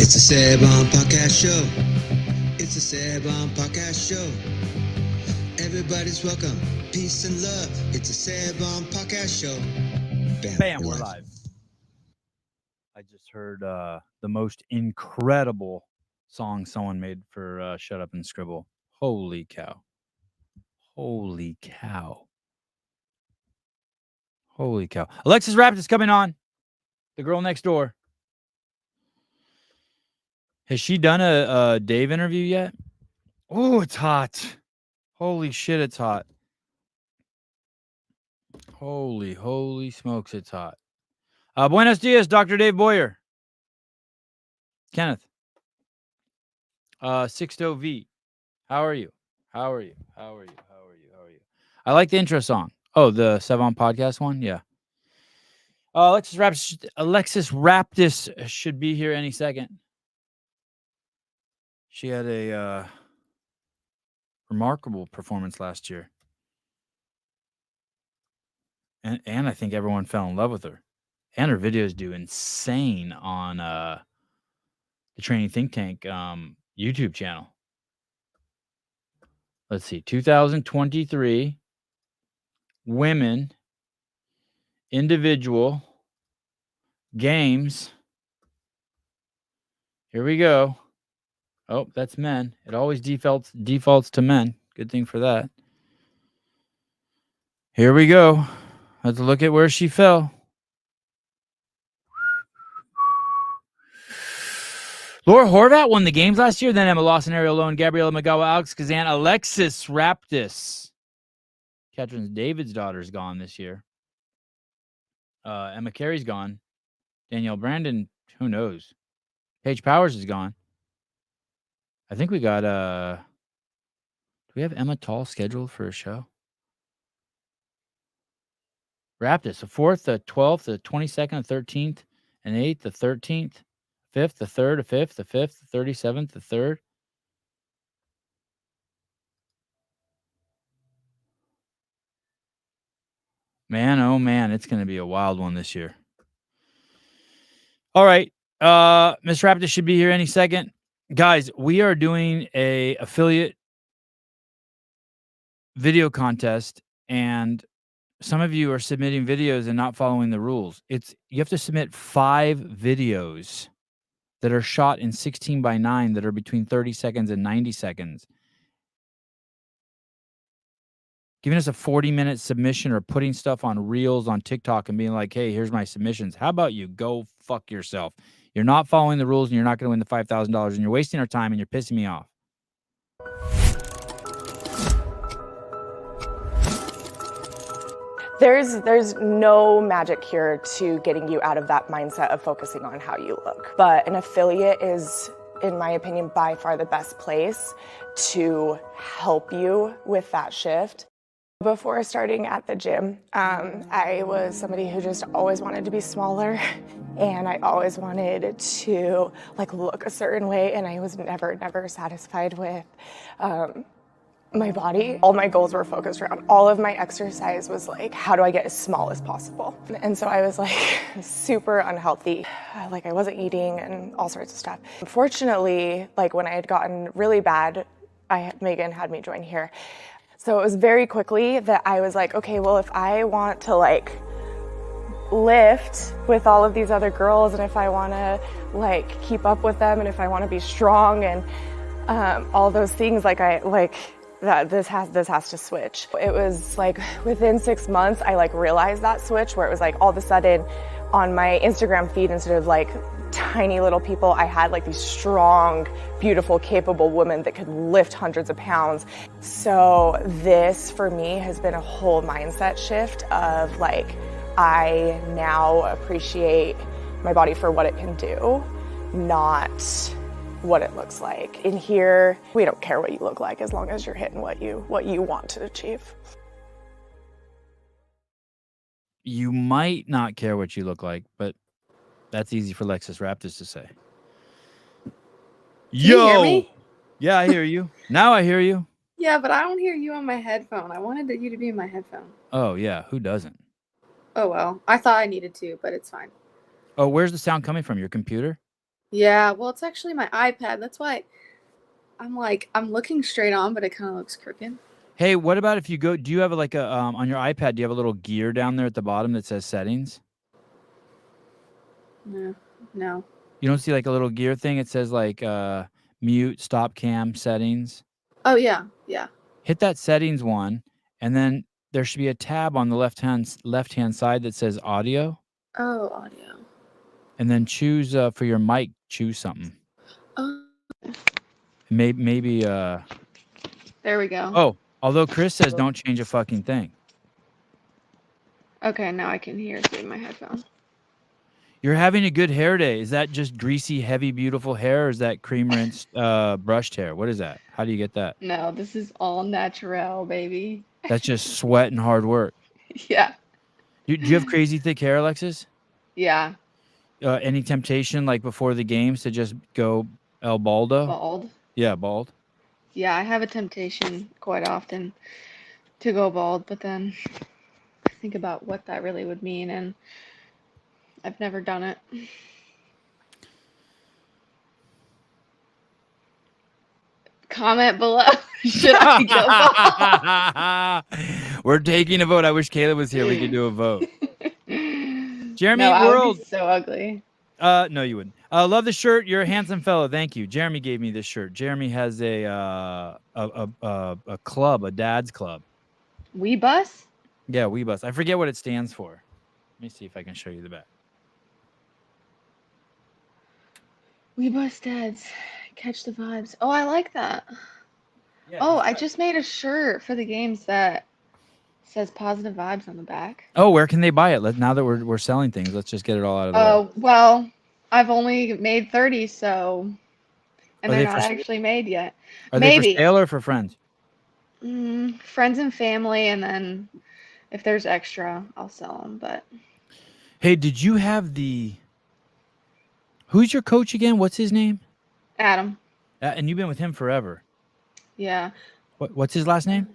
It's a Sebon podcast show. It's a Sebon podcast show. Everybody's welcome. Peace and love. It's a Sebon podcast show. Bam, we're live. I just heard the most incredible song someone made for Shut Up and Scribble. Holy cow. Holy cow. Holy cow. Alexis Raptis coming on. The girl next door. Has she done a Dave interview yet? Oh, it's hot. Holy shit, it's hot. Holy smokes, it's hot. Buenos dias, Dr. Dave Boyer. Kenneth. Sixto V. How are you? How are you? How are you? How are you? How are you? I like the intro song. Oh, the Sebon podcast one? Yeah. Alexis Raptis should be here any second. She had a remarkable performance last year. And I think everyone fell in love with her. And her videos do insane on the Training Think Tank YouTube channel. Let's see. 2023 women individual games. Here we go. Oh, that's men. It always defaults to men. Good thing for that. Here we go. Let's look at where she fell. Laura Horvat won the games last year. Then Emma Lawson, Ariel Lowen, Gabriela Magawa, Alex Kazan, Alexis Raptis. Catherine David's daughter's gone this year. Emma Carey's gone. Danielle Brandon, who knows? Paige Powers is gone. I think we got do we have Emma Tall scheduled for a show? Raptis, the 4th, the 12th, the 22nd, the 13th, and 8th, the 13th, 5th, the 3rd, the 5th, the 5th, the 37th, the 3rd. Man, oh man, it's going to be a wild one this year. All right. Miss Raptis should be here any second. Guys, we are doing a affiliate video contest, and some of you are submitting videos and not following the rules. You have to submit 5 videos that are shot in 16:9 that are between 30 seconds and 90 seconds. Giving us a 40-minute submission or putting stuff on Reels on TikTok and being like, hey, here's my submissions. How about you go fuck yourself? You're not following the rules and you're not going to win the $5,000 and you're wasting our time and you're pissing me off. There's no magic cure to getting you out of that mindset of focusing on how you look. But an affiliate is, in my opinion, by far the best place to help you with that shift. Before starting at the gym, I was somebody who just always wanted to be smaller, and I always wanted to look a certain way, and I was never satisfied with my body. All my goals were focused around, all of my exercise was how do I get as small as possible? And so I was super unhealthy. I wasn't eating and all sorts of stuff. Unfortunately, when I had gotten really bad, Megan had me join here. So it was very quickly that I was okay, well, if I want to lift with all of these other girls, and if I want to keep up with them, and if I want to be strong and all those things, that this has to switch. It was within 6 months, I realized that switch where it was all of a sudden on my Instagram feed, instead of tiny little people, I had these strong, beautiful, capable women that could lift hundreds of pounds. So this for me has been a whole mindset shift of I now appreciate my body for what it can do, not what it looks like. In here, we don't care what you look like as long as you're hitting what you want to achieve. You might not care what you look like, but that's easy for Alexis Raptis to say. Can you hear me? Yeah, I hear you. Now I hear you. Yeah, but I don't hear you on my headphone. I wanted you to be in my headphone. Oh, yeah. Who doesn't? Oh, well. I thought I needed to, but it's fine. Oh, where's the sound coming from? Your computer? Yeah, well, it's actually my iPad. That's why I'm looking straight on, but it kind of looks crooked. Hey, what about if you go? Do you have like a on your iPad? Do you have a little gear down there at the bottom that says settings? No. You don't see like a little gear thing? It says like mute, stop cam, settings. Oh yeah, yeah. Hit that settings one, and then there should be a tab on the left hand side that says audio, Oh, audio. and then choose for your mic. Choose something. Oh, Maybe. there we go. Oh, although Chris says don't change a fucking thing. Okay, now I can hear through my headphones. You're having a good hair day. Is that just greasy, heavy, beautiful hair, or is that cream rinsed, brushed hair? What is that? How do you get that? No, this is all natural, baby. That's just sweat and hard work. Yeah. Do you have crazy thick hair, Alexis? Yeah. Any temptation, like before the games, to just go El Baldo? Bald. Yeah, bald. Yeah, I have a temptation quite often to go bald, but then I think about what that really would mean, and I've never done it. Comment below. Should I go bald? We're taking a vote. I wish Caleb was here. We could do a vote. Jeremy No, I would World. be so ugly. No, you wouldn't. Love the shirt. You're a handsome fellow. Thank you. Jeremy gave me this shirt. Jeremy has a club, a dad's club. We bus? Yeah, We Bus. I forget what it stands for. Let me see if I can show you the back. We bus dads. Catch the vibes. Oh, I like that. Yeah, Oh, I just made a shirt for the games that says positive vibes on the back. Oh, where can they buy it? Now that we're selling things, let's just get it all out of the way. Oh, well, I've only made 30, so, and Are they're they not actually made yet. Are Maybe. they for sale or for friends? Friends and family, and then if there's extra, I'll sell them. But Hey, did you have the? Who's your coach again? What's his name? Adam. And you've been with him forever. Yeah. What's his last name?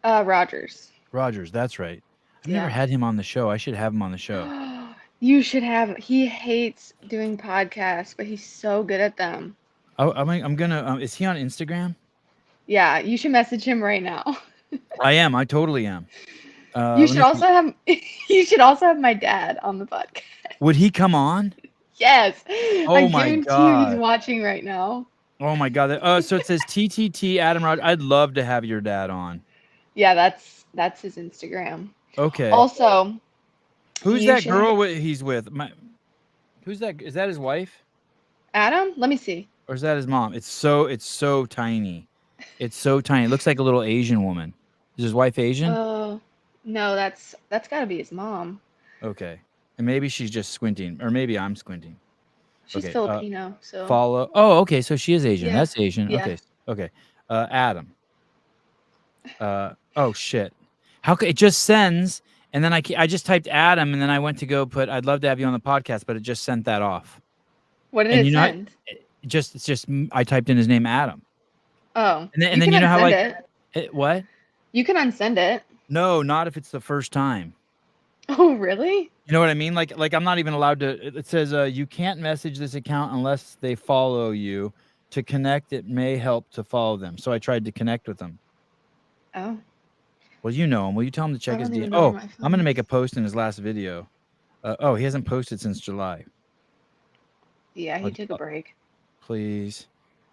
Rogers. Rogers. That's right. I've never had him on the show. I should have him on the show. You should have. He hates doing podcasts, but he's so good at them. Oh, I'm gonna. Is he on Instagram? Yeah, you should message him right now. I am. I totally am. You should also have. You should also have my dad on the podcast. Would he come on? Yes. Oh I my guarantee God. you he's watching right now. Oh my God. So it says TTT Adam Rogers. I'd love to have your dad on. Yeah, that's his Instagram. Okay. Also, who's that girl he's with? Who's that? Is that his wife? Adam? Let me see. Or is that his mom? It's so tiny. It's so tiny. It looks like a little Asian woman. Is his wife Asian? Oh, no, that's got to be his mom. Okay. And maybe she's just squinting, or maybe I'm squinting. She's Okay, Filipino, so. Follow. Oh, okay. So she is Asian. Yeah. That's Asian. Yeah. Okay. Okay. Adam. Oh shit. How could it just sends? And then I just typed Adam, and then I went to go put. I'd love to have you on the podcast, but it just sent that off. What did it send? It's just I typed in his name, Adam. Oh. And then you know how what? You can unsend it. No, not if it's the first time. Oh, really? You know what I mean? Like I'm not even allowed to. It says you can't message this account unless they follow you. To connect, it may help to follow them. So I tried to connect with them. Oh. Well, you know him. Will you tell him to check his DM? Oh, I'm going to make a post in his last video. He hasn't posted since July. Yeah, he took a break. Please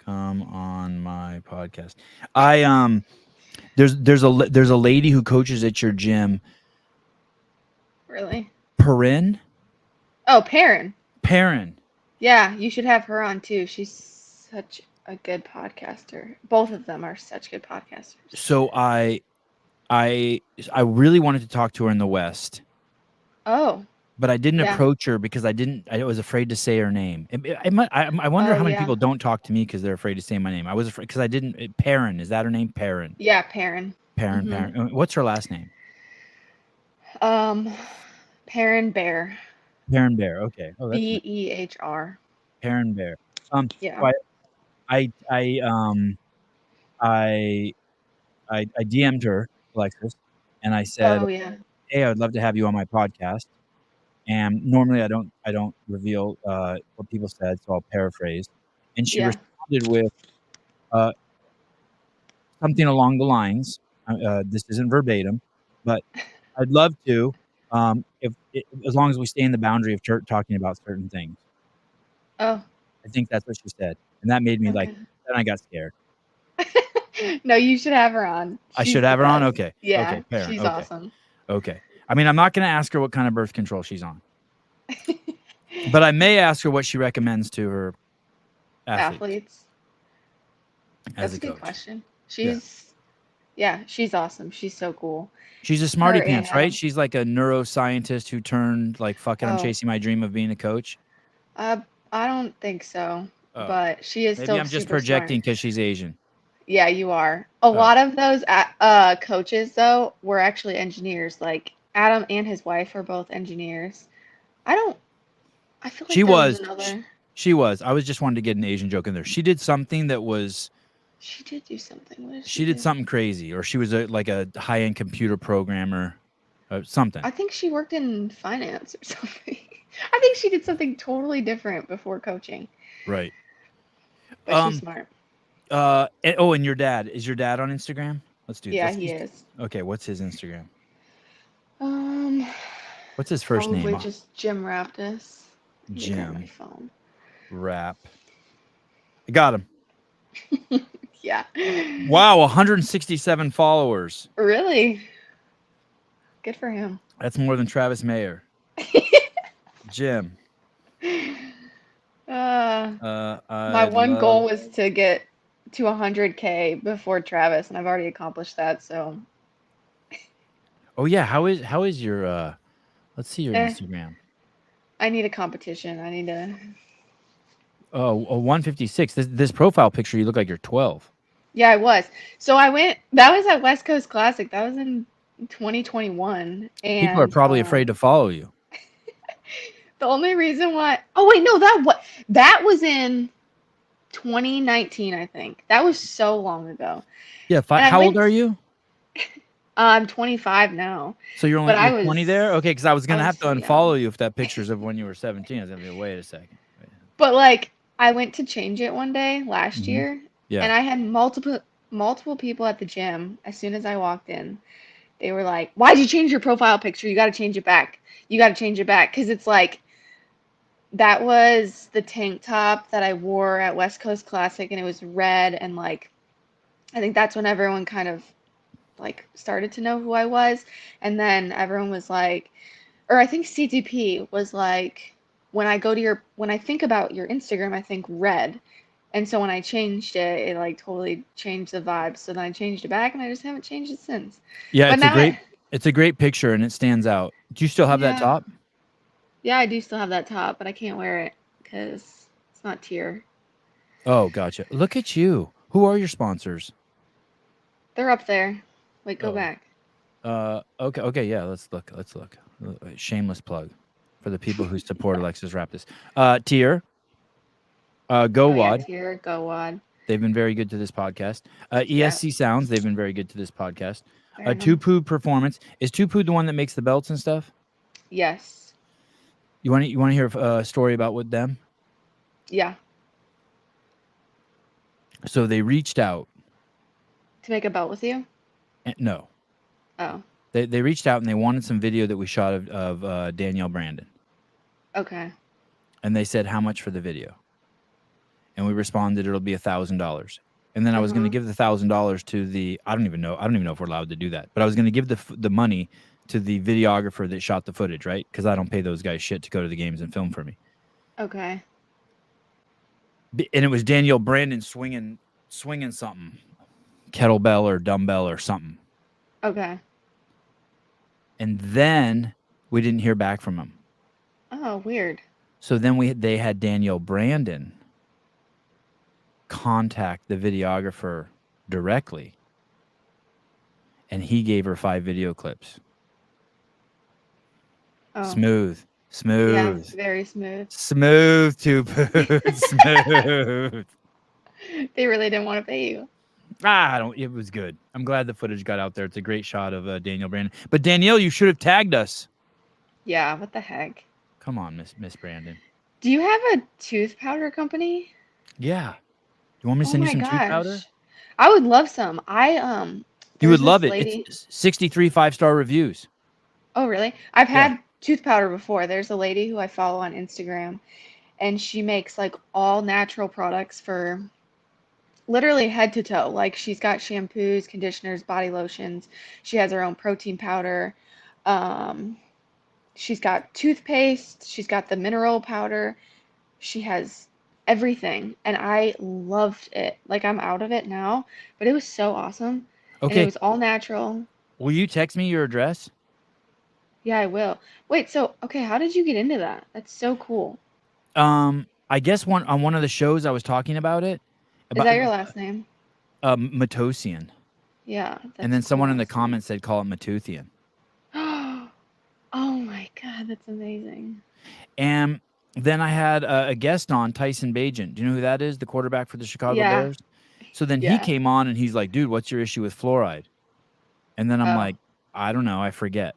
come on my podcast. There's a lady who coaches at your gym. Really? Parin? Oh, Parin. Yeah, you should have her on too. She's such a good podcaster. Both of them are such good podcasters. So I really wanted to talk to her in the West. Oh. But I didn't approach her because I was afraid to say her name. I wonder how many people don't talk to me because they're afraid to say my name. I was afraid because I didn't. Parin, is that her name? Parin. Yeah, Parin. Parin. What's her last name? Parin Bear. Parin Bear. Okay. Oh, that's Behr. Parin Bear. Yeah. So I DM'd her, Alexis, and I said, "Oh yeah, hey, I would love to have you on my podcast. And normally I don't reveal what people said, so I'll paraphrase. And she Yeah. responded with something along the lines. This isn't verbatim, but I'd love to, as long as we stay in the boundary of talking about certain things. Oh, I think that's what she said, and that made me like. okay. Then I got scared. No, you should have her on. I She's should the have her on. best. Okay. Yeah, Okay. Parin. she's Okay. awesome. Okay. I mean, I'm not going to ask her what kind of birth control she's on, but I may ask her what she recommends to her athletes. As That's a good coach. question. She's awesome. She's so cool. She's a smarty Her and pants, right? Adam. She's like a neuroscientist who turned like, fuck it, I'm Oh. chasing my dream of being a coach. I don't think so, Oh. but she is Maybe still I'm just super projecting smart. because she's Asian. Yeah, you are. A lot of those coaches, though, were actually engineers. Like Adam and his wife are both engineers. I feel like She there was. another. She was. I was just wanting to get an Asian joke in there. She did something that was. She did do something. What did She did something crazy, or she was like a high-end computer programmer, something. I think she worked in finance or something. I think she did something totally different before coaching. Right. But she's smart. And your dad. Is your dad on Instagram? Let's do. Yeah, he is. Okay, what's his Instagram? What's his first name? Probably just Jim Raptis. Jim. Phone. Rap. I got him. Yeah. Wow, 167 followers. Really? Good for him. That's more than Travis Mayer. Jim. My one goal was to get to 100K before Travis, and I've already accomplished that. So. Oh yeah, how is your? Let's see your Instagram. I need a competition. I need to. Oh, 156. This profile picture, you look like you're 12. Yeah, I was. So I went. That was at West Coast Classic. That was in 2021. And people are probably afraid to follow you. The only reason why. Oh wait, no, that was in 2019, I think. That was so long ago. Yeah. How old are you? I'm 25 now. So you're only 20 there? Okay, because I was gonna have to unfollow you if that picture's of when you were 17. I was gonna be, wait a second. But like, I went to change it one day last year, yeah, and I had multiple people at the gym. As soon as I walked in, they were like, "Why'd you change your profile picture? You got to change it back. You got to change it back." Because it's like, that was the tank top that I wore at West Coast Classic, and it was red, and like, I think that's when everyone kind of like started to know who I was. And then everyone was like, or I think CTP was like, when I think about your Instagram, I think red. And so when I changed it, it like totally changed the vibe. So then I changed it back, and I just haven't changed it since. Yeah, it's a great picture, and it stands out. Do you still have that top? Yeah, I do still have that top, but I can't wear it because it's not tier. Oh, gotcha. Look at you. Who are your sponsors? They're up there. Wait, go back. Okay, yeah, let's look. Shameless plug for the people who support Alexis Raptis. Tier. Go Wad. Tier, Go Wad. They've been very good to this podcast. ESC Sounds, they've been very good to this podcast. Tupu Performance. Is Tupu the one that makes the belts and stuff? Yes. You want to hear a story about with them? Yeah. So they reached out to make a belt with you? No. Oh. They reached out and they wanted some video that we shot of Danielle Brandon. Okay. And they said, how much for the video? And we responded, it'll be $1,000. And then I was going to give the $1,000 to the, I don't even know if we're allowed to do that, but I was going to give the money to the videographer that shot the footage, right? Because I don't pay those guys shit to go to the games and film for me. Okay. And it was Danielle Brandon swinging something, kettlebell or dumbbell or something. Okay. And then we didn't hear back from him. Oh, weird. So then they had Danielle Brandon contact the videographer directly, and he gave her 5 video clips. Oh. Smooth. Yeah, very smooth. Smooth, smooth. They really didn't want to pay you. It was good. I'm glad the footage got out there. It's a great shot of Danielle Brandon. But Danielle, you should have tagged us. Yeah, what the heck? Come on, Miss Brandon. Do you have a tooth powder company? Yeah. You want me to Oh send you my some tooth powder? gosh. I would love some. You would There's love this it. lady. It's 63 5-star reviews. Oh, really? I've Yeah. had tooth powder before. There's a lady who I follow on Instagram, and she makes like all natural products for literally head to toe. Like she's got shampoos, conditioners, body lotions. She has her own protein powder. Um, she's got toothpaste. She's got the mineral powder. She has everything, and I loved it. Like I'm out of it now, but it was so awesome, and it Okay. was all natural. Will you text me your address? Yeah, I will. Wait, so okay, how did you get into that? That's so cool. I guess on one of the shows I was talking about it. Is that About your last name? Matosian. Yeah, And that's then a cool someone in the last name. comments said call it Matuthian. Oh my God, that's amazing. And then I had a guest on, Tyson Bagent. Do you know who that is? The quarterback for the Chicago Yeah, Bears. So then he yeah. came on and he's like, dude, what's your issue with fluoride? And then I'm Oh, like, I don't know. I forget.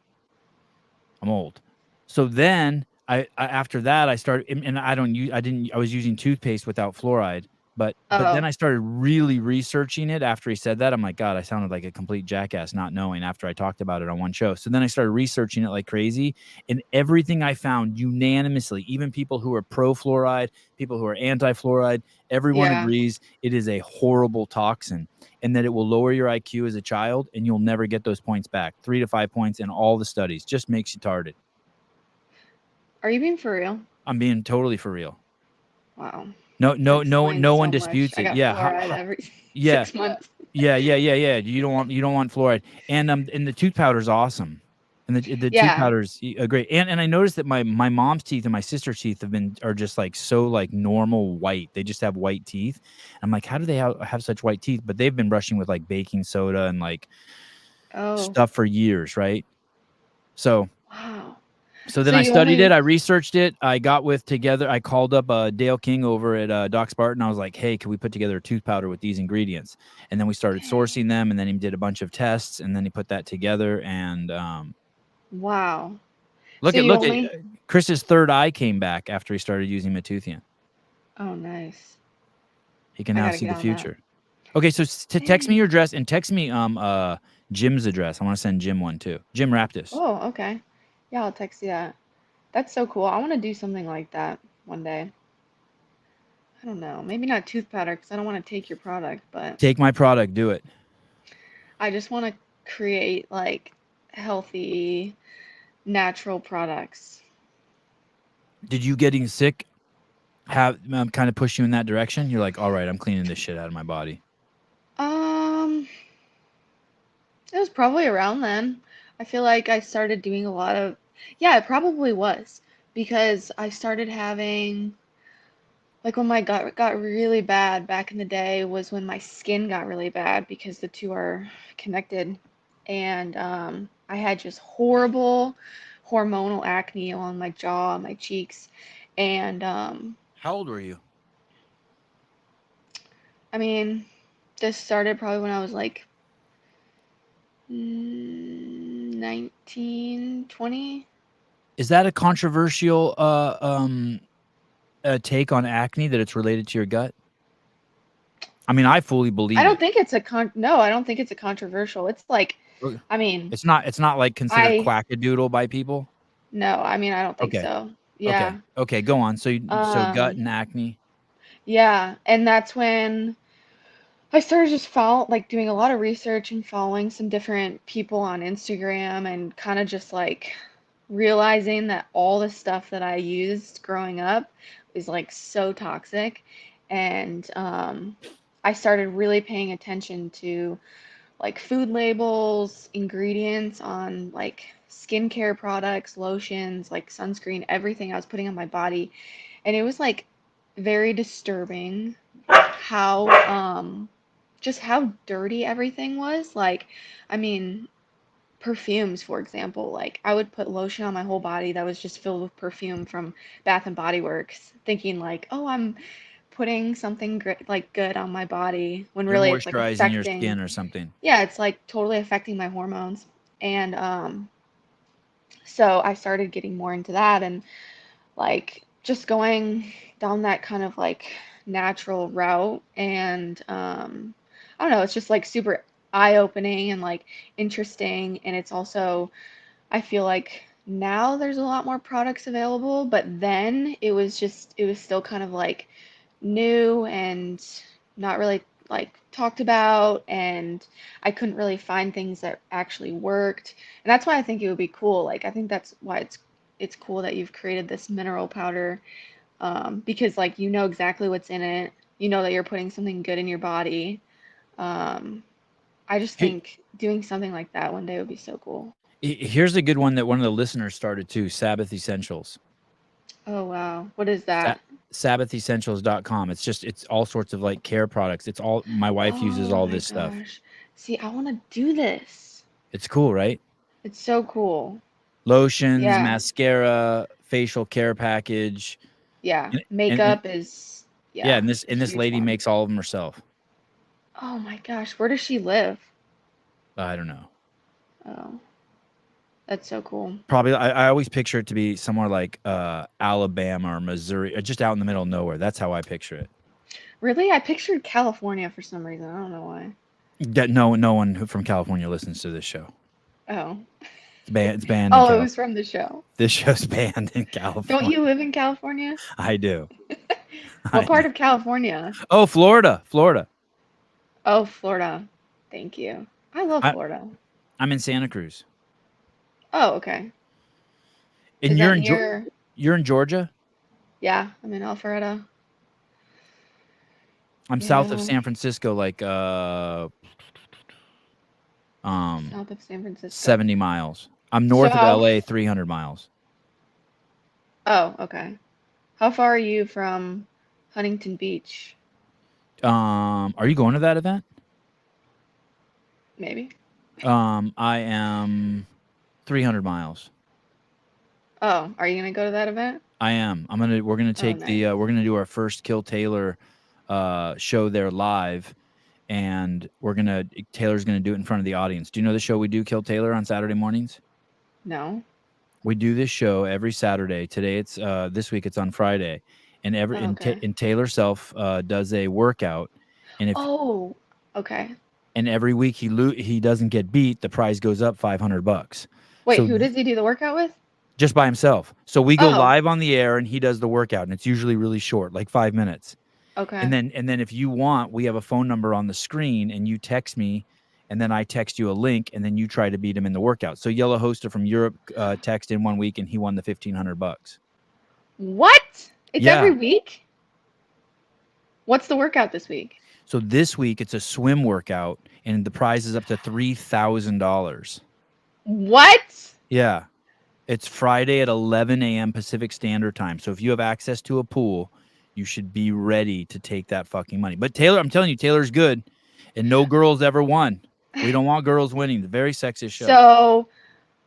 I'm old. So then I after that I started, and I was using toothpaste without fluoride, but then oh, I started really researching it after he said that. I'm like, God, I sounded like a complete jackass not knowing after I talked about it on one show. So then I started researching it like crazy, and everything I found unanimously, even people who are pro fluoride, people who are anti fluoride, everyone yeah. agrees it is a horrible toxin and that it will lower your IQ as a child and you'll never get those points back. 3 to 5 points in all the studies. Just makes you retarded. Are you being for real? I'm being totally for real. Wow. No That explains one so much. disputes I it. got fluoride every Yeah. 6 months. Yeah. You don't want fluoride. And the tooth powder is awesome. And the tooth Yeah. powder is great. And I noticed that my mom's teeth and my sister's teeth are just like so like normal white. They just have white teeth. I'm like, how do they have such white teeth? But they've been brushing with like baking soda and like Oh, stuff for years, right? So wow. So then So I you studied it. only, I researched it. I called up Dale King over at Doc Spartan. I was like, hey, can we put together a tooth powder with these ingredients? And then we started sourcing them. And then he did a bunch of tests. And then he put that together. And wow. look So at you only, Chris's third eye came back after he started using Matuthian. oh, nice. He can I now gotta see get the on that. future. Okay, so to text me Dang. your address and text me Jim's address. I want to send Jim one too. Jim Raptis. Oh, okay. Yeah, I'll text you that. That's so cool. I want to do something like that one day. I don't know. Maybe not tooth powder because I don't want to take your product, but Take my product. Do it. I just want to create like healthy, natural products. Did you getting sick have kind of push you in that direction? You're like, all right, I'm cleaning this shit out of my body. Um, it was probably around then. I feel like I started doing a lot of, yeah, it probably was because I started having, like when my gut got really bad back in the day was when my skin got really bad because the two are connected. And I had just horrible hormonal acne on my jaw, my cheeks. And How old were you? I mean, this started probably when I was like 19, 20. Is that a controversial take on acne that it's related to your gut? I mean, I fully believe I don't it. think it's no, I don't think it's a controversial. It's like, Okay. I mean, It's not like considered I quackadoodle by people. no, I mean, I don't think Okay. so. Yeah. Okay. Go on. So gut Um, and acne. yeah, and that's when I started just like doing a lot of research and following some different people on Instagram and kind of just like realizing that all the stuff that I used growing up is like so toxic. And I started really paying attention to like food labels, ingredients on like skincare products, lotions, like sunscreen, everything I was putting on my body. And it was like very disturbing how just how dirty everything was. Like, I mean, perfumes, for example, like I would put lotion on my whole body that was just filled with perfume from Bath and Body Works, thinking like, oh, I'm putting something like good on my body when You're really it's like moisturizing your affecting, skin or something. yeah, it's like totally affecting my hormones. And so I started getting more into that, and like just going down that kind of like natural route. And I don't know, it's just like super eye-opening and like interesting. And it's also, I feel like now there's a lot more products available, but then it was still kind of like new and not really like talked about, and I couldn't really find things that actually worked. And that's why I think it would be cool. Like I think that's why it's cool that you've created this mineral powder, because like you know exactly what's in it. You know that you're putting something good in your body. I just Hey, think doing something like that one day would be so cool. here's a good one that one of the listeners started too, Sabbath Essentials. Oh wow, what is Sa- that? SabbathEssentials.com. It's all sorts of like care products. It's all, my wife uses Oh all my this stuff. gosh. See, I want to do this. It's cool, right? It's so cool. Lotions, Yeah. mascara, facial care package. Yeah. And Makeup is, yeah, yeah, and a this huge lady one. makes all of them herself. Oh my gosh, where does she live? I don't know. Oh, that's so cool. Probably, I always picture it to be somewhere like Alabama or Missouri, or just out in the middle of nowhere. That's how I picture it. Really? I pictured California for some reason. I don't know why. That no one from California listens to this show. Oh. It's banned in Oh, it California. was from the show. This show's banned in California. Don't you live in California? I do. What part of California? Oh, Florida. Oh, Florida. Thank you. I love Florida. I'm in Santa Cruz. Oh, okay. And Is you're that in near? you're in Georgia? Yeah, I'm in Alpharetta. I'm south of San Francisco, like South of San Francisco. 70 miles. I'm north of LA, 300 miles. Oh, okay. How far are you from Huntington Beach? Are you going to that event? Maybe. I am 300 miles. Oh, are you gonna go to that event? I am. We're gonna take nice. we're gonna do our first Kill Taylor show there live, and Taylor's gonna do it in front of the audience. Do you know the show we do, Kill Taylor, on Saturday mornings? No. We do this show every Saturday. Today it's this week it's on Friday, and and Taylor Self does a workout, and okay. And every week he doesn't get beat, the prize goes up $500. Wait, So who does he do the workout with? just by himself. So we go live on the air, and he does the workout, and it's usually really short, like 5 minutes. Okay. And then if you want, we have a phone number on the screen, and you text me, and then I text you a link, and then you try to beat him in the workout. So Yellow Hoster from Europe texted in 1 week, and he won the $1,500. What? It's every week? What's the workout this week? So this week it's a swim workout, and the prize is up to $3,000. What? Yeah. It's Friday at 11 a.m. Pacific Standard Time. So if you have access to a pool, you should be ready to take that fucking money. But Taylor, I'm telling you, Taylor's good, and no girls ever won. We don't want girls winning. The very sexist show. So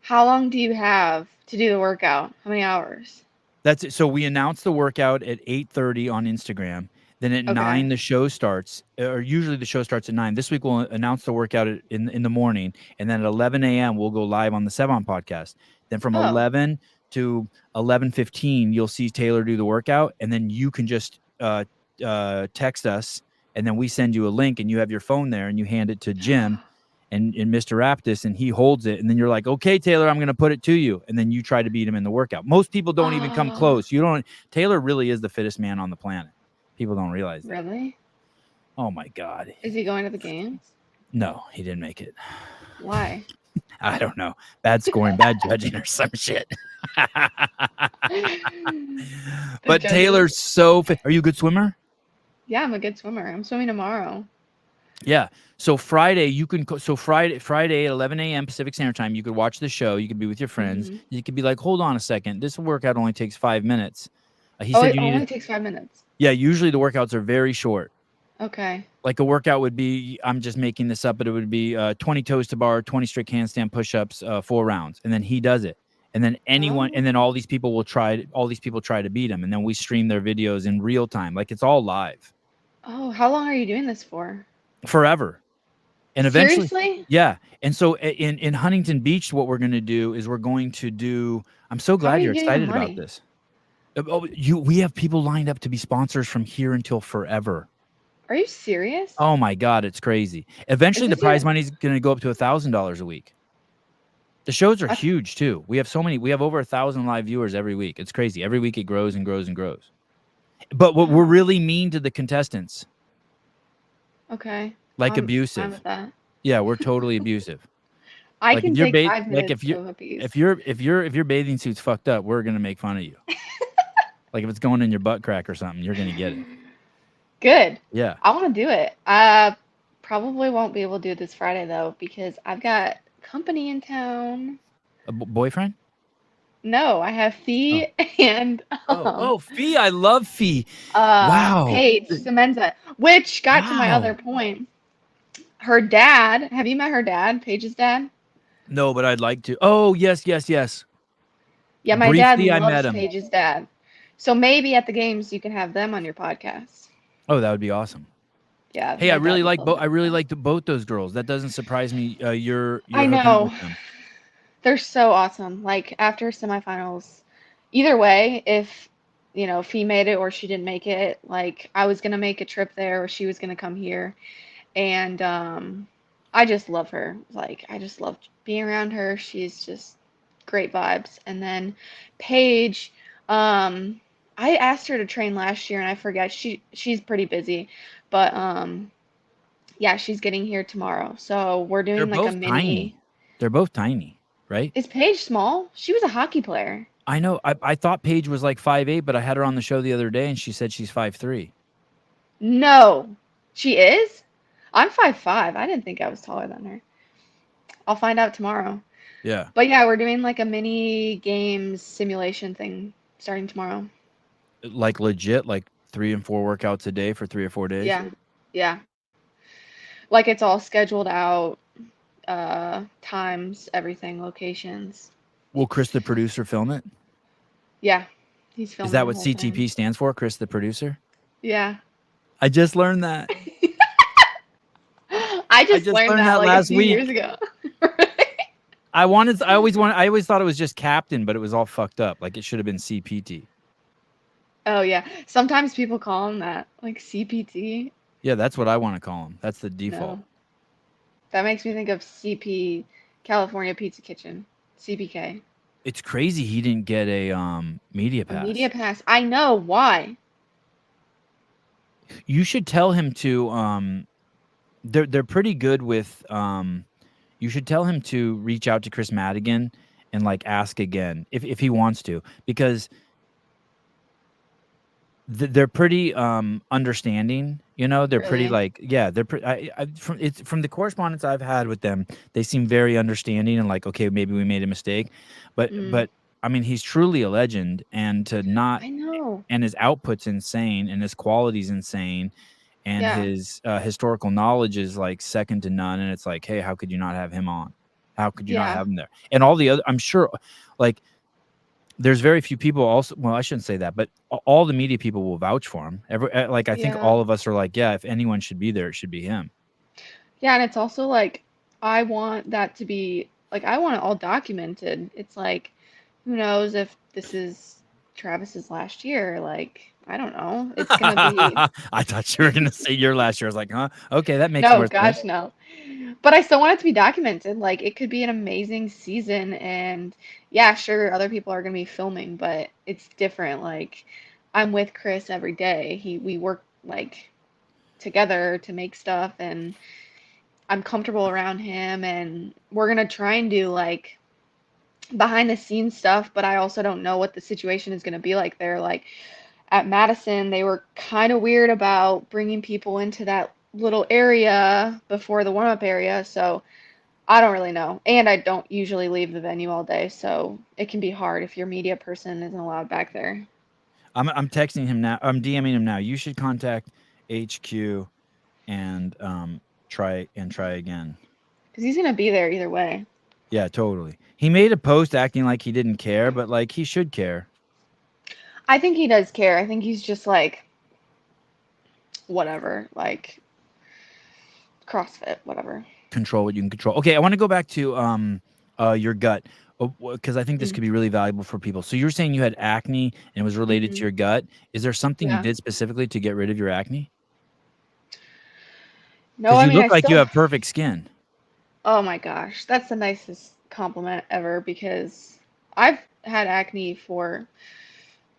how long do you have to do the workout? How many hours? That's it. So we announce the workout at 8:30 on Instagram. Then at 9, the show starts, or usually the show starts at 9. This week we'll announce the workout in the morning, and then at 11 a.m. we'll go live on the Sevon podcast. Then from 11 to 11:15, you'll see Taylor do the workout, and then you can just text us, and then we send you a link, and you have your phone there, and you hand it to Jim and Mr. Raptis, and he holds it, and then you're like, okay, Taylor, I'm going to put it to you, and then you try to beat him in the workout. Most people don't even come close. Taylor really is the fittest man on the planet. People don't realize that. Really? Oh my God. Is he going to the games? No, he didn't make it. Why? I don't know. Bad scoring, bad judging, or some shit. But Taylor's so fit. Are you a good swimmer? Yeah, I'm a good swimmer. I'm swimming tomorrow. Yeah. So Friday, you can. So Friday at 11 a.m. Pacific Standard Time, you could watch the show. You could be with your friends. Mm-hmm. You could be like, hold on a second. This workout only takes 5 minutes. He said it only takes 5 minutes. Yeah. Usually the workouts are very short. Okay. Like a workout would be, I'm just making this up, but it would be 20 toes to bar, 20 strict handstand push-ups, 4 rounds. And then he does it. And then and then all these people try to beat him. And then we stream their videos in real time. Like it's all live. Oh, how long are you doing this for? Forever. And eventually. Seriously? Yeah. And so in Huntington Beach, what we're going to do is I'm so glad you're excited about this. We have people lined up to be sponsors from here until forever. Are you serious? Oh my God, it's crazy. Eventually, the this prize your- money is going to go up to $1,000 a week. The shows are That's- huge too. We have so many. We have over 1,000 live viewers every week. It's crazy. Every week it grows and grows and grows. But what we're really mean to the contestants, Okay. like I'm fine abusive. with that. Yeah, we're totally abusive. I Like can if you're take 5 like minutes of abuse. if your bathing suit's fucked up, we're gonna make fun of you. Like if it's going in your butt crack or something, you're gonna get it. Good. Yeah. I want to do it. Probably won't be able to do it this Friday though because I've got company in town. A boyfriend? No, I have Fee and Fee. I love Fee. Wow. Paige Semenuk, which got to my other point. Her dad, have you met her dad, Paige's dad? No, but I'd like to. Oh, yes. Yeah, my Briefly, dad I met loves him. Paige's dad. So maybe at the games you can have them on your podcast. Oh, that would be awesome. Yeah. Hey, I really like both those girls. That doesn't surprise me. You're I hooking up know. with them. They're so awesome. Like after semifinals, either way, if Fee made it or she didn't make it, like I was gonna make a trip there or she was gonna come here. And I just love her. Like I just love being around her. She's just great vibes. And then Paige, I asked her to train last year and I forget she's pretty busy, but yeah, she's getting here tomorrow. So we're doing They're like a both mini. tiny. They're both tiny, right? Is Paige small? She was a hockey player. I know. I thought Paige was like 5'8", but I had her on the show the other day and she said she's 5'3". No, she is? I'm 5'5". I didn't think I was taller than her. I'll find out tomorrow. Yeah. But yeah, we're doing like a mini games simulation thing starting tomorrow. Like legit, like 3 and 4 workouts a day for 3 or 4 days. Yeah. Like it's all scheduled out, times, everything, locations. Will Chris, the producer, film it? Yeah, he's filming. Is that the what whole CTP thing. stands for? Chris, the producer? Yeah. I just learned that. I just learned that like last a few week. years ago. I always thought it was just captain, but it was all fucked up. Like it should have been CPT. Oh yeah. Sometimes people call him that, like CPT. Yeah, that's what I want to call him. That's the default. No. That makes me think of CP, California Pizza Kitchen, CPK. It's crazy he didn't get a media pass. A media pass. I know why. You should tell him to they're pretty good with you should tell him to reach out to Chris Madigan and like ask again if he wants to, because they're pretty understanding, they're pretty Really? like, yeah, they're from the correspondence I've had with them, they seem very understanding and like, okay, maybe we made a mistake, but I mean, he's truly a legend, and to not, I know. and his output's insane and his quality's insane, and his historical knowledge is like second to none, and it's like, hey, how could you not have him on? How could you not have him there? And all the other, I'm sure, like, there's very few people also, well, I shouldn't say that, but all the media people will vouch for him. I think all of us are like, yeah, if anyone should be there, it should be him. Yeah, and it's also like, I want that to be, like, I want it all documented. It's like, who knows if this is Travis's last year? Like, I don't know. It's going to be. I thought you were going to say your last year. I was like, huh? Okay, that makes No, more gosh, sense. no. But I still want it to be documented. Like, it could be an amazing season. And yeah, sure, other people are going to be filming, but it's different. Like, I'm with Chris every day. We work, like, together to make stuff, and I'm comfortable around him. And we're going to try and do, like, behind the scenes stuff, but I also don't know what the situation is going to be like there. Like, at Madison, they were kind of weird about bringing people into that little area before the warm-up area, so I don't really know. And I don't usually leave the venue all day, so it can be hard if your media person isn't allowed back there. I'm texting him now. I'm DMing him now. You should contact HQ and try again. Because he's gonna be there either way. Yeah, totally. He made a post acting like he didn't care, but like he should care. I think he does care. I think he's just like, whatever, like CrossFit, whatever. Control what you can control. Okay, I want to go back to your gut, because I think this could be really valuable for people. So you're saying you had acne and it was related to Mhm. your gut. Is there something you Yeah. did specifically to get rid of your acne? No, Because I you mean, I look like you still. have perfect skin. Oh my gosh, that's the nicest compliment ever because I've had acne for.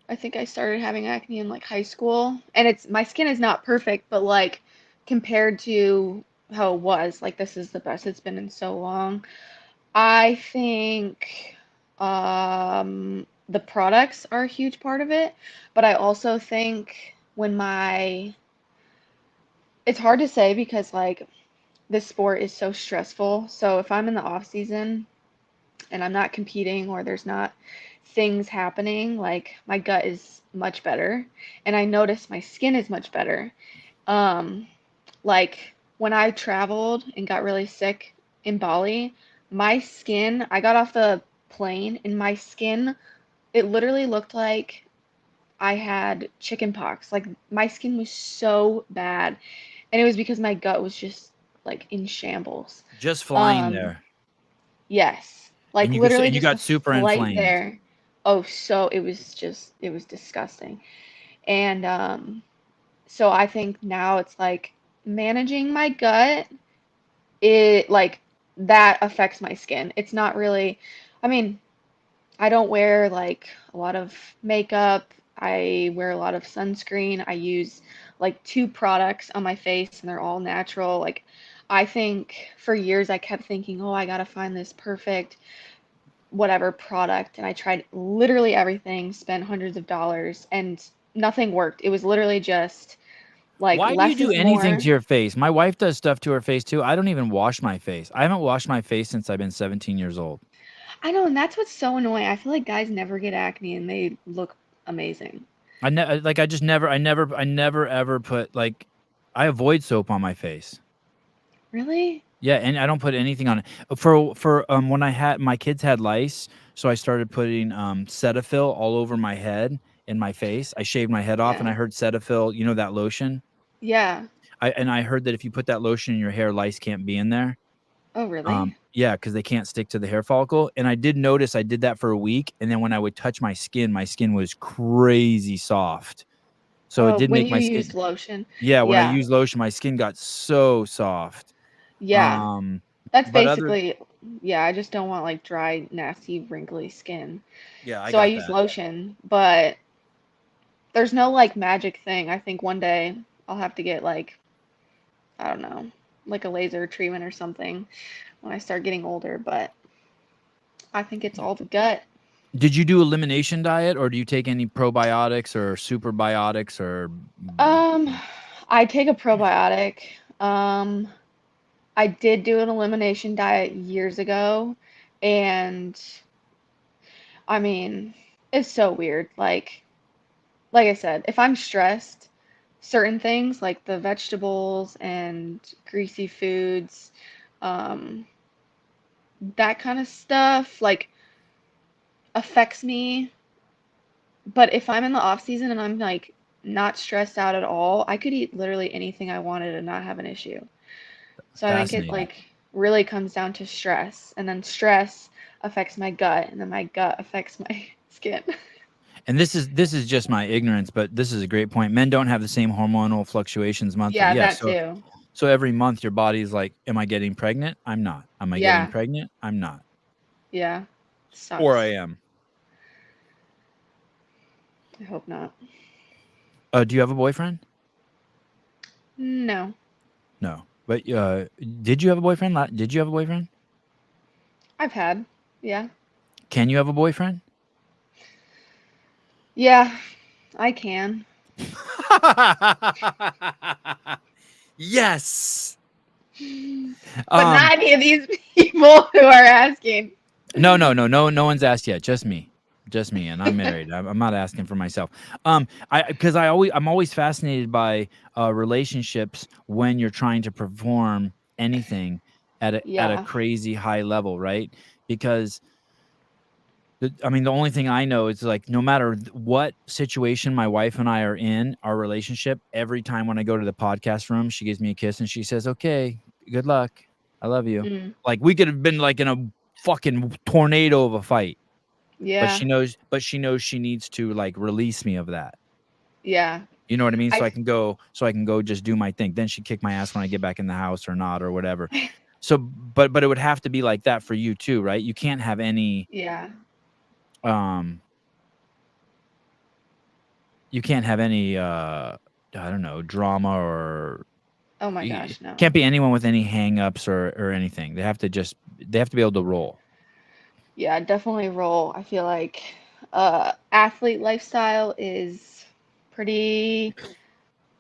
I think I started having acne in like high school, and it's my skin is not perfect, but like compared to how it was, like this is the best it's been in so long. I think the products are a huge part of it, but I also think when my it's hard to say because like this sport is so stressful. So if I'm in the off season and I'm not competing or there's not things happening, like my gut is much better and I notice my skin is much better. Um, like when I traveled and got really sick in Bali, my skin, I got off the plane and my skin, it literally looked like I had chicken pox. Like my skin was so bad. And it was because my gut was just like in shambles. Just flying Um, there, yes. and Like you literally and you just a got super flight inflamed. there. Oh, so it was disgusting. And so I think now it's like managing my gut, it like that affects my skin. It's not really, I mean, I don't wear like a lot of makeup. I wear a lot of sunscreen. I use like two products on my face and they're all natural. Like I think for years I kept thinking, "Oh, I got to find this perfect whatever product." And I tried literally everything, spent hundreds of dollars and nothing worked. It was literally just like Why do you less do is anything to more. your face? My wife does stuff to her face too. I don't even wash my face. I haven't washed my face since I've been 17 years old. I know, and that's what's so annoying. I feel like guys never get acne and they look amazing. I never ever put like, I avoid soap on my face. Really? Yeah, and I don't put anything on it. For when I had my kids had lice, so I started putting Cetaphil all over my head and my face. I shaved my head off, and I Yeah. heard Cetaphil, you know that lotion. Yeah. I heard that if you put that lotion in your hair, lice can't be in there. Oh, really? Yeah, because they can't stick to the hair follicle. And I did notice I did that for a week, and then when I would touch my skin was crazy soft. So it Oh, did when make you my skin. use lotion. Yeah, when I Yeah. use lotion, my skin got so soft. Yeah. Um, That's but other basically, yeah, I just don't want like dry, nasty, wrinkly skin. Yeah, I So I got use that. lotion, but there's no like magic thing. I think one day I'll have to get like, I don't know, like a laser treatment or something when I start getting older, but I think it's all the gut. Did you do elimination diet, or do you take any probiotics or superbiotics or Um, I take a probiotic. Um, I did do an elimination diet years ago, and I mean, it's so weird. Like I said, if I'm stressed, certain things like the vegetables and greasy foods, um, that kind of stuff, like affects me. But if I'm in the off season and I'm like not stressed out at all, I could eat literally anything I wanted and not have an issue. So I think it fascinating? like really comes down to stress, and then stress affects my gut, and then my gut affects my skin. And this is just my ignorance, but this is a great point. Men don't have the same hormonal fluctuations monthly. Yeah, Yeah, that so too. so every month your body's like, am I getting pregnant? I'm not. Am I getting Yeah, pregnant? I'm not. yeah. Or I Sucks. am. I hope not. Do you have a boyfriend? No, No. But did you have a boyfriend? Did you have a boyfriend? I've had. Yeah. Can you have a boyfriend? Yeah, I can. Yes. But Um, not any of these people who are asking. no one's asked yet. Just me, and I'm married. I'm not asking for myself. Because I'm always fascinated by relationships when you're trying to perform anything at a Yeah. crazy high level, right? Because I mean, the only thing I know is like no matter what situation my wife and I are in, our relationship, every time when I go to the podcast room, she gives me a kiss and she says, "Okay, good luck. I love you." Mm. Like we could have been like in a fucking tornado of a fight. Yeah. But she knows she needs to like release me of that. Yeah. You know what I mean? So I I can go just do my thing. Then she kick my ass when I get back in the house or not or whatever. So but it would have to be like that for you too, right? You can't have any yeah. you can't have any I don't know, drama or Oh my gosh, no. can't be anyone with any hang-ups or anything. They have to be able to roll. Yeah, definitely roll. I feel like athlete lifestyle is pretty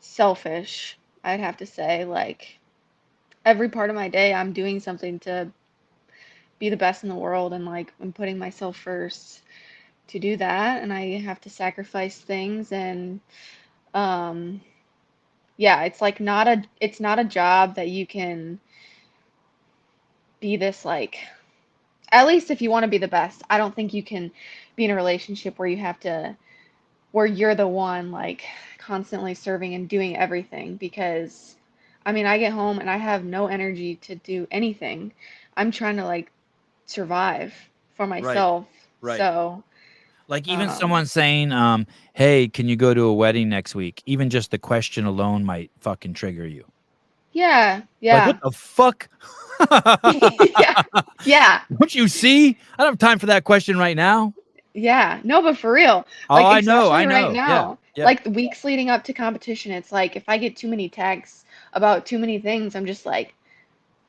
selfish, I'd have to say. Like every part of my day I'm doing something to be the best in the world, and like I'm putting myself first to do that, and I have to sacrifice things, and um yeah, it's like it's not a job that you can be this like, at least if you want to be the best. I don't think you can be in a relationship where where you're the one like constantly serving and doing everything, because I mean, I get home and I have no energy to do anything. I'm trying to like survive for myself. Right. So, like even someone saying, hey, can you go to a wedding next week? Even just the question alone might fucking trigger you. yeah, Like, yeah. what the fuck? Yeah. Yeah. Don't you see? I don't have time for that question right now. Yeah. No, but for real. Oh, Like I know. especially right now. Yeah. Like the weeks leading up to competition, it's like if I get too many texts about too many things, I'm just like,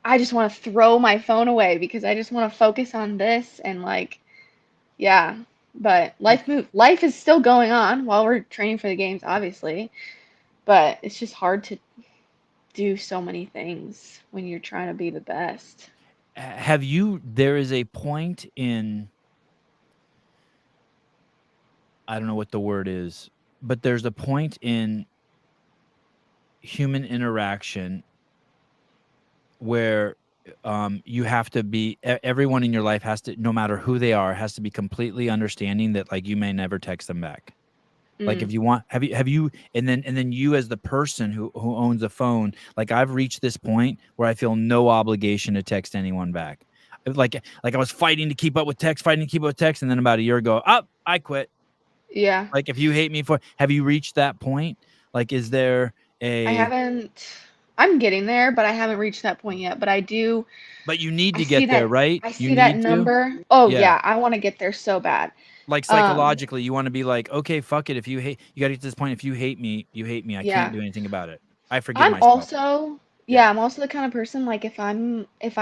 I just want to throw my phone away because I just want to focus on this, and like, yeah. But life is still going on while we're training for the games, obviously. But it's just hard to do so many things when you're trying to be the best. There is a point in, I don't know what the word is, but there's a point in human interaction where you have to be, everyone in your life has to, no matter who they are, has to be completely understanding that like you may never text them back. Like if you want, have you, and then you as the person who owns a phone, like I've reached this point where I feel no obligation to text anyone back. Like I was fighting to keep up with text, and then about a year ago, I quit. Yeah. Like if you hate me have you reached that point? Like, is there I haven't. I'm getting there, but I haven't reached that point yet. But I do. But you need I to see get there, that. right? I You see that need to. number. Oh Yeah. yeah, I want to get there so bad. Like psychologically, you want to be like, okay, fuck it. If you hate, you got to get to this point. If you hate me, you hate me. I Yeah. can't do anything about it. I forgive I'm myself. also, yeah, I'm also the kind of person like if I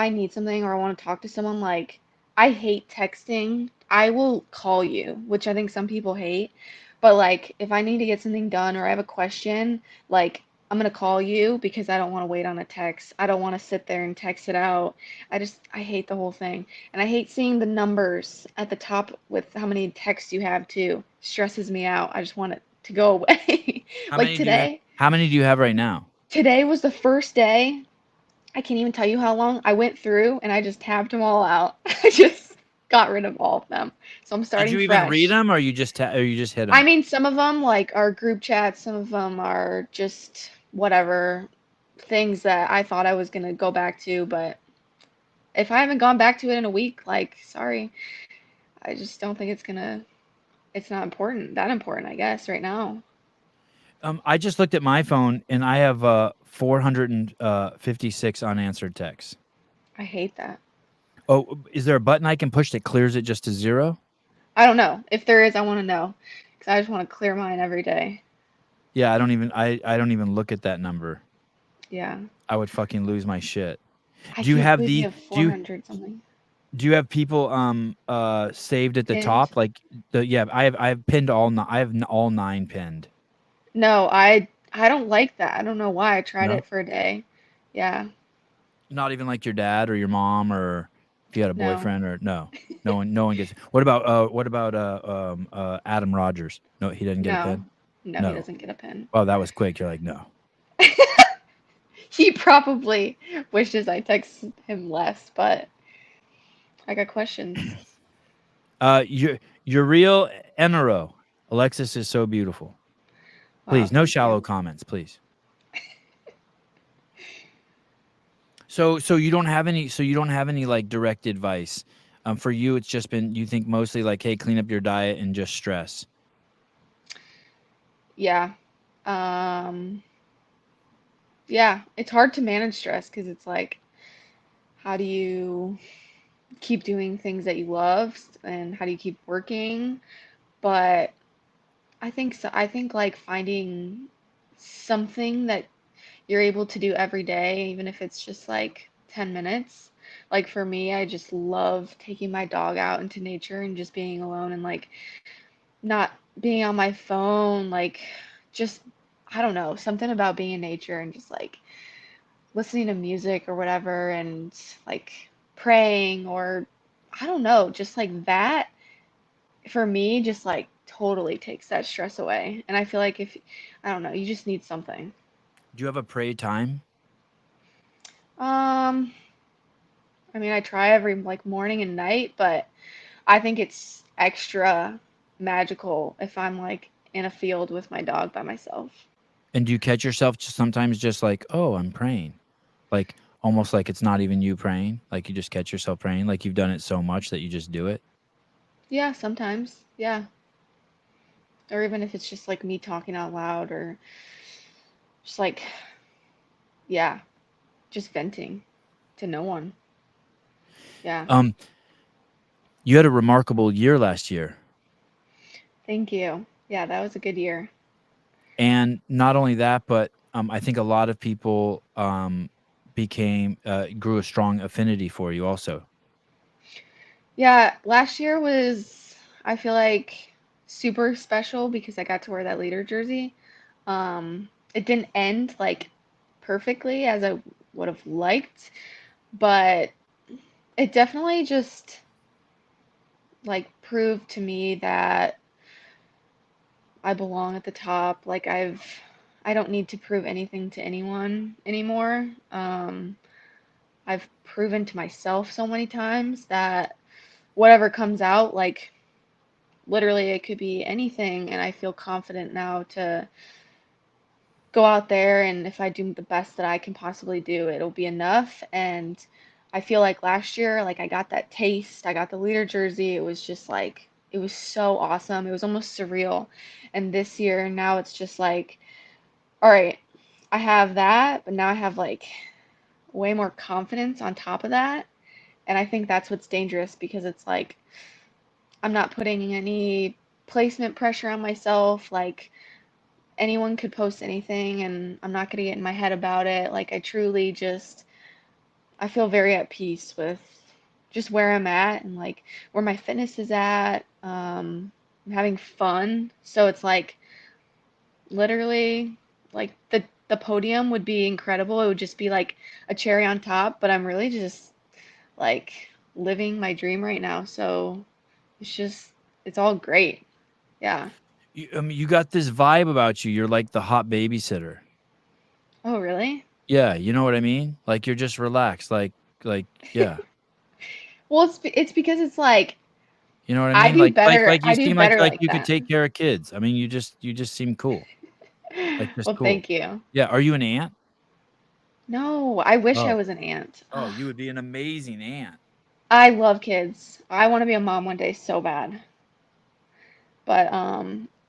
need something or I want to talk to someone, like I hate texting. I will call you, which I think some people hate. But like if I need to get something done or I have a question, like I'm gonna call you because I don't want to wait on a text. I don't want to sit there and text it out. I hate the whole thing. And I hate seeing the numbers at the top with how many texts you have too. Stresses me out. I just want it to go away. Like today. How many do you have right now? Today was the first day. I can't even tell you how long. I went through and I just tapped them all out. I just got rid of all of them. So I'm starting fresh. Did you fresh. even read them, or you just hit them? I mean, some of them like are group chats. Some of them are just whatever things that I thought I was gonna go back to. But if I haven't gone back to it in a week, like, sorry, I just don't think it's not important. That important, I guess, right now. I just looked at my phone and I have 456 unanswered texts. I hate that. Oh, is there a button I can push that clears it just to 0? I don't know. If there is, I want to know because I just want to clear mine every day. Yeah, I don't even look at that number. Yeah. I would fucking lose my shit. I Do you can't have believe the you have 400 something? Do you have people saved at the Pinned? top? Like I have pinned I have all 9 pinned. No, I don't like that. I don't know why. I tried No? it for a day. Yeah. Not even like your dad or your mom, or if you had a No. boyfriend, or no one gets. What about Adam Rogers? No, he doesn't get a pin. No, he doesn't get a pin. Oh, that was quick. You're like, no. He probably wishes I texted him less, but I got questions. You're real Enero. Alexis is so beautiful. Please, Wow, no thank shallow you. comments, please. So you don't have any like direct advice. For you, it's just been, you think mostly like, hey, clean up your diet and just stress. Yeah. Um, yeah, it's hard to manage stress because it's like, how do you keep doing things that you love and how do you keep working? But I think so. I think like finding something that you're able to do every day, even if it's just like 10 minutes. Like for me, I just love taking my dog out into nature and just being alone and like not being on my phone, like just, I don't know, something about being in nature and just like listening to music or whatever and like praying or I don't know, just like that for me just like totally takes that stress away. And I feel like if I don't know, you just need something. Do you have a pray time? Um, I mean, I try every like morning and night, but I think it's extra magical if I'm like in a field with my dog by myself. And do you catch yourself just sometimes just like, oh, I'm praying? Like almost like it's not even you praying. Like you just catch yourself praying. Like you've done it so much that you just do it. Yeah, sometimes. Yeah. Or even if it's just like me talking out loud or just like, yeah, just venting to no one. Yeah. You had a remarkable year last year. Thank you. Yeah, that was a good year. And not only that, but I think a lot of people grew a strong affinity for you also. Yeah, last year was, I feel like, super special because I got to wear that leader jersey. It didn't end like perfectly as I would have liked, but it definitely just like proved to me that I belong at the top. Like I don't need to prove anything to anyone anymore. I've proven to myself so many times that whatever comes out, like literally it could be anything, and I feel confident now to go out there and if I do the best that I can possibly do, it'll be enough. And I feel like last year, like I got that taste, I got the leader jersey. It was just like it was so awesome. It was almost surreal. And this year, now it's just like, all right, I have that, but now I have like way more confidence on top of that. And I think that's what's dangerous because it's like I'm not putting any placement pressure on myself. Like anyone could post anything and I'm not going to get in my head about it. Like I truly just I feel very at peace with just where I'm at and like where my fitness is at. I'm having fun. So it's like literally like the podium would be incredible. It would just be like a cherry on top, but I'm really just like living my dream right now. So it's just it's all great. Yeah. You got this vibe about you. You're like the hot babysitter. Oh, really? Yeah, you know what I mean? Like you're just relaxed. Yeah. Well, it's because it's like You know what I I mean? do Like better. you I do seem like better like you could that. take care of kids. I mean, you just seem cool. Like just Well, cool. thank you. Yeah. Are you an aunt? No, I wish I Oh. was an aunt. Oh, you would be an amazing aunt. I love kids. I want to be a mom one day so bad. But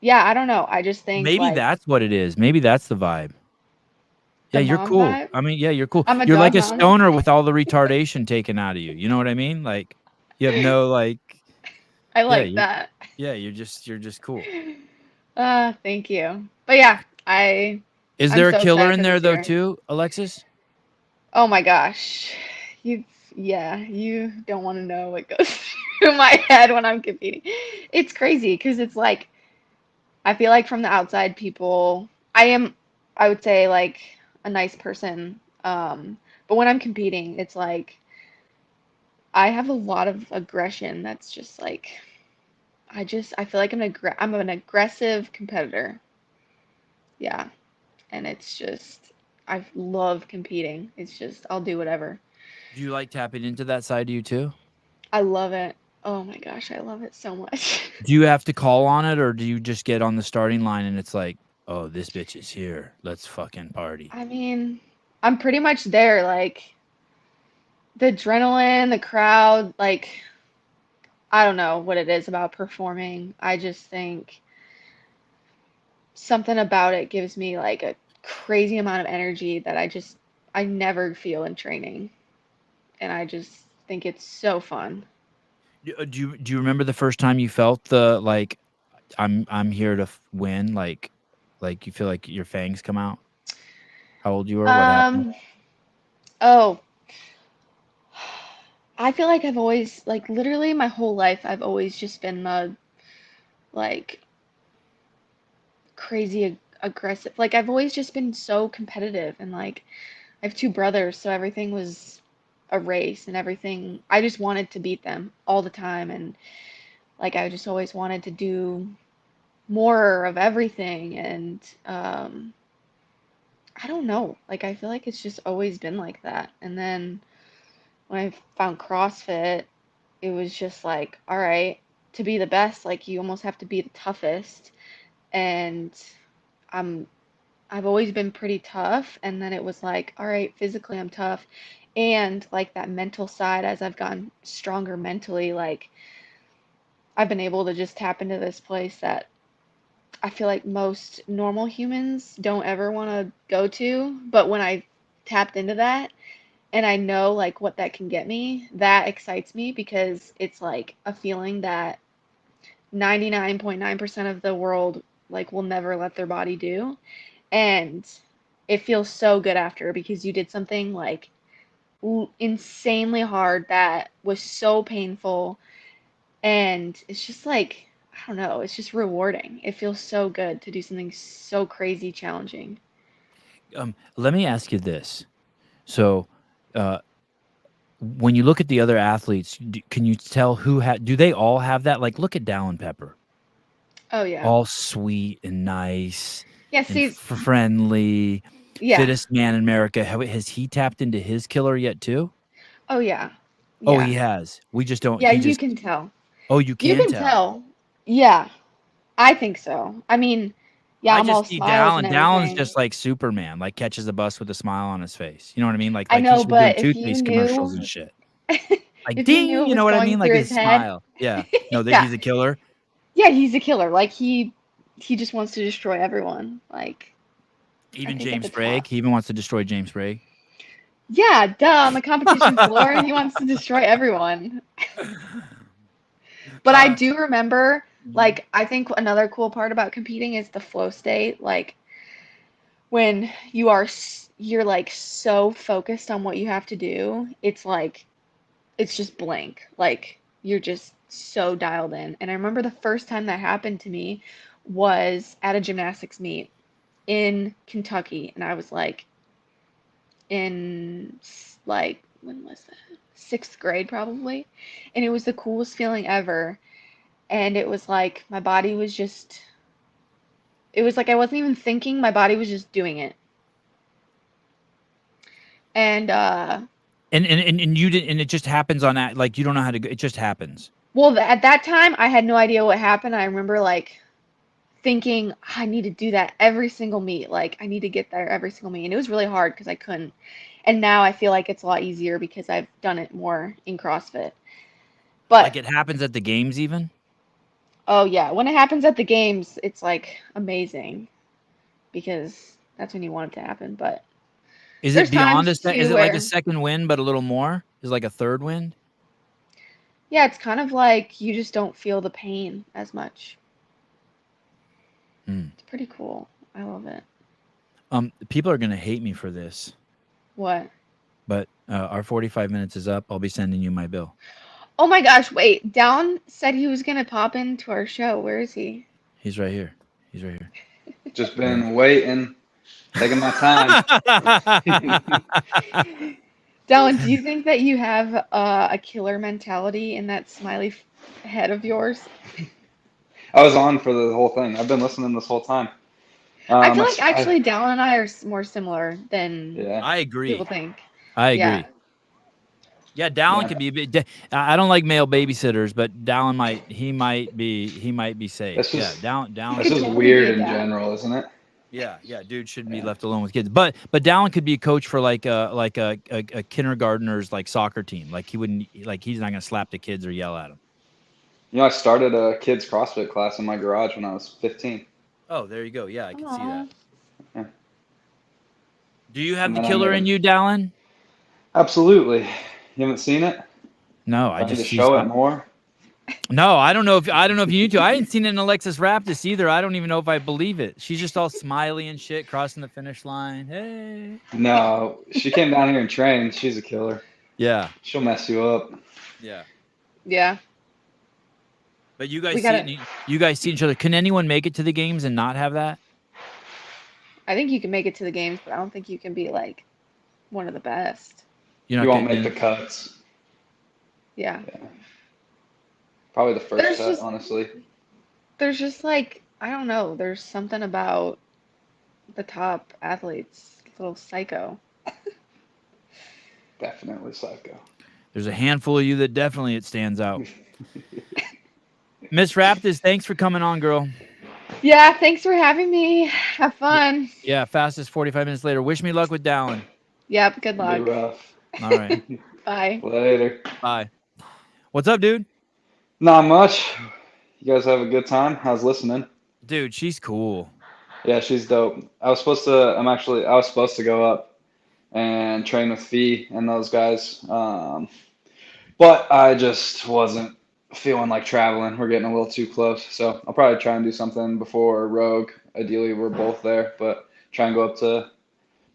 yeah, I don't know. I just think Maybe like that's what it is. Maybe that's the vibe. Yeah, the you're mom cool. vibe. I mean, yeah, you're cool. I'm a You're like dog a mom. stoner with all the retardation taken out of you. You know what I mean? Like you have no like I yeah, like that. you're just cool. Thank you. But yeah, Is I'm there a so killer excited in for there this though year. too, Alexis? Oh my gosh. You yeah, you don't want to know what goes through my head when I'm competing. It's crazy because it's like I feel like from the outside people, I would say like a nice person. But when I'm competing, it's like I have a lot of aggression that's just like I feel like I'm an aggressive competitor. Yeah. And it's just I love competing. It's just I'll do whatever. Do you like tapping into that side of you too? I love it. Oh my gosh, I love it so much. Do you have to call on it or do you just get on the starting line and it's like, oh, this bitch is here. Let's fucking party. I mean, I'm pretty much there. Like the adrenaline, the crowd, like I don't know what it is about performing. I just think something about it gives me like a crazy amount of energy that I never feel in training. And I just think it's so fun. Do you remember the first time you felt the like I'm here to win, like you feel like your fangs come out? How old you were? What happened? Oh, I feel like I've always, like, literally my whole life, I've always just been the, like, crazy aggressive. Like, I've always just been so competitive, and, like, I have two brothers, so everything was a race and everything. I just wanted to beat them all the time, and, like, I just always wanted to do more of everything, and, I don't know. Like, I feel like it's just always been like that. And then when I found CrossFit, it was just like, all right, to be the best, like you almost have to be the toughest. And I'm I've always been pretty tough, and then it was like, all right, physically I'm tough, and like that mental side, as I've gotten stronger mentally, like I've been able to just tap into this place that I feel like most normal humans don't ever want to go to, but when I tapped into that and I know like what that can get me, that excites me because it's like a feeling that 99.9% of the world like will never let their body do. And it feels so good after because you did something like insanely hard that was so painful, and it's just like, I don't know, it's just rewarding. It feels so good to do something so crazy challenging. Let me ask you this. So, when you look at the other athletes, can you tell do they all have that? Like, look at Dallin Pepper, Oh yeah. all sweet and nice Yeah, and see, friendly, yeah. fittest man in America. Has he tapped into his killer yet too? Oh yeah. Oh, he Yeah. has. We just don't. Yeah, He you just. can tell. Oh, you You can can tell. tell. Yeah, I think so. I mean, yeah, I I'm all just see smiles and Dallin. Dallin's everything. just like Superman, like catches a bus with a smile on his face. You know what I mean? Like I he know, should be doing but if you toothpaste commercials and knew, shit. Like if you knew ding, what you know was what I going mean? Like through his his head, smile. Yeah. No, that yeah, he's a killer. yeah, he's a killer. Like he just wants to destroy everyone. Like I Even think at James the Sprague. top. He even wants to destroy James Sprague. Yeah, duh, on the competition floor, he wants to destroy everyone. But I uh, do remember, mhm. like, I think another cool part about competing is the flow state. Like, when you're like so focused on what you have to do, it's like, it's just blank. Like, you're just so dialed in. And I remember the first time that happened to me was at a gymnastics meet in Kentucky. And I was like, in like, when was that? Sixth grade, probably. And it was the coolest feeling ever. And it was like my body was just, it was like I wasn't even thinking, my body was just doing it. And And you didn't, and it just happens on that. Like you don't know how to go. It just happens. well, at that time I had no idea what happened. I remember like thinking I need to do that every single meet. Like I need to get there every single meet. And it was really hard because I couldn't. And now I feel like it's a lot easier because I've done it more in CrossFit. Like But it happens at the games even. oh yeah, when it happens at the games, it's like amazing because that's when you want it to happen. But Is it there's beyond times a Is too it like a where, second wind, but a little more? Is it like a third wind? yeah, it's kind of like you just don't feel the pain as much. Hmm. It's pretty cool. I love it. People are gonna hate me for this, What? but our 45 minutes is up. I'll be sending you my bill. Oh my gosh, wait. Dallin said he was gonna pop into our show. Where is he? He's right here. He's right here. Just been waiting, taking my time. Dallin, do you think that you have a killer mentality in that smiley head of yours? I was on for the whole thing. I've been listening this whole time. I feel I, like actually Dallin and I are more similar than yeah, I people agree. think. I Yeah. agree. Yeah, Dallin yeah. could be a bit. I don't like male babysitters, but Dallin might be safe. That's Yeah, just He that's could just totally be weird a in dad. general, isn't it? yeah, dude shouldn't be Yeah. left alone with kids. But Dallin could be a coach for like a kindergartner's like soccer team. Like he wouldn't, like he's not gonna slap the kids or yell at them. You know, I started a kids CrossFit class in my garage when I was 15. Oh, there you go. Yeah, I can see that. Yeah. Do you have And the then I killer made in him. you, Dallin? Absolutely. You haven't seen it? No, Do I I need just to see. show it more? No, I don't know if you need to. I didn't seen it in Alexis Raptis either. I don't even know if I believe it. She's just all smiley and shit, crossing the finish line. Hey. No, she came down here and trained. She's a killer. Yeah. She'll mess you up. Yeah. Yeah. But you guys We see gotta. it. You guys see each other. Can anyone make it to the games and not have that? I think you can make it to the games, but I don't think you can be like one of the best. You're You not won't getting make the cuts. Yeah. Yeah. Probably the first There's cut, just honestly. there's just like I don't know. There's something about the top athletes, a little psycho. Definitely psycho. There's a handful of you that definitely it stands out. Miss Raptis, thanks for coming on, girl. Yeah. Thanks for having me. Have fun. Yeah, fastest 45 minutes later. Wish me luck with Dallin. Yep. Good It'll be luck. rough. All right. Bye. Later. Bye. What's up, dude? Not much. You guys have a good time? How's listening? Dude, she's cool. Yeah, she's dope. I was supposed to go up and train with Fee and those guys. But I just wasn't feeling like traveling. We're getting a little too close. So I'll probably try and do something before Rogue. Ideally, we're both there, but try and go up to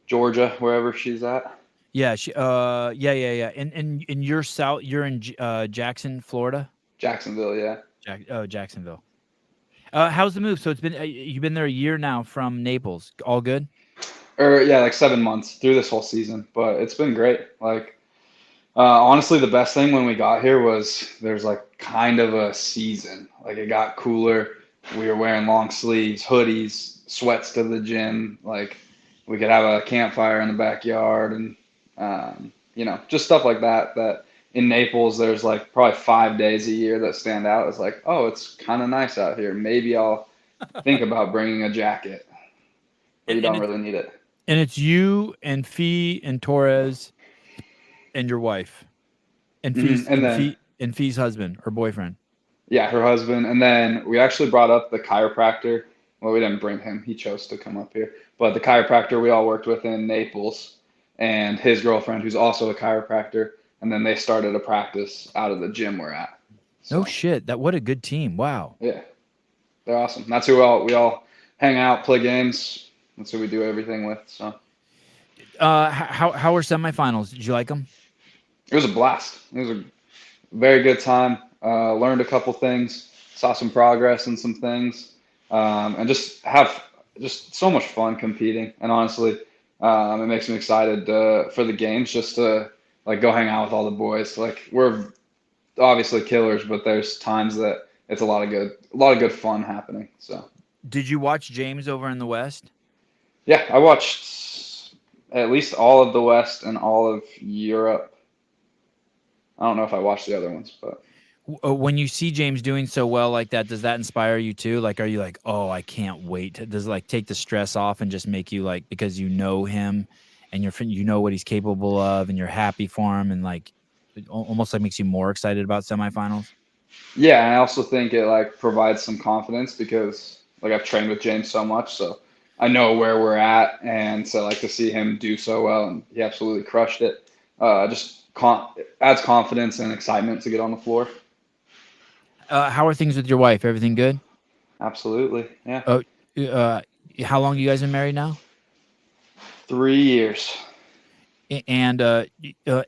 Georgia, wherever she's at. Yeah, yeah. And you're you're in Jackson, Florida? Jacksonville, yeah. Jacksonville. How's the move? So it's been you've been there a year now from Naples. All good? Or yeah, like 7 months through this whole season, but it's been great. Like honestly, the best thing when we got here was there's like kind of a season. Like it got cooler. We were wearing long sleeves, hoodies, sweats to the gym. Like we could have a campfire in the backyard and just stuff like that. That in Naples, there's like probably 5 days a year that stand out. It's like, oh, it's kind of nice out here. Maybe I'll think about bringing a jacket. But you don't really need it. And it's you and Fee and Torres and your wife and Fee's and Fee's husband or boyfriend. Yeah, her husband. And then we actually brought up the chiropractor. Well, we didn't bring him. He chose to come up here. But the chiropractor we all worked with in Naples and his girlfriend, who's also a chiropractor. And then they started a practice out of the gym we're at. So, no shit. What a good team. Wow. Yeah. They're awesome. That's who we all hang out, play games. That's who we do everything with. So, how were semifinals? Did you like them? it was a blast. It was a very good time. Learned a couple things, saw some progress in some things, and just have so much fun competing. And honestly, it makes me excited for the games just to like go hang out with all the boys. Like we're obviously killers, but there's times that it's a lot of good fun happening. So, did you watch James over in the West? yeah, I watched at least all of the West and all of Europe. I don't know if I watched the other ones, but when you see James doing so well like that, does that inspire you too? Like, are you like, oh, I can't wait? Does it like take the stress off and just make you like, because you know him and you know what he's capable of and you're happy for him and like it almost like makes you more excited about semifinals? yeah, and I also think it like provides some confidence because like I've trained with James so much, so I know where we're at, and so like to see him do so well, and he absolutely crushed it. Adds confidence and excitement to get on the floor. How are things with your wife? Everything good? Absolutely, yeah. How long you guys been married now? 3 years. And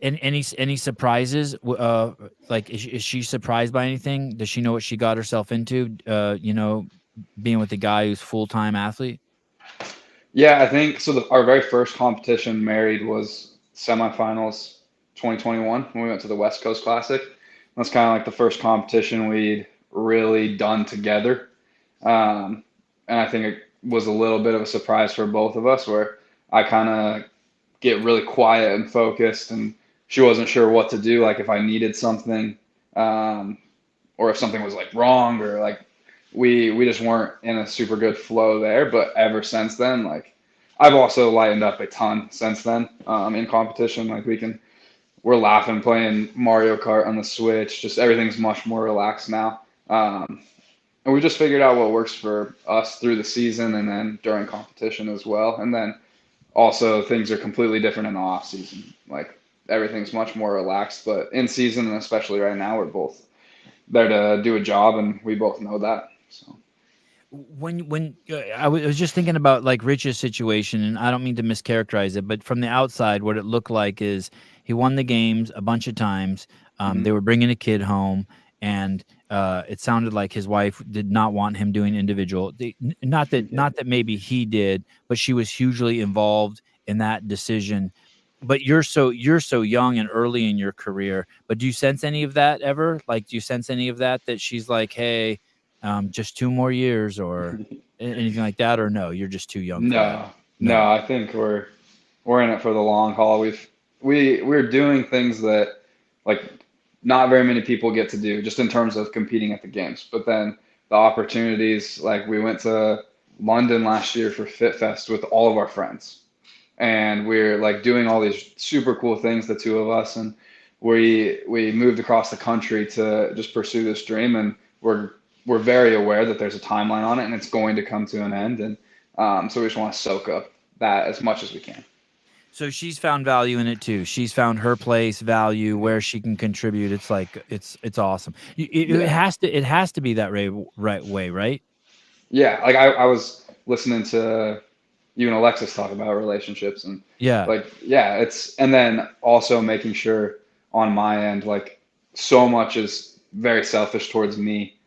any surprises? Like is she surprised by anything? Does she know what she got herself into? Being with a guy who's full-time athlete. Yeah, I think so. Our very first competition married was semifinals 2021 when we went to the West Coast Classic. That's kind of like the first competition we'd really done together. And I think it was a little bit of a surprise for both of us where I kind of get really quiet and focused and she wasn't sure what to do, like if I needed something or if something was like wrong or like we just weren't in a super good flow there. But ever since then, like I've also lightened up a ton since then in competition. Like we're laughing playing Mario Kart on the Switch. Just everything's much more relaxed now. And we just figured out what works for us through the season and then during competition as well. And then also things are completely different in the off season. Like everything's much more relaxed, but in season, and especially right now, we're both there to do a job, and we both know that. So When I was just thinking about like Rich's situation, and I don't mean to mischaracterize it, but from the outside, what it looked like is he won the games a bunch of times. They were bringing a kid home, and it sounded like his wife did not want him doing individual. Not that maybe he did, but she was hugely involved in that decision. But you're so young and early in your career. But do you sense any of that ever? Like, do you sense any of that she's like, hey? Just 2 more years or anything like that, or no, you're just too young for that? No, I think we're in it for the long haul. We're doing things that like not very many people get to do just in terms of competing at the games. But then the opportunities, like we went to London last year for Fit Fest with all of our friends. And we're like doing all these super cool things, the two of us, and we moved across the country to just pursue this dream, and we're very aware that there's a timeline on it and it's going to come to an end. And so we just want to soak up that as much as we can. So she's found value in it too. She's found her place, value, where she can contribute. It's like it's awesome. It has to be that right way, right? Yeah, like I was listening to you and Alexis talk about relationships, and and then also making sure on my end, like so much is very selfish towards me,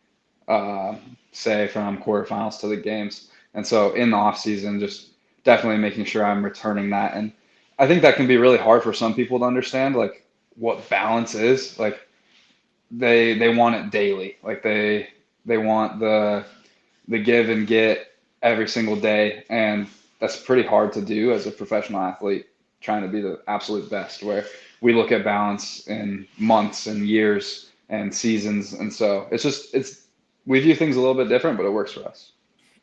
say from quarterfinals to the games. And so in the off season, just definitely making sure I'm returning that. And I think that can be really hard for some people to understand, like what balance is. Like they want it daily. Like they want the give and get every single day. And that's pretty hard to do as a professional athlete, trying to be the absolute best, where we look at balance in months and years and seasons. And so we view things a little bit different, but it works for us.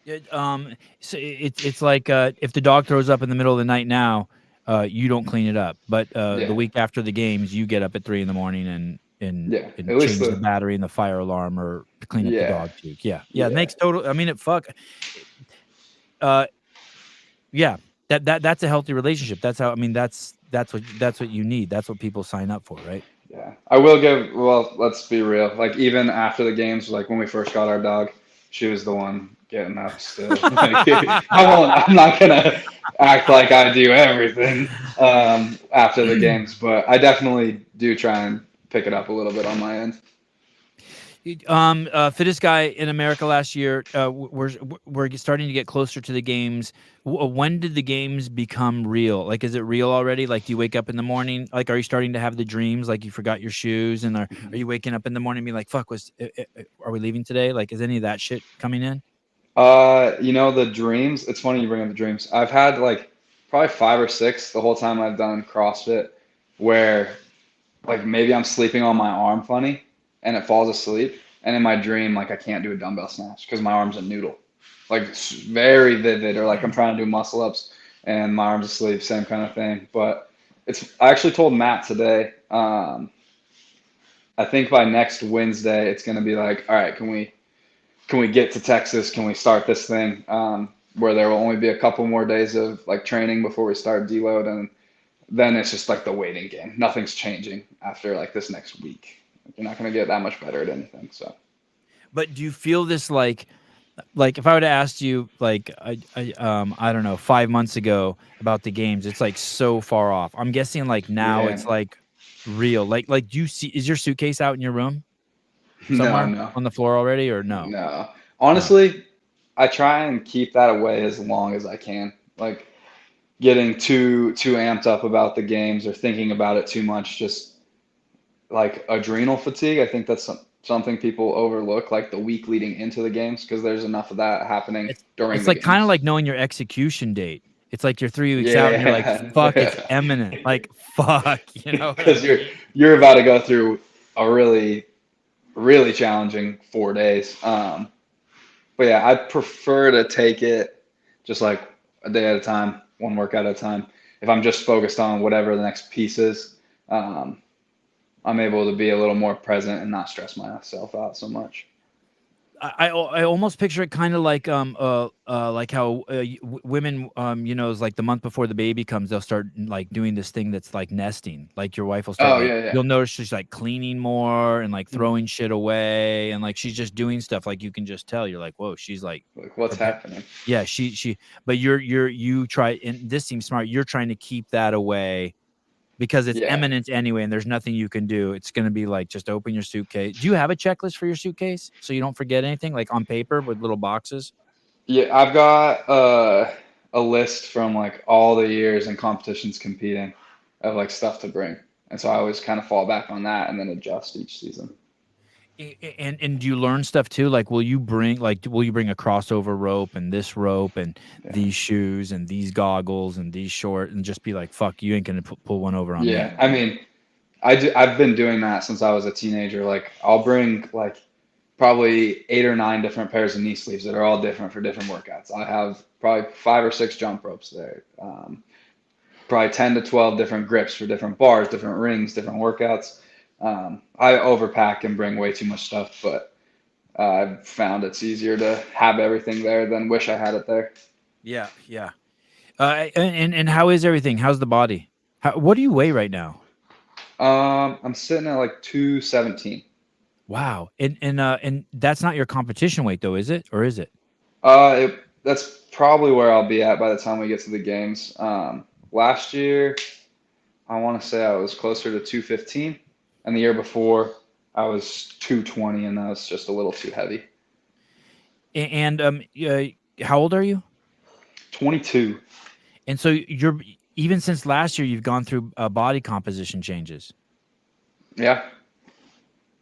So it's like if the dog throws up in the middle of the night now, you don't clean it up. But the week after the games, you get up at 3 a.m. and change the battery and the fire alarm or to clean up the dog puke. Yeah. It makes total. I mean, that's a healthy relationship. That's how. I mean, that's what you need. That's what people sign up for, right? Yeah, I will well, let's be real. Like even after the games, like when we first got our dog, she was the one getting up still. I'm not gonna act like I do everything after the games, but I definitely do try and pick it up a little bit on my end. Fittest guy in America last year. We're starting to get closer to the games. When did the games become real? Like, is it real already? Like, do you wake up in the morning? Like, are you starting to have the dreams? Like, you forgot your shoes, and are you waking up in the morning and being like, "Fuck, are we leaving today?" Like, is any of that shit coming in? The dreams. It's funny you bring up the dreams. I've had like probably 5 or 6 the whole time I've done CrossFit, where like maybe I'm sleeping on my arm funny and it falls asleep, and in my dream like I can't do a dumbbell snatch because my arm's a noodle, like very vivid, or like I'm trying to do muscle ups and my arm's asleep, same kind of thing. But I actually told Matt today, I think by next Wednesday it's going to be like, all right, can we get to Texas, can we start this thing, where there will only be a couple more days of like training before we start deload, and then it's just like the waiting game. Nothing's changing after like this next week. You're not going to get that much better at anything. So, but do you feel this like if I would have asked you like I don't know 5 months ago about the games, it's like so far off. I'm guessing like now it's like real. Like do you see, is your suitcase out in your room somewhere on the floor already, or no? No, honestly, I try and keep that away as long as I can. Like getting too amped up about the games or thinking about it too much, just like adrenal fatigue. I think that's something people overlook, like the week leading into the games, because there's enough of that happening during it's the like games. Kind of like knowing your execution date. It's like you're 3 weeks out and you're like, fuck, it's imminent. Like, fuck, you know? Because you're about to go through a really, really challenging 4 days. But yeah, I prefer to take it just like a day at a time, one workout at a time. If I'm just focused on whatever the next piece is, I'm able to be a little more present and not stress myself out so much. I almost picture it kind of like how women is like the month before the baby comes, they'll start like doing this thing that's like nesting. Like your wife will start Oh like, yeah, you'll notice she's like cleaning more and like throwing shit away, and like she's just doing stuff like you can just tell. You're like, whoa, she's like what's happening? Yeah, she but you try, and this seems smart. You're trying to keep that away because it's imminent anyway, and there's nothing you can do. It's going to be like, just open your suitcase. Do you have a checklist for your suitcase so you don't forget anything, like on paper with little boxes? Yeah, I've got a list from like all the years and competitions competing of like stuff to bring. And so I always kind of fall back on that and then adjust each season. And do you learn stuff too? Like, will you bring a crossover rope and this rope and these shoes and these goggles and these shorts, and just be like, fuck, you ain't gonna pull one over on me? Yeah, I mean, I've been doing that since I was a teenager. Like I'll bring like probably 8 or 9 different pairs of knee sleeves that are all different for different workouts. I have probably 5 or 6 jump ropes there. Probably 10 to 12 different grips for different bars, different rings, different workouts. I overpack and bring way too much stuff, but I've found it's easier to have everything there than wish I had it there. Yeah. And how is everything? How's the body? What do you weigh right now? I'm sitting at like 217. Wow. And that's not your competition weight though, is it? Or is it? That's probably where I'll be at by the time we get to the games. Last year, I want to say I was closer to 215, and the year before I was 220, and that was just a little too heavy. And how old are you? 22. And so even since last year, you've gone through body composition changes. Yeah.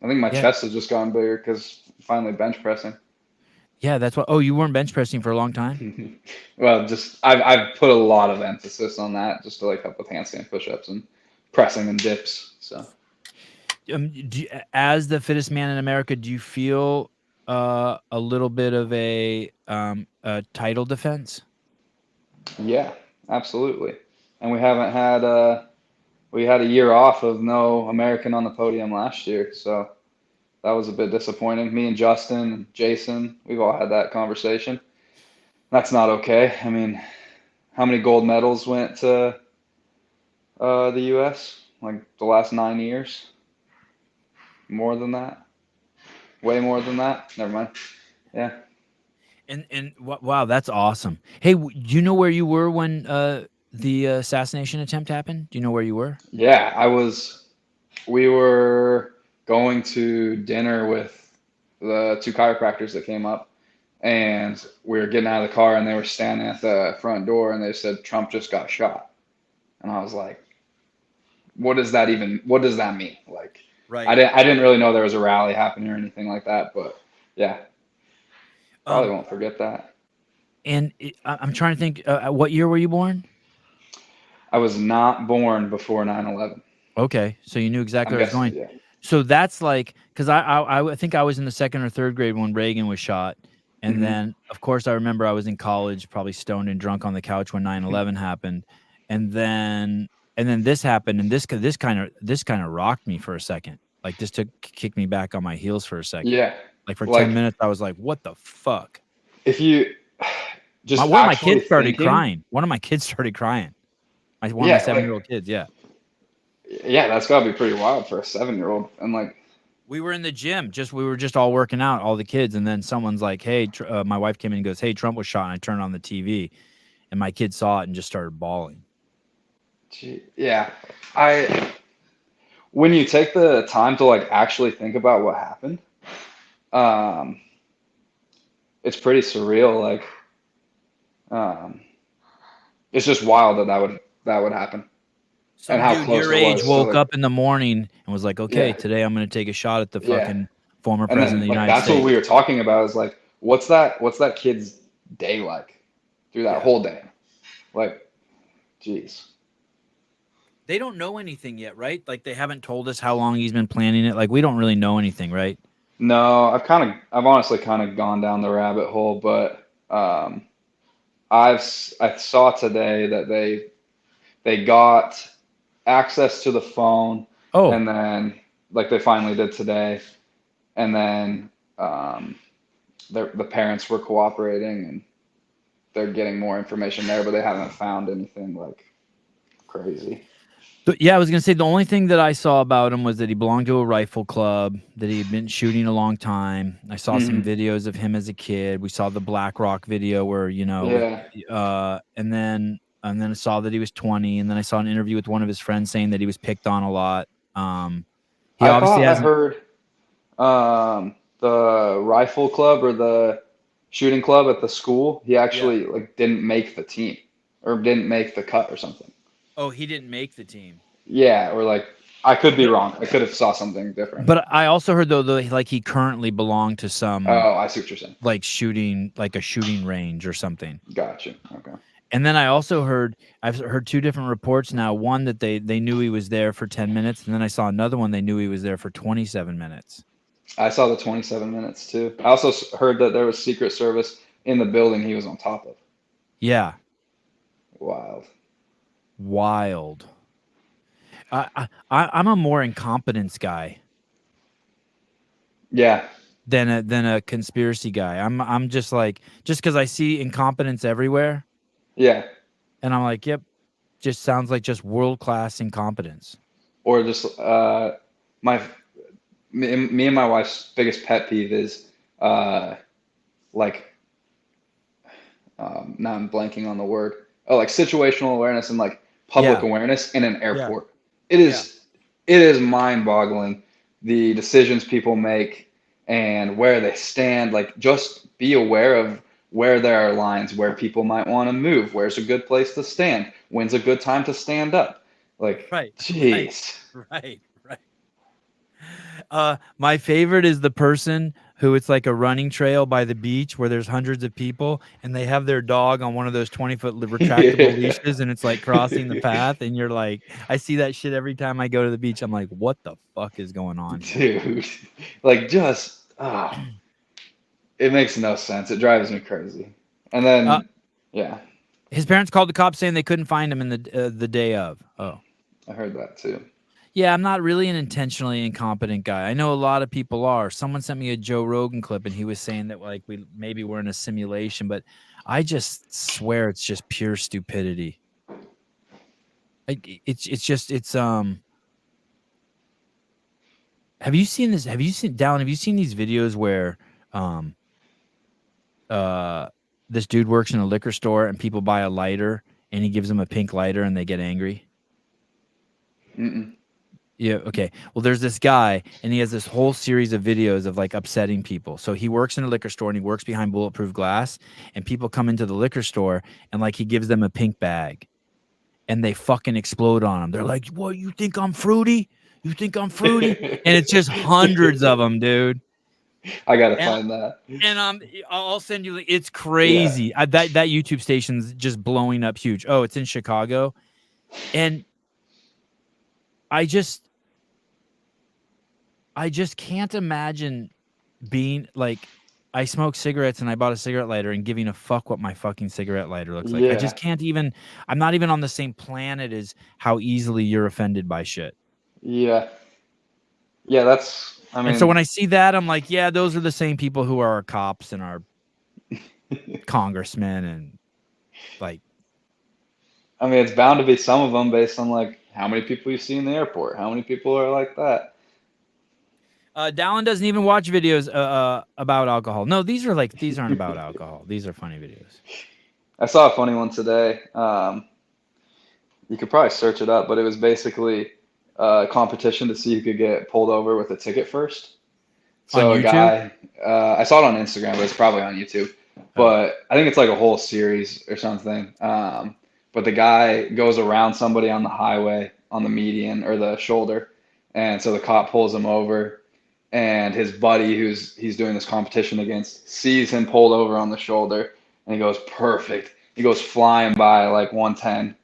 I think my chest has just gotten bigger because finally bench pressing. Yeah, that's what. Oh, you weren't bench pressing for a long time? Well, just I've put a lot of emphasis on that just to like help with handstand push-ups and pressing and dips. So, as the fittest man in America, do you feel a little bit of a title defense? Yeah, absolutely. And we haven't had we had a year off of no American on the podium last year, so that was a bit disappointing. Me and Justin and Jason, we've all had that conversation. That's not okay. I mean, how many gold medals went to the U.S.? Like the last 9 years? More than that? Way more than that? Never mind. Yeah. And wow, that's awesome. Hey, do you know where you were when the assassination attempt happened? Do you know where you were? Yeah, we were going to dinner with the 2 chiropractors that came up, and we were getting out of the car, and they were standing at the front door, and they said Trump just got shot. And I was like, what does that mean? Like, right. I didn't really know there was a rally happening or anything like that, but yeah, probably won't forget that. And I'm trying to think, what year were you born? I was not born before 9/11. Okay, so you knew exactly where I was going. Yeah. So that's like, because I think I was in the 2nd or 3rd grade when Reagan was shot, and then of course I remember I was in college, probably stoned and drunk on the couch when 9/11 happened, and then this happened, and this kind of rocked me for a second. Like this kicked me back on my heels for a second. Yeah. Like for 10 minutes, I was like, "What the fuck?" If you just one of my kids started crying. One of my kids started crying. One of my 7-year-old kids. Yeah. Yeah, that's got to be pretty wild for a 7-year-old. And like, we were in the gym, we were just all working out, all the kids, and then someone's like, "Hey," my wife came in and goes, "Hey, Trump was shot," and I turned on the TV, and my kid saw it and just started bawling. Yeah, when you take the time to like actually think about what happened, it's pretty surreal. Like, it's just wild that would happen. Some and how dude close your it age was to, woke like, up in the morning and was like, "Okay, today I'm going to take a shot at the fucking former and president then, of the like, United that's States." what we were talking about. Is like, what's that kid's day like through that whole day? Like, geez. They don't know anything yet, right? Like they haven't told us how long he's been planning it. Like we don't really know anything, right? No, I've honestly kind of gone down the rabbit hole, but I saw today that they got access to the phone, and then like they finally did today, and then the parents were cooperating and they're getting more information there, but they haven't found anything like crazy. But yeah, I was gonna say the only thing that I saw about him was that he belonged to a rifle club, that he had been shooting a long time. I saw some videos of him as a kid. We saw the Black Rock video where, you know, and then I saw that he was 20, and then I saw an interview with one of his friends saying that he was picked on a lot. He I obviously thought I hasn't. heard the rifle club or the shooting club at the school, he actually like didn't make the team or didn't make the cut or something. Oh, he didn't make the team. Yeah, or like I could be wrong. I could have saw something different. But I also heard though like he currently belonged to some Oh, I see what you're saying. like shooting, like a shooting range or something. Gotcha. Okay. And then I've heard two different reports now. One that they knew he was there for 10 minutes, and then I saw another one they knew he was there for 27 minutes. I saw the 27 minutes too. I also heard that there was Secret Service in the building he was on top of. Yeah. Wild. I'm a more incompetence guy. Yeah. Than a conspiracy guy. I'm just like, just because I see incompetence everywhere. Yeah. And I'm like, yep, just sounds like just world-class incompetence. Or just me and my wife's biggest pet peeve is like now I'm blanking on the word. Oh, like situational awareness and like public awareness in an airport. Yeah. It is mind-boggling the decisions people make and where they stand. Like just be aware of where there are lines, where people might want to move, where's a good place to stand, when's a good time to stand up. Like, jeez. Right. My favorite is the person who it's like a running trail by the beach where there's hundreds of people and they have their dog on one of those 20-foot retractable leashes and it's like crossing the path. And you're like, I see that shit every time I go to the beach. I'm like, what the fuck is going on? Dude, like just, it makes no sense. It drives me crazy. And then, his parents called the cops saying they couldn't find him in the day of. Oh, I heard that too. Yeah, I'm not really an intentionally incompetent guy. I know a lot of people are. Someone sent me a Joe Rogan clip, and he was saying that like maybe we're in a simulation, but I just swear it's just pure stupidity. It's Have you seen this? Dallin, have you seen these videos where this dude works in a liquor store and people buy a lighter and he gives them a pink lighter and they get angry? Mm-mm. Yeah. Okay. Well, there's this guy and he has this whole series of videos of like upsetting people. So he works in a liquor store and he works behind bulletproof glass and people come into the liquor store and like he gives them a pink bag and they fucking explode on him. They're like, what, you think I'm fruity? You think I'm fruity? And it's just hundreds of them, dude. I got to find that. And I'll send you, it's crazy. Yeah. That YouTube station's just blowing up huge. Oh, it's in Chicago. And I just can't imagine being like, I smoke cigarettes and I bought a cigarette lighter and giving a fuck what my fucking cigarette lighter looks like. Yeah. I just can't even, I'm not even on the same planet as how easily you're offended by shit. Yeah. Yeah, that's, I mean. And so when I see that, I'm like, yeah, those are the same people who are our cops and our congressmen and like. I mean, it's bound to be some of them based on like how many people you see in the airport, how many people are like that. Dallin doesn't even watch videos about alcohol. No, these aren't about alcohol. These are funny videos. I saw a funny one today. You could probably search it up, but it was basically a competition to see who could get pulled over with a ticket first. So a guy, I saw it on Instagram, but it's probably on YouTube. But I think it's like a whole series or something. But the guy goes around somebody on the highway on the median or the shoulder, and so the cop pulls him over. And his buddy, he's doing this competition against, sees him pulled over on the shoulder, and he goes, perfect. He goes flying by like 110,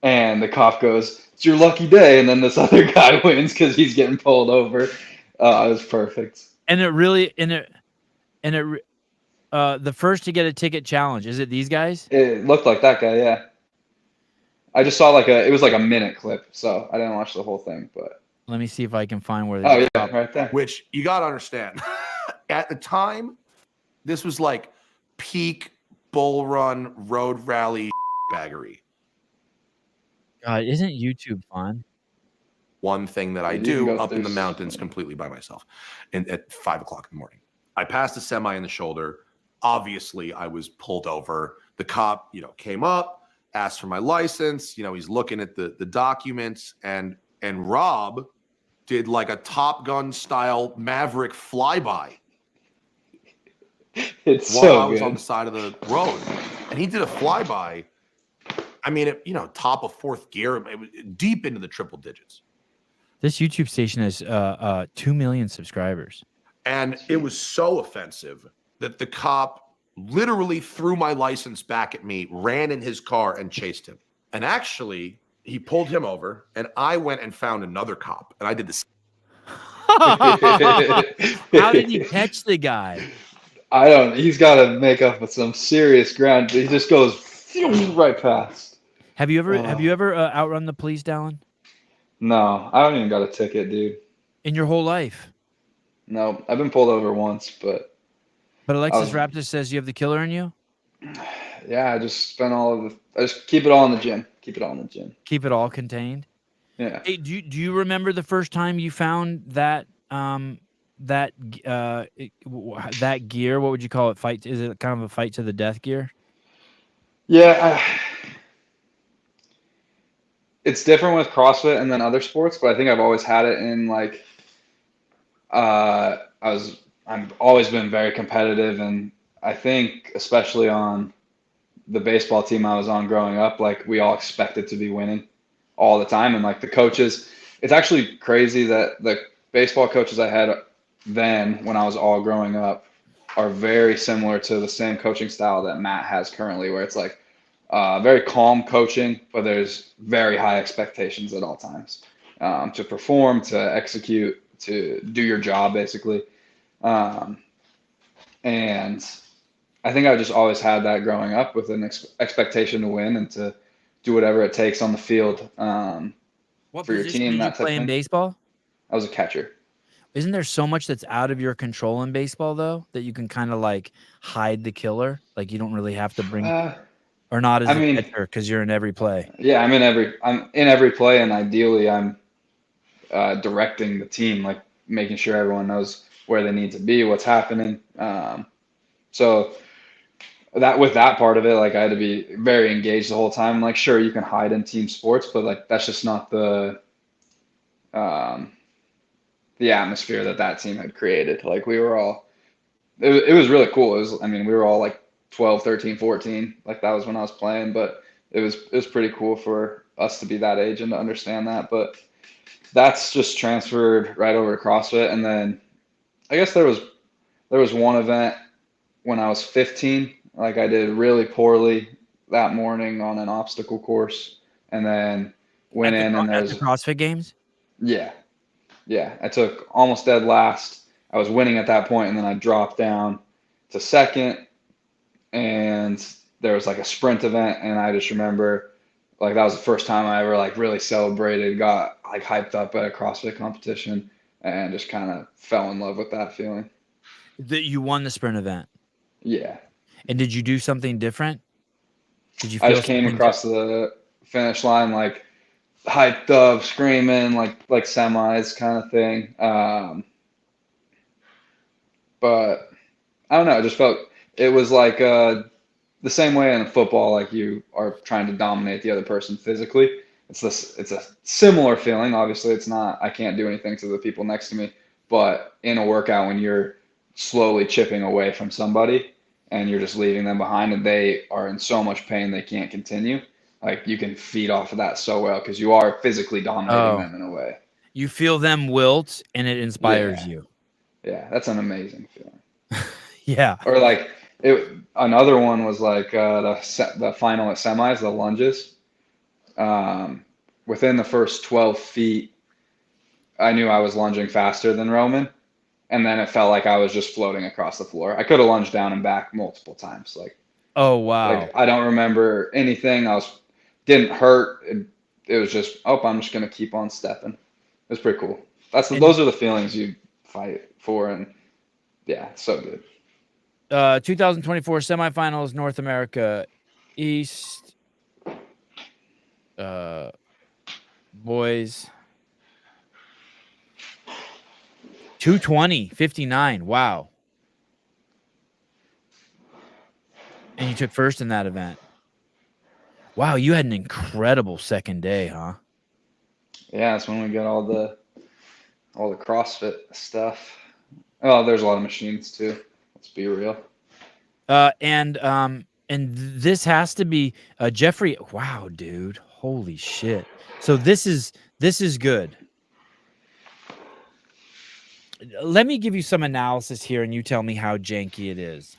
and the cop goes, it's your lucky day. And then this other guy wins because he's getting pulled over. It was perfect. And the first to get a ticket challenge, is it these guys? It looked like that guy, yeah. I just saw it was like a minute clip, so I didn't watch the whole thing, but. Let me see if I can find where they right there. Which you got to understand. At the time, This was like peak bull run road rally baggery. God, isn't YouTube fun? One thing that I You can do go up in the through mountains completely by myself and at 5 o'clock in the morning. I passed a semi in the shoulder. Obviously, I was pulled over. The cop, came up, asked for my license. He's looking at the documents, and Rob did like a Top Gun style Maverick flyby It's while so I was good. on the side of the road. And he did a flyby. I mean, top of fourth gear, it was deep into the triple digits. This YouTube station has 2 million subscribers. And it was so offensive that the cop literally threw my license back at me, ran in his car, and chased him. And actually, he pulled him over, and I went and found another cop, and I did this. How did he catch the guy? I don't. He's got to make up with some serious ground. He just goes right past. Have you ever outrun the police, Dallin? No, I haven't even got a ticket, dude. In your whole life? No, I've been pulled over once, but Alexis Raptis says you have the killer in you? yeah, I just spent I just keep it all in the gym. Keep it all in the gym. Keep it all contained? Yeah. Hey, do you remember the first time you found that that gear? What would you call it? Fight? Is it kind of a fight to the death gear? Yeah, it's different with CrossFit and then other sports, but I think I've always had it in like I've always been very competitive, and I think especially on the baseball team I was on growing up, like we all expected to be winning all the time, and like the coaches, it's actually crazy that the baseball coaches I had then when I was all growing up are very similar to the same coaching style that Matt has currently, where it's like very calm coaching, but there's very high expectations at all times to perform, to execute, to do your job, basically. And I think I just always had that growing up with an expectation to win and to do whatever it takes on the field What for your position team. did you That type play of in thing. baseball? I was a catcher. Isn't there so much that's out of your control in baseball, though, that you can kind of like hide the killer? Like you don't really have to bring, or not as I a mean, catcher because you're in every play. yeah, I'm in every play, and ideally I'm directing the team, like making sure everyone knows where they need to be, what's happening. So with that part of it, like I had to be very engaged the whole time. Like, sure, you can hide in team sports, but like that's just not the atmosphere that team had created. Like we were all, it was really cool. We were all like 12, 13, 14. Like that was when I was playing, but it was pretty cool for us to be that age and to understand that. But that's just transferred right over to CrossFit. And then I guess there was one event when I was 15. Like I did really poorly that morning on an obstacle course, and then went in and at the CrossFit Games. Yeah. I took almost dead last. I was winning at that point, and then I dropped down to second, and there was like a sprint event, and I just remember like that was the first time I ever like really celebrated, got like hyped up at a CrossFit competition, and just kind of fell in love with that feeling. That you won the sprint event. Yeah. And did you do something different? Did you? I just came across the finish line like hyped up, screaming, like semis kind of thing. But I don't know. I just felt it was like the same way in football, like you are trying to dominate the other person physically. It's a similar feeling. Obviously, it's not. I can't do anything to the people next to me. But in a workout, when you're slowly chipping away from somebody and you're just leaving them behind, and they are in so much pain they can't continue. Like you can feed off of that so well because you are physically dominating them in a way. You feel them wilt, and it inspires you. Yeah, that's an amazing feeling. Yeah. Or like another one was like the final at semis, the lunges. Within the first 12 feet, I knew I was lunging faster than Roman, and then it felt like I was just floating across the floor. I could have lunged down and back multiple times. Like, oh wow! Like I don't remember anything. Didn't hurt. It was just, I'm just gonna keep on stepping. It was pretty cool. Those are the feelings you fight for, and yeah, it's so good. 2024 semifinals, North America East. Boys. 220.59. Wow. And you took first in that event. Wow, you had an incredible second day, huh? Yeah, that's when we got all the CrossFit stuff. Oh, there's a lot of machines too. Let's be real. And this has to be Jeffrey. Wow, dude. Holy shit. So this is good. Let me give you some analysis here and you tell me how janky it is.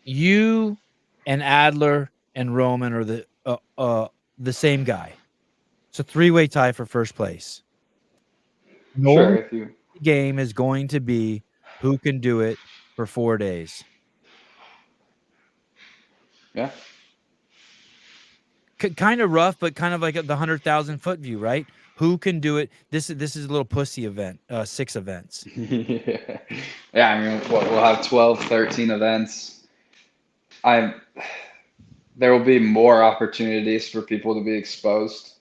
You and Adler and Roman are the same guy. It's a 3-way tie for first place. Sure, if you Game is going to be who can do it for 4 days. Yeah. Kind of rough, but kind of like the 100,000 foot view, right? Who can do it? This is a little pussy event. 6 events. Yeah. I mean, we'll have 12, 13 events. There will be more opportunities for people to be exposed,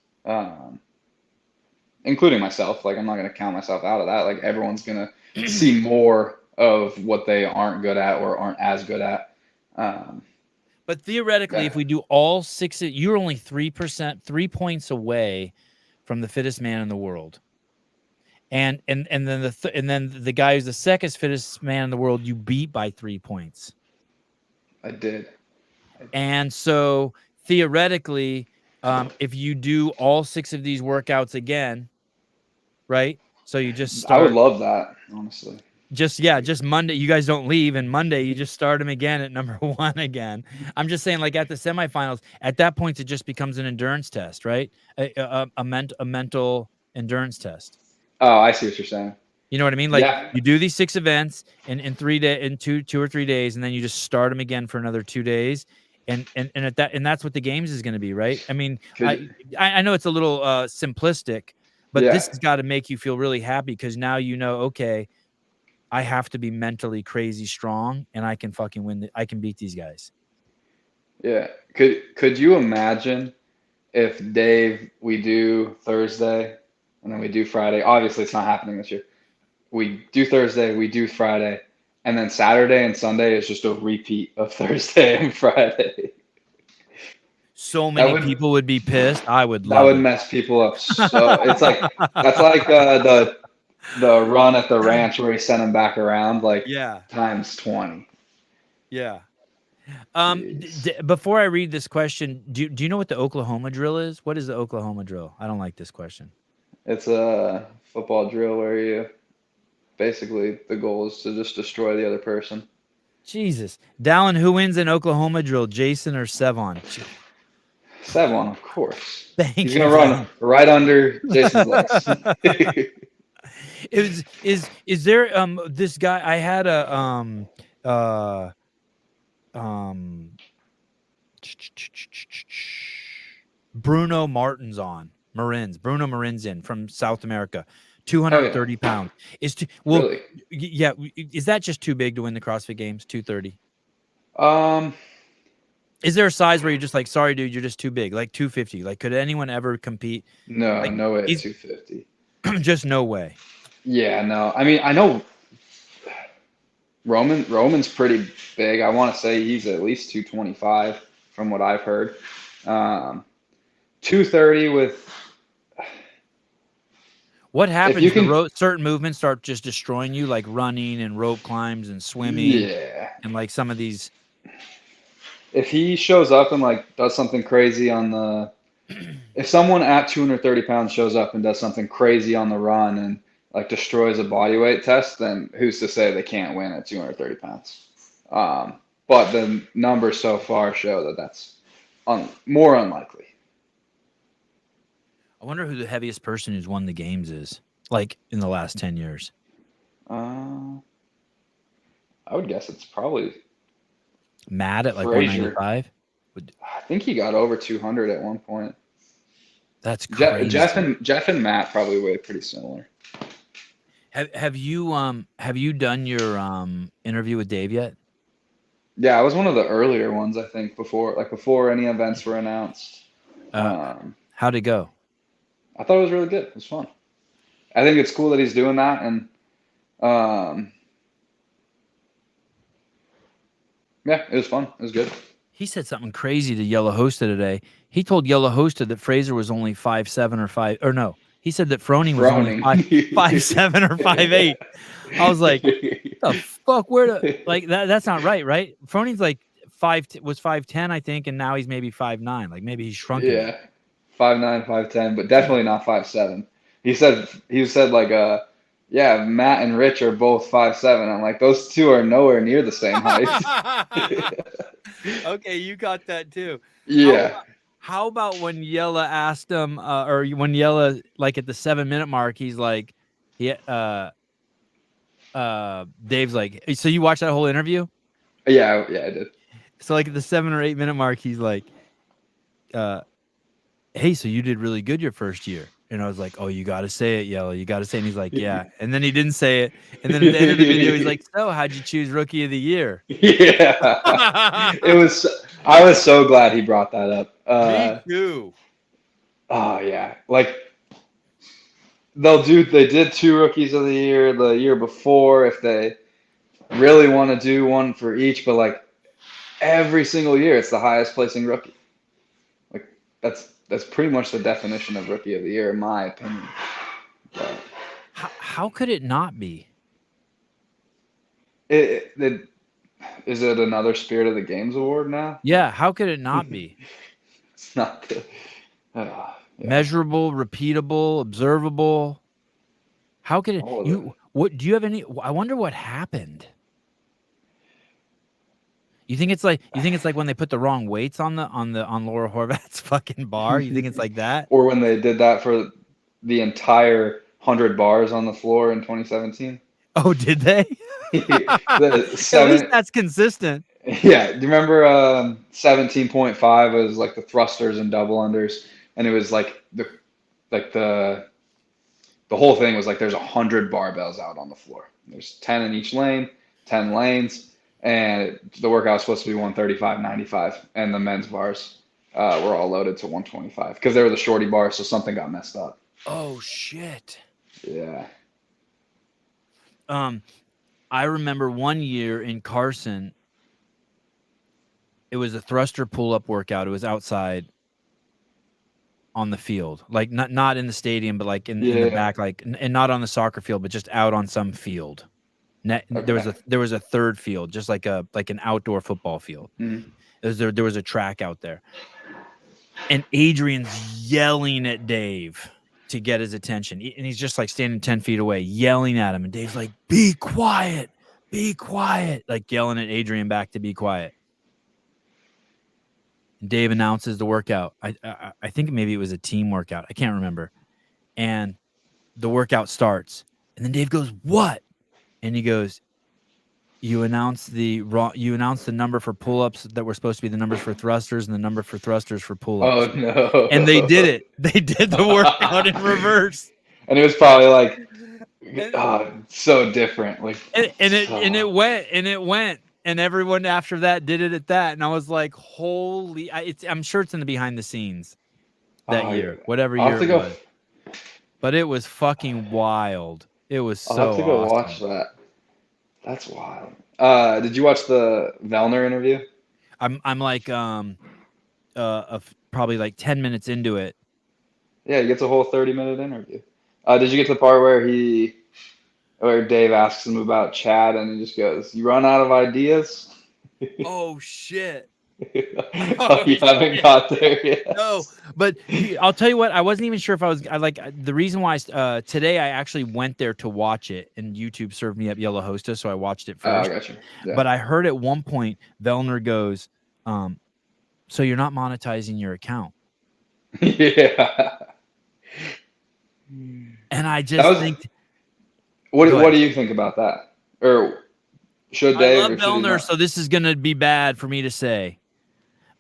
including myself. Like, I'm not going to count myself out of that. Like, everyone's going to see more of what they aren't good at or aren't as good at. But theoretically, if we do all 6, you're only 3 points away from the fittest man in the world. And then the guy who's the second fittest man in the world, you beat by 3 points. I did. And so theoretically, if you do all 6 of these workouts again, right? So you just start. I would love that, honestly. Just Monday. You guys don't leave, and Monday you just start them again at number 1 again. I'm just saying, like at the semifinals, at that point it just becomes an endurance test, right? A mental endurance test. Oh, I see what you're saying. You know what I mean? Like you do these 6 events in 2 or 3 days, and then you just start them again for another 2 days. And that's what the games is going to be, right? I mean, I know it's a little simplistic, but this has got to make you feel really happy because now you know, okay, I have to be mentally crazy strong, and I can fucking win. I can beat these guys. Yeah. Could you imagine if Dave, we do Thursday and then we do Friday? Obviously, it's not happening this year. We do Thursday, we do Friday, and then Saturday and Sunday is just a repeat of Thursday and Friday. So many people would be pissed. I would love that would it. mess people up. So it's like that's like the run at the ranch where he sent him back around times 20. Yeah. Before I read this question, do you know what the Oklahoma drill is? What is the Oklahoma drill? I don't like this question. It's a football drill where you basically the goal is to just destroy the other person. Jesus. Dallin, who wins an Oklahoma drill, Jason or Sevon? Sevon, of course. He's gonna run right under Jason's legs. Is there this guy? I had a Bruno Martins on Bruno Marin's in from South America, 230 pounds. Really? Yeah. Is that just too big to win the CrossFit Games? 230. Is there a size where you're just like, sorry, dude, you're just too big? Like 250? Like, could anyone ever compete? No, no way at 250. Just no way. Yeah, no. I mean, I know Roman's pretty big. I want to say he's at least 225 from what I've heard. 230 with. What happens? Certain movements start just destroying you, like running and rope climbs and swimming. Yeah. And like some of these. If he shows up and like does something crazy on the, if someone at 230 pounds shows up and does something crazy on the run and like destroys a body weight test, then who's to say they can't win at 230 pounds? But the numbers so far show that that's more unlikely. I wonder who the heaviest person who's won the games is, like in the last 10 years. I would guess it's probably Matt at like Frazier. 195. I think he got over 200 at one point. That's crazy. Jeff and Matt probably weigh pretty similar. Have you done your interview with Dave yet? Yeah, I was one of the earlier ones, I think, before any events were announced. How'd it go? I thought it was really good. It was fun. I think it's cool that he's doing that, and yeah, it was fun. It was good. He said something crazy to Yellow Hosta today. He told Yellow Hosta that Fraser was only 5'7" or 5, or no, he said that Froning was only 5'7" or 5'8". I was like, the fuck, where the, like that's not right? Froning's like 5'10", I think, and now he's maybe 5'9". Like maybe he's shrunken. Yeah, 5'9", 5'10", but definitely not 5'7". He said like yeah, Matt and Rich are both 5'7". I'm like, those two are nowhere near the same height. Okay, you got that too. Yeah. How about when Yella asked him, or when Yella, like at the 7-minute mark, he's like, Dave's like, so you watched that whole interview? Yeah, I did. So like at the 7 or 8 minute mark, he's like, hey, so you did really good your first year. And I was like, oh, you got to say it, Yellow. You got to say it. And he's like, yeah. And then he didn't say it. And then at the end of the video, he's like, so how'd you choose Rookie of the Year? Yeah. I was so glad he brought that up. Me too. Oh, yeah. Like, they did 2 Rookies of the Year the year before if they really want to do one for each. But, like, every single year, it's the highest placing rookie. Like, that's pretty much the definition of Rookie of the Year, in my opinion. But how could it not be? is it another Spirit of the Games award now? Yeah, how could it not be? It's not the measurable, repeatable, observable. How could it? What do you have any? I wonder what happened. You think it's like when they put the wrong weights on Laura Horvath's fucking bar? You think it's like that? Or when they did that for the entire 100 bars on the floor in 2017? Oh, did they? At least that's consistent. Yeah. Do you remember 17.5 was like the thrusters and double unders, and it was like the whole thing was like there's 100 barbells out on the floor. There's 10 in each lane, 10 lanes. And the workout was supposed to be 135/95, and the men's bars were all loaded to 125 because they were the shorty bars, so something got messed up. Oh shit! Yeah. I remember one year in Carson. It was a thruster pull-up workout. It was outside on the field, like not in the stadium, but like in the back, like and not on the soccer field, but just out on some field. Okay. There was a third field, just like an outdoor football field. Mm-hmm. There was a track out there, and Adrian's yelling at Dave to get his attention, and he's just like standing 10 feet away, yelling at him, and Dave's like, "Be quiet, like yelling at Adrian back to be quiet. And Dave announces the workout. I think maybe it was a team workout. I can't remember, and the workout starts, and then Dave goes, "What?" And he goes, you announced the number for pull-ups that were supposed to be the numbers for thrusters and the number for thrusters for pull-ups. Oh no. And they did it. They did the workout in reverse. And it was probably like so different. Like it went. And everyone after that did it at that. And I was like, holy, I'm sure it's in the behind the scenes that year, whatever year it was. But it was fucking wild. It was so I'll have to go awesome. watch that. That's wild. Did you watch the Velner interview? I'm like probably like 10 minutes into it. Yeah, he gets a whole 30-minute interview. Did you get to the part where Dave asks him about Chad and he just goes, "You run out of ideas?" Oh shit. You haven't got there yet. No, but I'll tell you what, I wasn't even sure if the reason why today I actually went there to watch it, and YouTube served me up Yellow Hosta, so I watched it first. Oh, gotcha. Yeah. But I heard at one point Velner goes, so you're not monetizing your account. Yeah. And I just think what do you think about that? Or should Dave? I love Velner, so this is gonna be bad for me to say.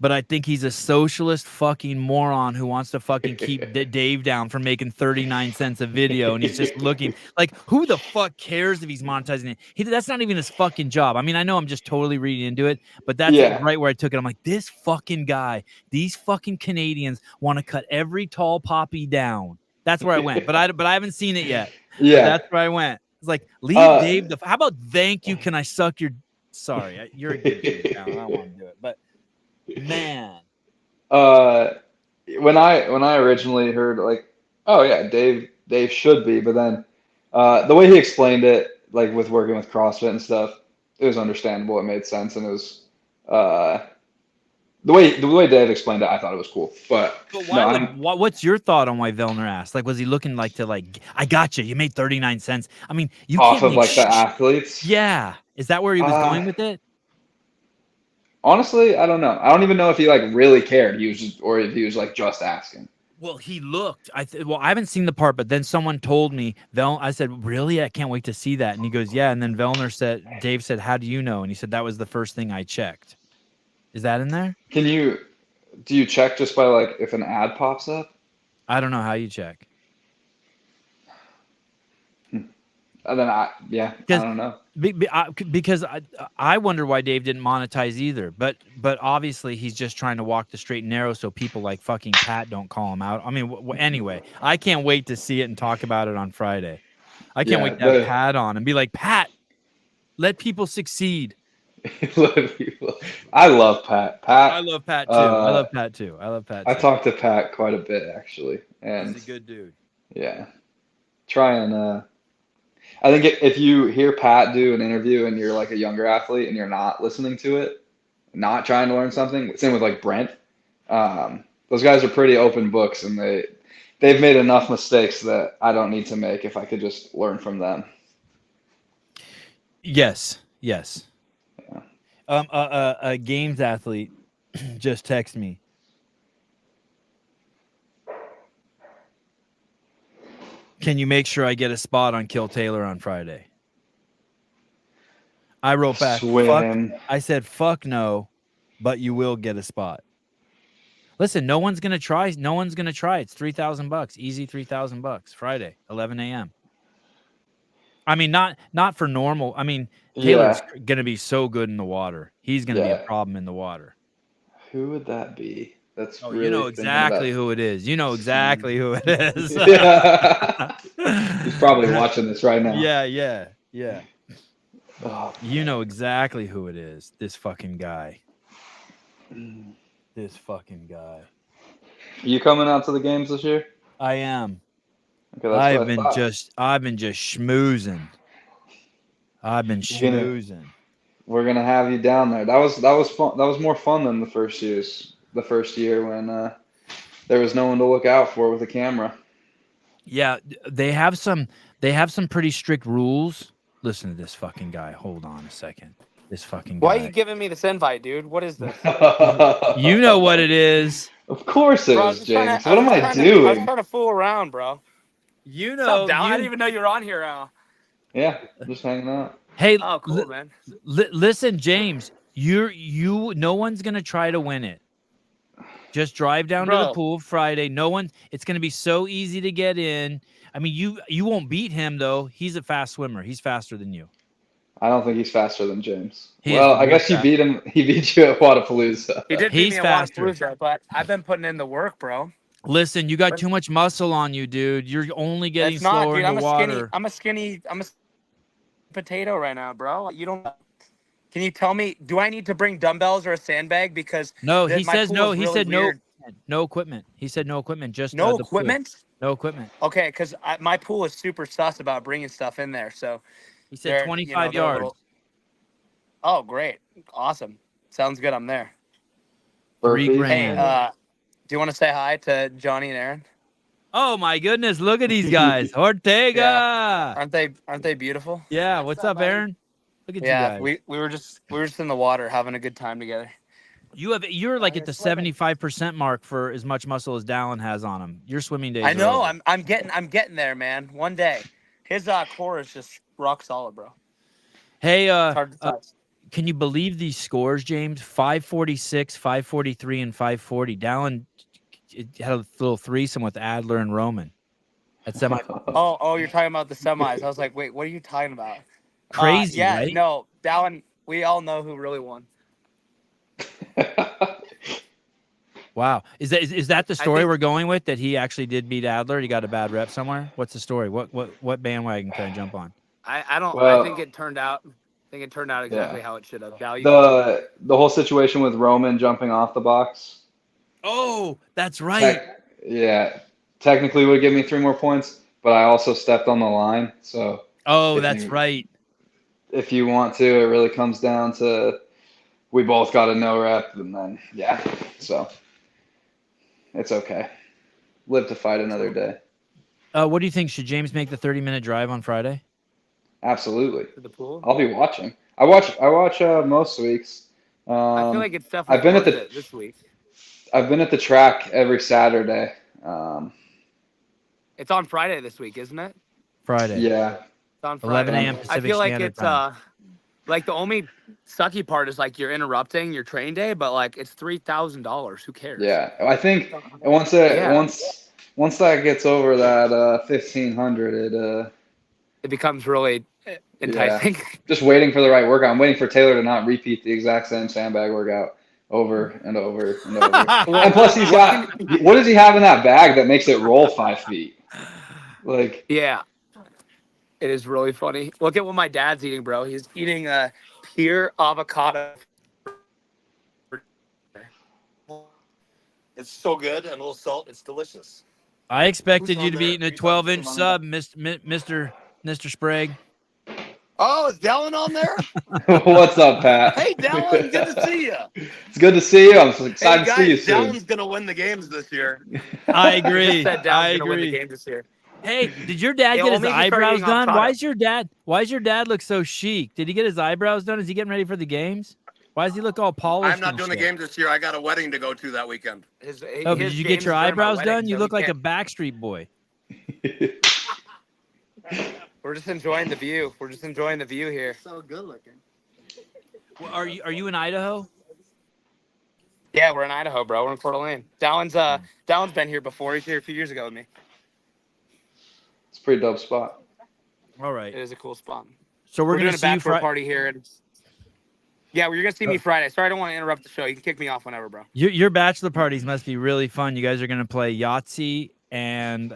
but I think he's a socialist fucking moron who wants to fucking keep Dave down for making 39 cents a video, and he's just looking like, who the fuck cares if he's monetizing it? That's not even his fucking job. I mean, I know I'm just totally reading into it, but that's right where I took it. I'm like, this fucking guy, these fucking Canadians want to cut every tall poppy down. That's where I went, but I haven't seen it yet. Yeah, but that's where I went. It's like, leave Dave the. How about thank you? Can I suck your? Sorry, you're a good dude. I don't want to do it, but man. When I originally heard like, oh yeah, Dave should be, but then the way he explained it, like with working with CrossFit and stuff, it was understandable. It made sense, and it was the way Dave explained it, I thought it was cool. But why? What's your thought on why Velner asked? Like, was he looking like to like, I got you. You made 39 cents. I mean, you off can't of like the athletes. Yeah, is that where he was going with it? Honestly, I don't know. I don't even know if he like really cared. He was just, or if he was like just asking. Well, he looked. I haven't seen the part, but then someone told me. I said, really? I can't wait to see that. And he goes, yeah. And then Dave said, how do you know? And he said, that was the first thing I checked. Is that in there? Do you check just by like if an ad pops up? I don't know how you check. And then I don't know. Because I wonder why Dave didn't monetize either. But obviously he's just trying to walk the straight and narrow so people like fucking Pat don't call him out. I mean, anyway, I can't wait to see it and talk about it on Friday. I can't wait to have Pat on and be like, Pat, let people succeed. I love Pat. I love Pat too. I talked to Pat quite a bit actually, and he's a good dude. Yeah, try and I think if you hear Pat do an interview and you're like a younger athlete and you're not listening to it, not trying to learn something, same with like Brent. Those guys are pretty open books, and they've made enough mistakes that I don't need to make if I could just learn from them. Yes. A games athlete just texted me. Can you make sure I get a spot on Kill Taylor on Friday? I wrote back, I said, fuck no, but you will get a spot. Listen, no one's going to try. It's $3,000. Easy $3,000 Friday, 11 a.m. I mean, not for normal. I mean, Taylor's going to be so good in the water. He's going to be a problem in the water. Who would that be? That's you know exactly who it is. You know exactly who it is. He's probably watching this right now. Yeah. Oh, you know exactly who it is. This fucking guy. Are you coming out to the games this year? I am. Okay, I've been just schmoozing. We're gonna have you down there. That was fun. That was more fun than the first year when there was no one to look out for with a camera. Yeah, they have some pretty strict rules. Listen to this fucking guy. Hold on a second. This fucking guy. Why are you giving me this invite, dude? What is this? You know what it is. Of course it is, James. What am I doing? I was trying to fool around, bro. You know, I didn't even know you were on here. Yeah, just hanging out. Hey, oh, cool, man. Listen, James. No one's gonna try to win it. Just drive down to the pool Friday. It's going to be so easy to get in. I mean, you won't beat him, though. He's a fast swimmer. He's faster than you. I don't think he's faster than James. I guess you beat him. He beat you at Wodapalooza. He did beat me at Wodapalooza, but I've been putting in the work, bro. Listen, you got too much muscle on you, dude. You're only getting slower in the water. I'm a skinny potato right now, bro. You don't... Can you tell me, do I need to bring dumbbells or a sandbag? Because no, he says no. He said no equipment. He said no equipment. Just no equipment. No equipment. Okay, because my pool is super sus about bringing stuff in there. So he said 25 yards. Oh, great, awesome. Sounds good. I'm there. $3,000. Hey, do you want to say hi to Johnny and Aaron? Oh my goodness! Look at these guys, Ortega. Yeah. Aren't they beautiful? Yeah. What's up, Aaron? Look at you guys. we were just in the water having a good time together. You're like at the 75% mark for as much muscle as Dallin has on him. Your swimming days. I know. I'm getting there, man. One day, his core is just rock solid, bro. Hey, can you believe these scores, James? 546, 543, and 540. Dallin had a little threesome with Adler and Roman at semifinals. Oh, you're talking about the semis. I was like, wait, what are you talking about? Crazy, yeah, right? no, Dallin, we all know who really won. Wow. Is that the story think- we're going with? That he actually did beat Adler? He got a bad rep somewhere? What's the story? What bandwagon can I jump on? I don't. Well, I think it turned out. Exactly how it should have. The whole situation with Roman jumping off the box. Oh, that's right. Technically would give me 3 more points, but I also stepped on the line. So. Oh, that's right. If you want to, it really comes down to we both got a no rep, and then so it's okay. Live to fight another day. What do you think? Should James make the 30-minute drive on Friday? Absolutely. To the pool. I'll be watching. I watch most weeks. I feel like it's definitely I've been at worth it this week. I've been at the track every Saturday. It's on Friday this week, isn't it? Friday. Yeah. It's on Friday. 11 a.m. Pacific I feel like Standard it's Time. like the only sucky part is like you're interrupting your train day, but like it's $3,000. Who cares? Yeah, I think once that gets over that 1,500, it becomes really enticing. Just waiting for the right workout. I'm waiting for Taylor to not repeat the exact same sandbag workout over and over and over. And plus, he's got what does he have in that bag that makes it roll 5 feet? Like, yeah, it is really funny. Look at what my dad's eating, bro. He's eating a pure avocado. It's so good, and a little salt. It's delicious. I expected you to be eating a 12-inch sub, Mr. Sprague. Oh, is Dallin on there? what's up, Pat? Hey, Dallin, good to see you. It's good to see you. I'm excited to see you soon. Dallin's gonna win the games this year. I agree. Said Dallin's gonna win the game this year. Hey, did your dad Yeah, get his well, maybe start eyebrows eating on done? product. Why does your dad look so chic? Did he get his eyebrows done? Is he getting ready for the games? Why does he look all polished? I'm not doing the shit? games this year. I got a wedding to go to that weekend. Oh, did you get your eyebrows done? You look like a Backstreet Boy. We're just enjoying the view. We're just enjoying the view here. So good looking. Well, are you in Idaho? Yeah, we're in Idaho, bro. We're in Coeur d'Alene. Dallin's been here before. He's here a few years ago with me. It's a pretty dope spot. All right. It is a cool spot. So we're doing gonna a see you bachelor party here. Yeah, well, you're gonna see me Friday. Sorry, I don't want to interrupt the show. You can kick me off whenever, bro. Your bachelor parties must be really fun. You guys are gonna play Yahtzee and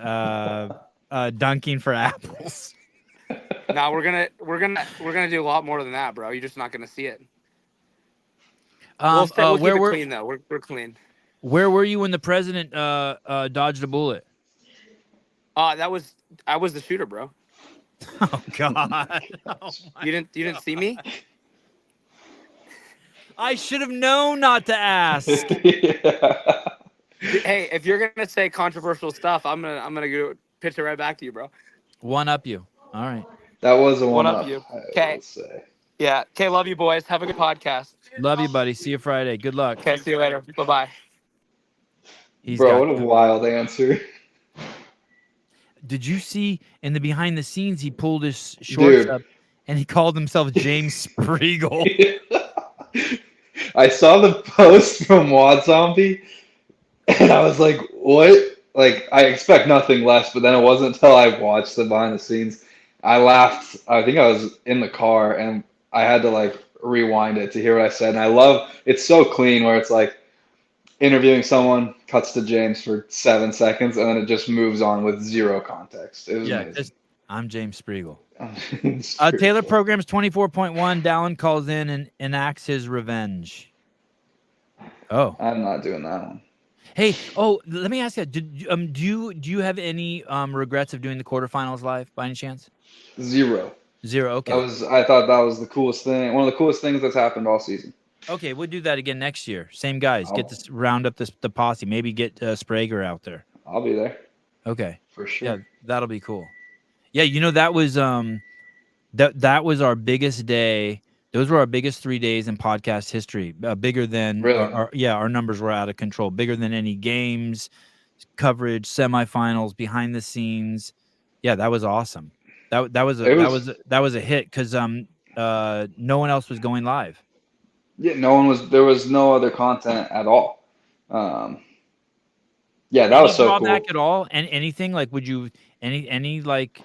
dunking for apples. No, we're gonna do a lot more than that, bro. You're just not gonna see it. We'll keep it clean though. We're clean. Where were you when the president dodged a bullet? I was the shooter, bro. Oh God! Oh, you didn't see me? I should have known not to ask. Hey, if you're gonna say controversial stuff, I'm gonna go pitch it right back to you, bro. One up you. All right. That was a One one up up you. Okay. Yeah. Okay. Love you, boys. Have a good podcast. Love you, buddy. See you Friday. Good luck. Okay. See you later. Bye bye. Bro, what a wild answer. Did you see in the behind the scenes he pulled his shorts up and he called himself James Spriegel? I saw the post from Wad Zombie and I was like, what? Like, I expect nothing less, but then it wasn't until I watched the behind the scenes. I laughed. I think I was in the car and I had to like rewind it to hear what I said. And I love it's so clean where it's like interviewing someone, cuts to James for 7 seconds, and then it just moves on with zero context. It was amazing. I'm James Spriegel. Taylor programs 24.1. Dallin calls in and enacts his revenge. Oh, I'm not doing that one. Hey, let me ask you. Do you have any regrets of doing the quarterfinals live by any chance? Zero. Okay. I thought that was the coolest thing. One of the coolest things that's happened all season. Okay, we'll do that again next year. Same guys. Get this round up the posse. Maybe get Sprager out there. I'll be there. Okay. For sure. Yeah, that'll be cool. Yeah, that was that was our biggest day. Those were our biggest 3 days in podcast history. Bigger than our numbers were out of control. Bigger than any games, coverage, semifinals, behind the scenes. Yeah, that was awesome. That was a hit because no one else was going live. Yeah, there was no other content at all. Yeah, that Any was so drawback cool. at all? And anything like, would you any like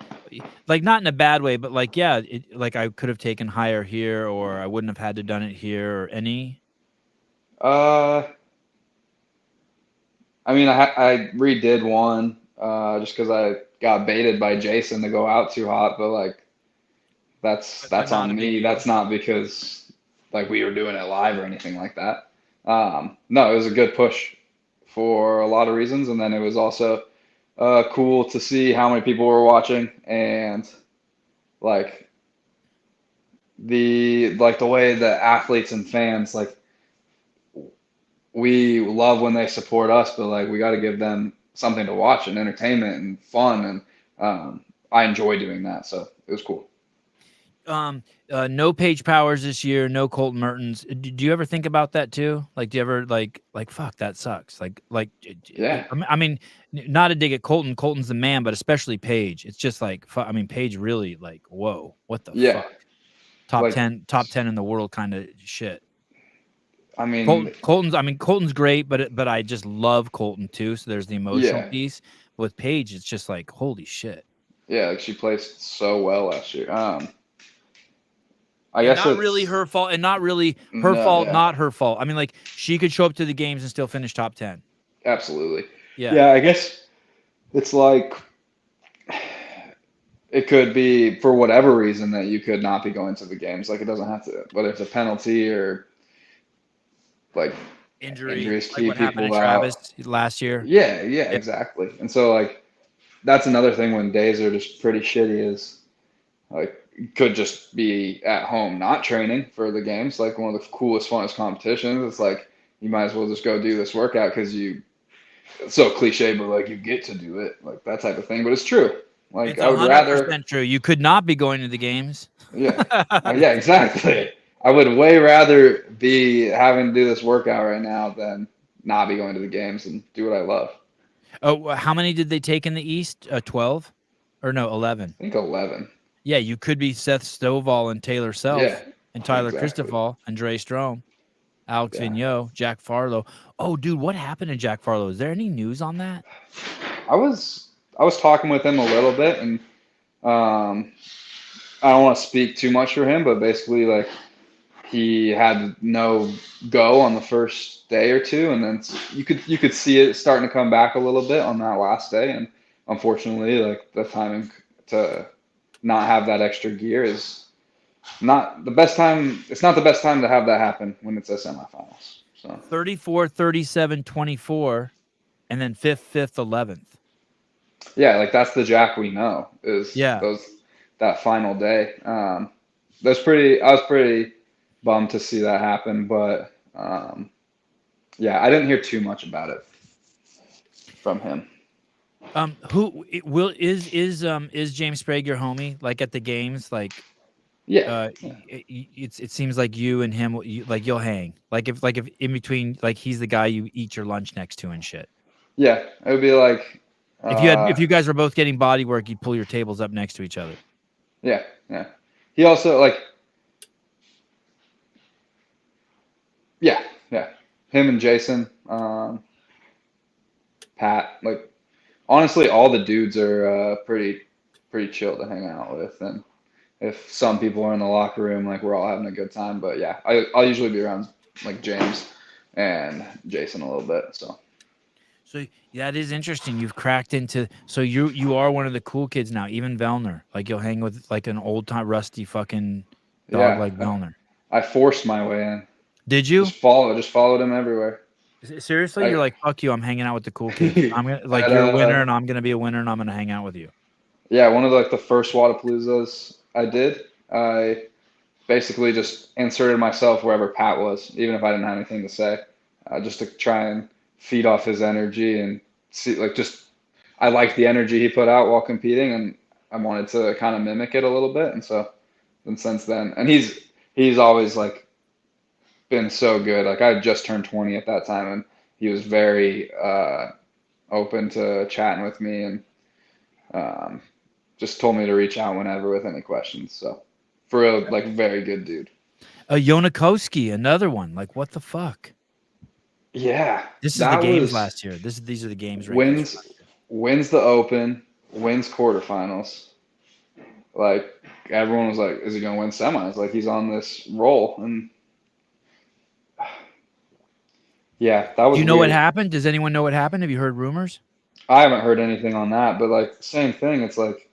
not in a bad way, but like, yeah, like I could have taken higher here, or I wouldn't have had to done it here, or any. I mean, I redid one just because I got baited by Jason to go out too hot, but like that's But not a on big me. deal. That's not because like we were doing it live or anything like that. No, it was a good push for a lot of reasons, and then it was also cool to see how many people were watching and like the way that athletes and fans like we love when they support us, but like we got to give them something to watch and entertainment and fun, and I enjoy doing that, so it was cool. No Paige Powers this year, no Colton Mertens. Do you ever think about that too? Like, do you ever like fuck, that sucks? Yeah, I mean, not a dig at Colton. Colton's the man, but especially Paige. It's just like, I mean, Paige really like, whoa, what the yeah, fuck? Top like 10 in the world kind of shit. I mean, Colton's great, but I just love Colton too. So there's the emotional yeah, piece. With Paige, it's just like, holy shit. yeah, like she placed so well last year. I And guess not really it's her fault, and not really her no, fault, yeah, not her fault. I mean, like, she could show up to the games and still finish top 10. absolutely. Yeah. Yeah, I guess it's like it could be for whatever reason that you could not be going to the games. Like it doesn't have to, whether it's a penalty or like Injury, injuries like keep what happened to people Travis out. last year. Yeah, yeah, Yeah. exactly. And so like that's another thing when days are just pretty shitty is like you could just be at home not training for the games. Like one of the coolest, funnest competitions. It's like you might as well just go do this workout because it's so cliche, but like you get to do it, like that type of thing. But it's true. Like It's I would rather, 100% true. You could not be going to the games. yeah, yeah, exactly. I would way rather be having to do this workout right now than not be going to the games and do what I love. Oh, how many did they take in the East? 12? Or no, 11. I think 11. Yeah, you could be Seth Stovall and Taylor Yeah, Self and Tyler exactly. Christophal and Dre Strom, Alex Yeah. Vigneault, Jack Farlow. Oh, dude, what happened to Jack Farlow? Is there any news on that? I was talking with him a little bit, and I don't want to speak too much for him, but basically like he had no go on the first day or two, and then you could see it starting to come back a little bit on that last day, and unfortunately, like the timing to not have that extra gear is not the best time. It's not the best time to have that happen when it's a semifinals. So 34, 37, 24, and then 5th, 11th. yeah, like that's the Jack we know is Yeah. that final day. I was pretty bummed to see that happen, but yeah, I didn't hear too much about it from him. Is James Sprague your homie? Like at the games, like Yeah, it seems like you and him, you'll hang. Like if in between, like he's the guy you eat your lunch next to and shit. yeah, it would be like If you guys were both getting body work, you'd pull your tables up next to each other. yeah, yeah. He also like yeah, yeah. Him and Jason, Pat, like honestly, all the dudes are pretty chill to hang out with, and if some people are in the locker room, like we're all having a good time. But yeah, I'll usually be around like James and Jason a little bit. So that is interesting. You've cracked into, so you are one of the cool kids now. Even Velner, like you'll hang with like an old time rusty fucking dog yeah, like Velner. I forced my way in. Did you? Just followed him everywhere. Seriously, you're like, fuck you. I'm hanging out with the cool kids. I'm gonna like at, you're a winner, and I'm gonna be a winner, and I'm gonna hang out with you. yeah, one of like the first Wadapaloozas I did, I basically just inserted myself wherever Pat was, even if I didn't have anything to say, just to try and feed off his energy and see, like, just I liked the energy he put out while competing, and I wanted to kind of mimic it a little bit. And so, and since then, and he's always like been so good. Like I had just turned 20 at that time, and he was very open to chatting with me, and just told me to reach out whenever with any questions. So for real, like very good dude. Yonakoski, another one. Like, what the fuck? Yeah, This is the that games was last year. These are the games rankings. wins the Open, wins quarterfinals. Like everyone was like, "Is he going to win semis?" Like he's on this roll, and yeah, that was. Do you know what weird. happened? Does anyone know what happened? Have you heard rumors? I haven't heard anything on that, but like same thing. It's like,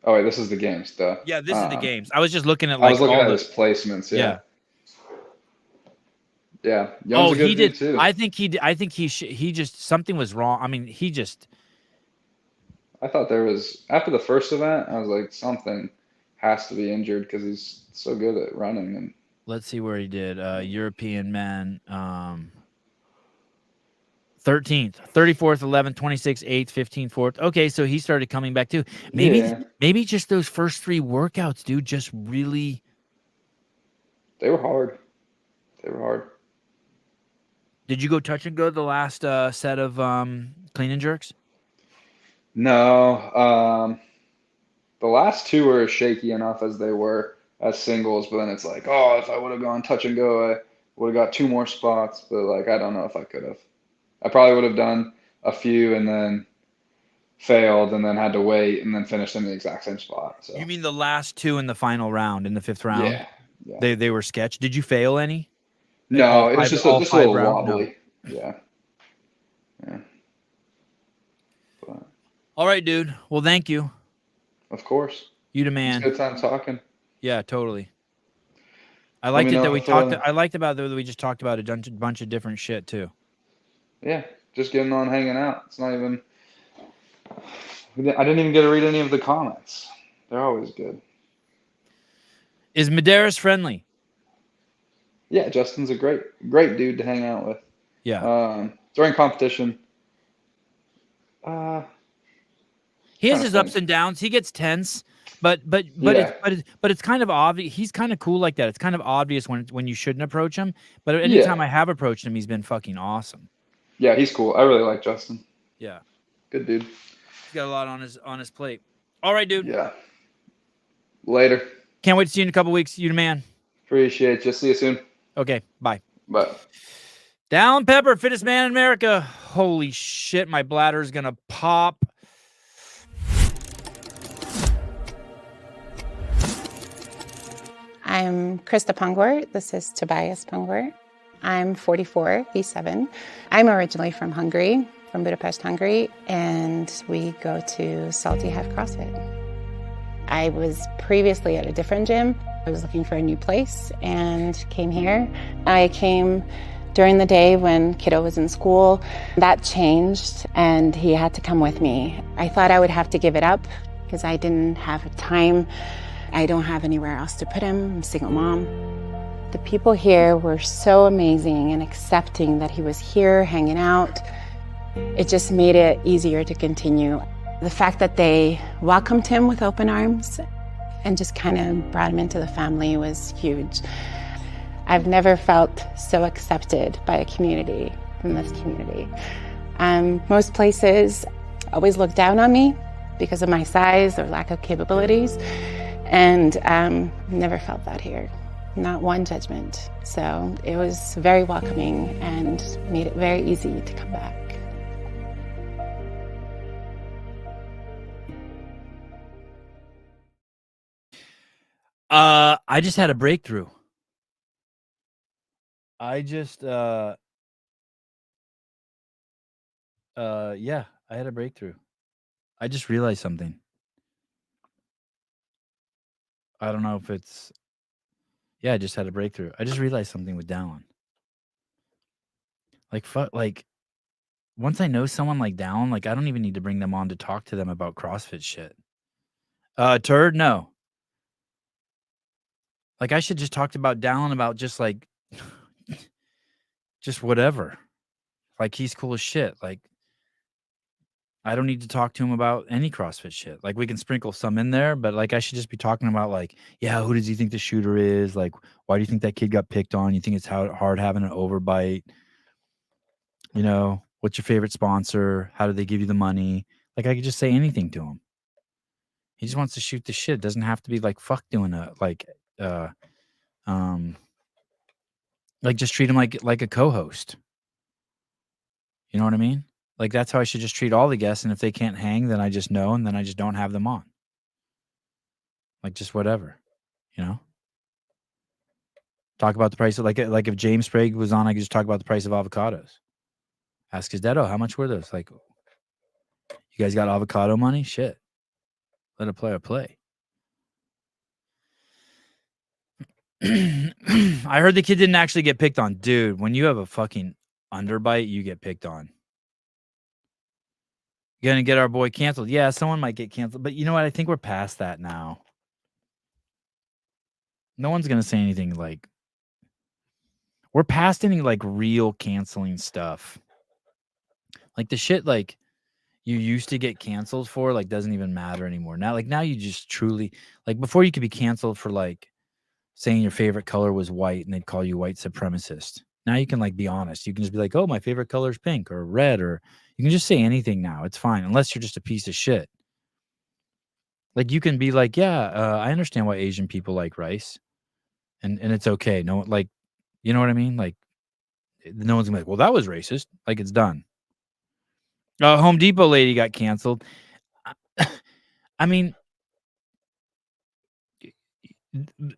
oh wait, this is the games, duh. Yeah, this is the games. I was just looking at I was like looking all at the his placements. yeah. Yeah, Young's a good he dude did. too. I think he did. I think he just something was wrong. I mean, he just. I thought there was after the first event, I was like, something has to be injured because he's so good at running. And Let's see where he did. European men. 13th, 34th, 11th, 26th, 8th, 15th, 4th. Okay, so he started coming back too. Maybe just those first 3 workouts, dude, just really. They were hard. They were hard. Did you go touch and go the last set of clean and jerks? No, the last 2 were shaky enough as they were as singles, but then it's like, oh, if I would have gone touch and go, I would have got 2 more spots. But like, I don't know if I could have. I probably would have done a few and then failed and then had to wait and then finished in the exact same spot. So You mean the last 2 in the final round, in the 5th round? Yeah. They were sketch. Did you fail any? No, it was just a little wobbly. No. Yeah. But, all right, dude. Well, thank you. of course. You the man. It's a good time talking. Yeah, totally. I liked it that we talked. I liked about that we just talked about a bunch of different shit too. Yeah, just getting on, hanging out. It's not even. I didn't even get to read any of the comments. They're always good. Is Medeiros friendly? Yeah, Justin's a great dude to hang out with. Yeah. During competition. He has his ups and downs. He gets tense, but it's kind of obvious. He's kind of cool like that. It's kind of obvious when you shouldn't approach him. But anytime I have approached him, he's been fucking awesome. Yeah, he's cool. I really like Justin. Yeah. Good dude. He's got a lot on his plate. All right, dude. Yeah. Later. Can't wait to see you in a couple weeks. You the man. Appreciate you. See you soon. Okay. Bye. Bye. Dallin Pepper, fittest man in America. Holy shit, my bladder is gonna pop. I'm Krista Pongwart. This is Tobias Pongwart. I'm 44, he's 7. I'm originally from Hungary, from Budapest, Hungary, and we go to Salty Hef CrossFit. I was previously at a different gym. I was looking for a new place and came here. I came during the day when kiddo was in school. That changed and he had to come with me. I thought I would have to give it up because I didn't have time. I don't have anywhere else to put him. I'm a single mom. The people here were so amazing and accepting that he was here hanging out. It just made it easier to continue. The fact that they welcomed him with open arms and just kind of brought him into the family was huge. I've never felt so accepted by a community, from this community. Most places always look down on me because of my size or lack of capabilities. And never felt that here, not one judgment. So it was very welcoming and made it very easy to come back. I just had a breakthrough. I had a breakthrough. I just realized something. I don't know if it's... Yeah, I just had a breakthrough. I just realized something with Dallin. Like, once I know someone like Dallin, like, I don't even need to bring them on to talk to them about CrossFit shit. Turd, no. Like, I should just talk about Dallin about just, like, just whatever. Like, he's cool as shit. Like, I don't need to talk to him about any CrossFit shit. Like, we can sprinkle some in there, but like, I should just be talking about like, yeah, who does he think the shooter is? Like, why do you think that kid got picked on? You think it's hard having an overbite? You know, what's your favorite sponsor? How do they give you the money? Like, I could just say anything to him. He just wants to shoot the shit. It doesn't have to be like, fuck doing a, like, Like, just treat him like a co-host. You know what I mean? Like, that's how I should just treat all the guests, and if they can't hang, then I just know, and then I just don't have them on. Like, just whatever, you know? Talk about the price of, like if James Sprague was on, I could just talk about the price of avocados. Ask his dad, how much were those? Like, you guys got avocado money? Shit. Let a player play. I heard the kid didn't actually get picked on. Dude, when you have a fucking underbite, you get picked on. Gonna get our boy canceled. Yeah, someone might get canceled. But you know what? I think we're past that now. No one's gonna say anything like... We're past any, like, real canceling stuff. Like, the shit, like, you used to get canceled for, like, doesn't even matter anymore. Now you just truly... Like, before you could be canceled for, like, saying your favorite color was white and they'd call you white supremacist. Now you can, like, be honest. You can just be like, oh, my favorite color is pink or red, or you can just say anything now. It's fine, unless you're just a piece of shit. Like, you can be like, yeah, I understand why Asian people like rice, and it's okay. No, like, you know what I mean? Like, no one's gonna be like, well, that was racist. Like, it's done. Home Depot lady got canceled. I mean,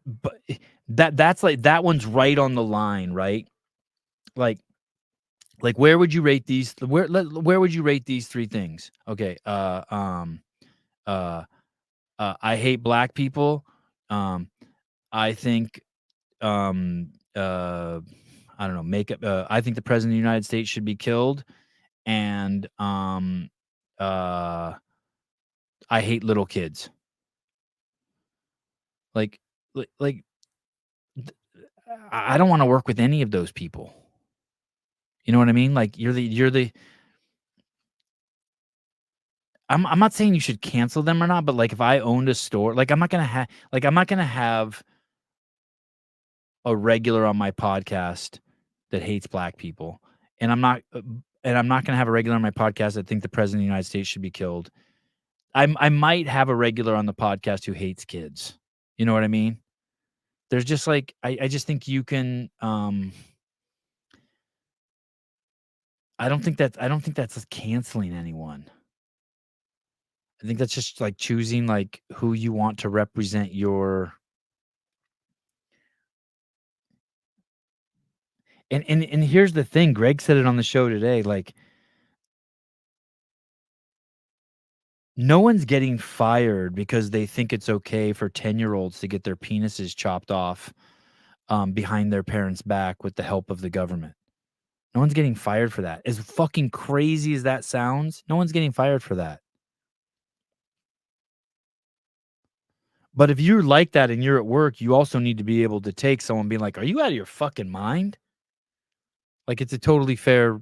but that's like, that one's right on the line, right? Like where would you rate these? Where would you rate these three things? Okay. I hate black people. I think, I don't know, makeup. I think the president of the United States should be killed. And, I hate little kids. Like, I don't want to work with any of those people. You know what I mean? Like, you're the I'm not saying you should cancel them or not, but, like, if I owned a store, like, I'm not gonna have a regular on my podcast that hates black people, and I'm not gonna have a regular on my podcast that think the president of the United States should be killed. I might have a regular on the podcast who hates kids. You know what I mean? There's just, like, I just think you can, I don't think that's canceling anyone. I think that's just, like, choosing, like, who you want to represent your... And here's the thing, Greg said it on the show today, like, no one's getting fired because they think it's okay for 10-year-olds to get their penises chopped off, behind their parents' back with the help of the government. No one's getting fired for that. As fucking crazy as that sounds, no one's getting fired for that. But if you're like that and you're at work, you also need to be able to take someone being like, are you out of your fucking mind? Like, it's a totally fair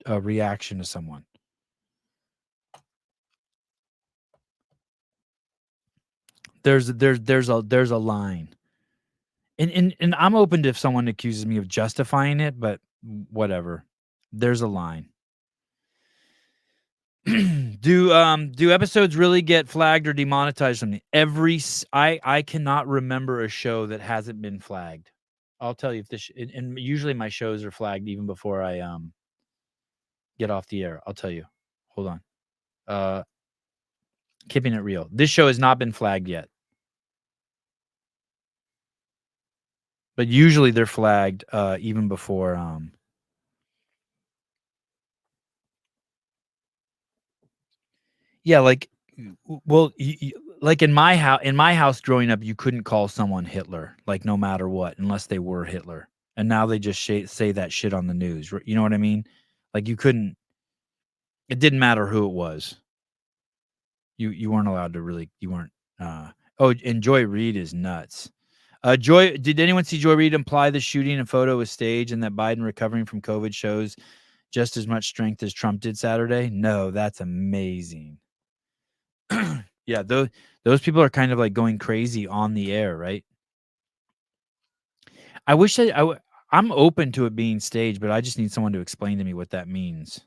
reaction to someone. There's a line. And I'm open to if someone accuses me of justifying it, but whatever. There's a line. Do episodes really get flagged or demonetized from I cannot remember a show that hasn't been flagged. I'll tell you if this and usually my shows are flagged even before I get off the air. I'll tell you. Hold on. Keeping it real. This show has not been flagged yet. But usually they're flagged even before yeah, like, well, like in my house growing up, you couldn't call someone Hitler, like, no matter what, unless they were Hitler. And now they just say that shit on the news. You know what I mean? Like, you couldn't. It didn't matter who it was. You weren't allowed to really. You weren't. And Joy Reid is nuts. Joy, did anyone see Joy Reid imply the shooting and photo was staged and that Biden recovering from COVID shows just as much strength as Trump did Saturday? No, that's amazing. Yeah, those people are kind of like going crazy on the air, right? I wish I'm open to it being staged, but I just need someone to explain to me what that means.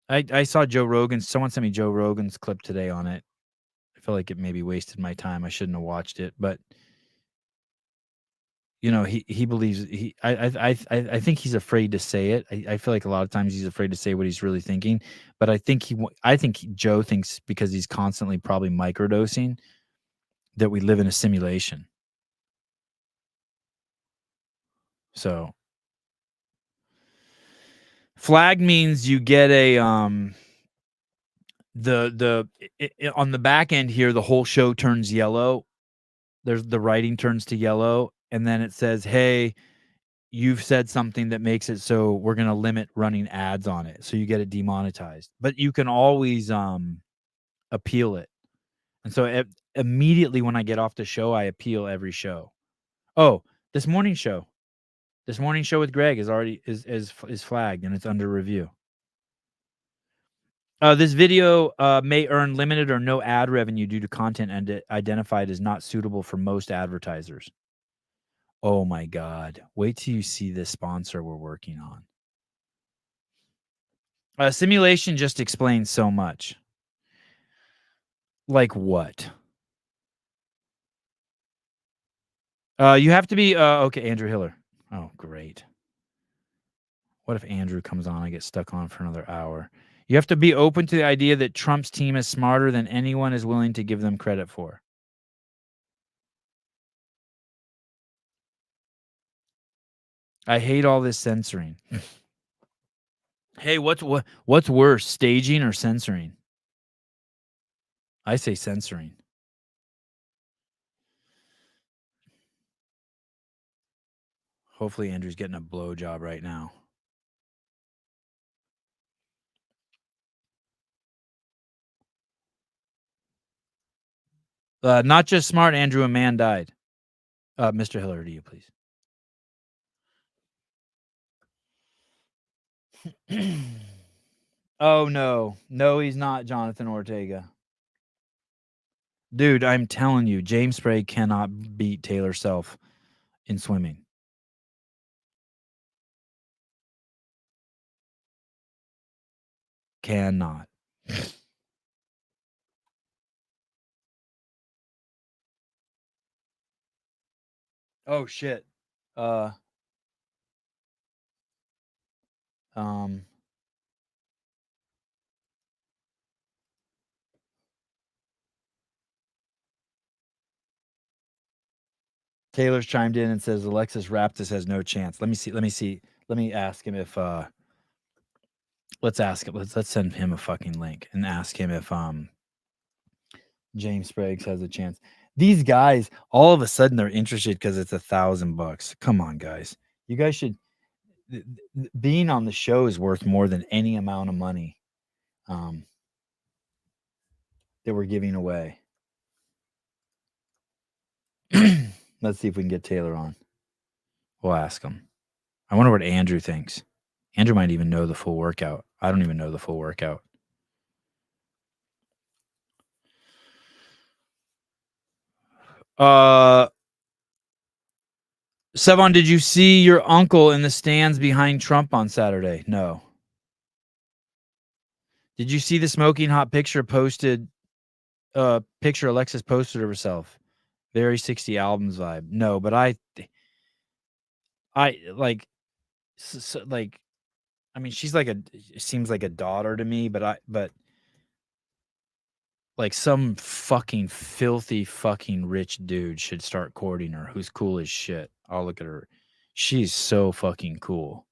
I saw Joe Rogan. Someone sent me Joe Rogan's clip today on it. I feel like it maybe wasted my time. I shouldn't have watched it, but you know, he believes I think he's afraid to say it. I feel like a lot of times he's afraid to say what he's really thinking, but I think Joe thinks because he's constantly probably microdosing that we live in a simulation. So flag means you get a on the back end here, the whole show turns yellow. The writing turns to yellow, and then it says, "Hey, you've said something that makes it so we're going to limit running ads on it." So you get it demonetized, but you can always appeal it. And so immediately when I get off the show, I appeal every show. Oh, this morning show with Greg is already is flagged and it's under review. This video may earn limited or no ad revenue due to content and identified as not suitable for most advertisers. Oh my God. Wait till you see this sponsor we're working on. Simulation just explains so much. Like what? You have to be okay, Andrew Hiller. Oh, great. What if Andrew comes on? I get stuck on for another hour. You have to be open to the idea that Trump's team is smarter than anyone is willing to give them credit for. I hate all this censoring. Hey, what's worse, staging or censoring? I say censoring. Hopefully Andrew's getting a blowjob right now. Not just smart, Andrew, a man died. Mr. Hiller, to you, please. Oh, no. No, he's not Jonathan Ortega. Dude, I'm telling you, James Sprague cannot beat Taylor Self in swimming. Cannot. Oh, shit. Taylor's chimed in and says Alexis Raptis has no chance. Let me see. Let me ask him if let's ask him. Let's send him a fucking link and ask him if James Sprague has a chance. These guys, all of a sudden, they're interested because it's $1,000. Come on, guys. You guys should. Being on the show is worth more than any amount of money that we're giving away. Let's see if we can get Taylor on. We'll ask him. I wonder what Andrew thinks. Andrew might even know the full workout. I don't even know the full workout. Sevon, did you see your uncle in the stands behind Trump on Saturday? No. Did you see the smoking hot picture posted? Picture Alexis posted of herself. Very 60 albums vibe. No, but I like, like, I mean, she's like seems like a daughter to me, but like some fucking filthy fucking rich dude should start courting her who's cool as shit. I'll look at her. She's so fucking cool.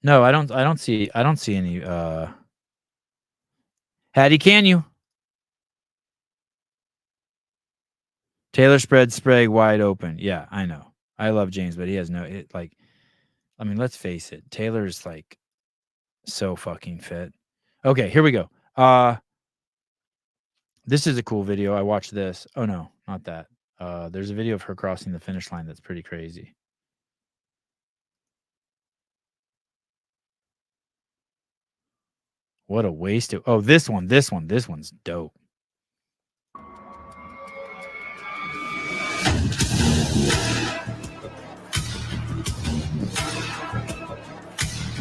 No, I don't see any Hattie, can you? Taylor spread Sprague wide open. Yeah, I know. I love James, but he has no like, I mean, let's face it. Taylor's like so fucking fit. Okay, here we go. This is a cool video. I watched this. Oh no, not that. There's a video of her crossing the finish line that's pretty crazy. What a waste of. Oh, this one's dope.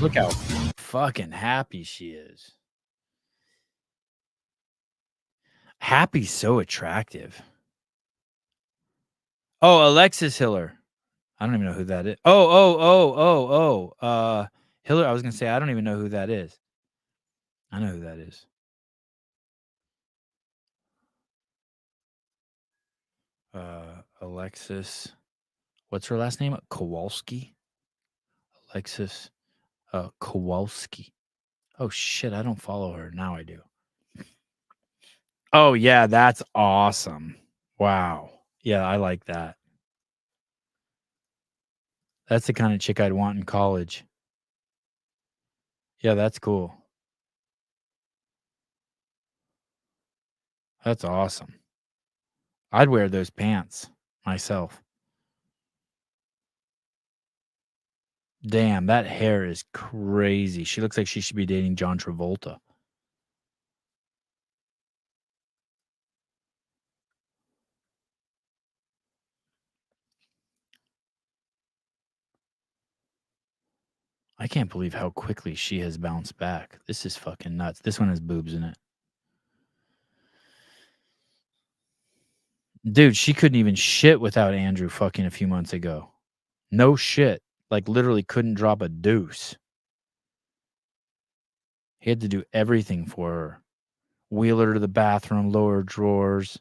Look how fucking happy she is. Happy's so attractive. Oh, Alexis Hiller. I don't even know who that is. Hiller. I was gonna say I don't even know who that is. I know who that is. Alexis. What's her last name? Kowalski. Alexis Kowalski. Oh shit, I don't follow her. Now I do. Oh yeah, that's awesome. Wow. Yeah, I like that. That's the kind of chick I'd want in college. Yeah, that's cool. That's awesome. I'd wear those pants myself. Damn, that hair is crazy. She looks like she should be dating John Travolta. I can't believe how quickly she has bounced back. This is fucking nuts. This one has boobs in it. Dude, she couldn't even shit without Andrew fucking a few months ago. No shit. Like literally couldn't drop a deuce. He had to do everything for her. Wheel her to the bathroom, lower drawers,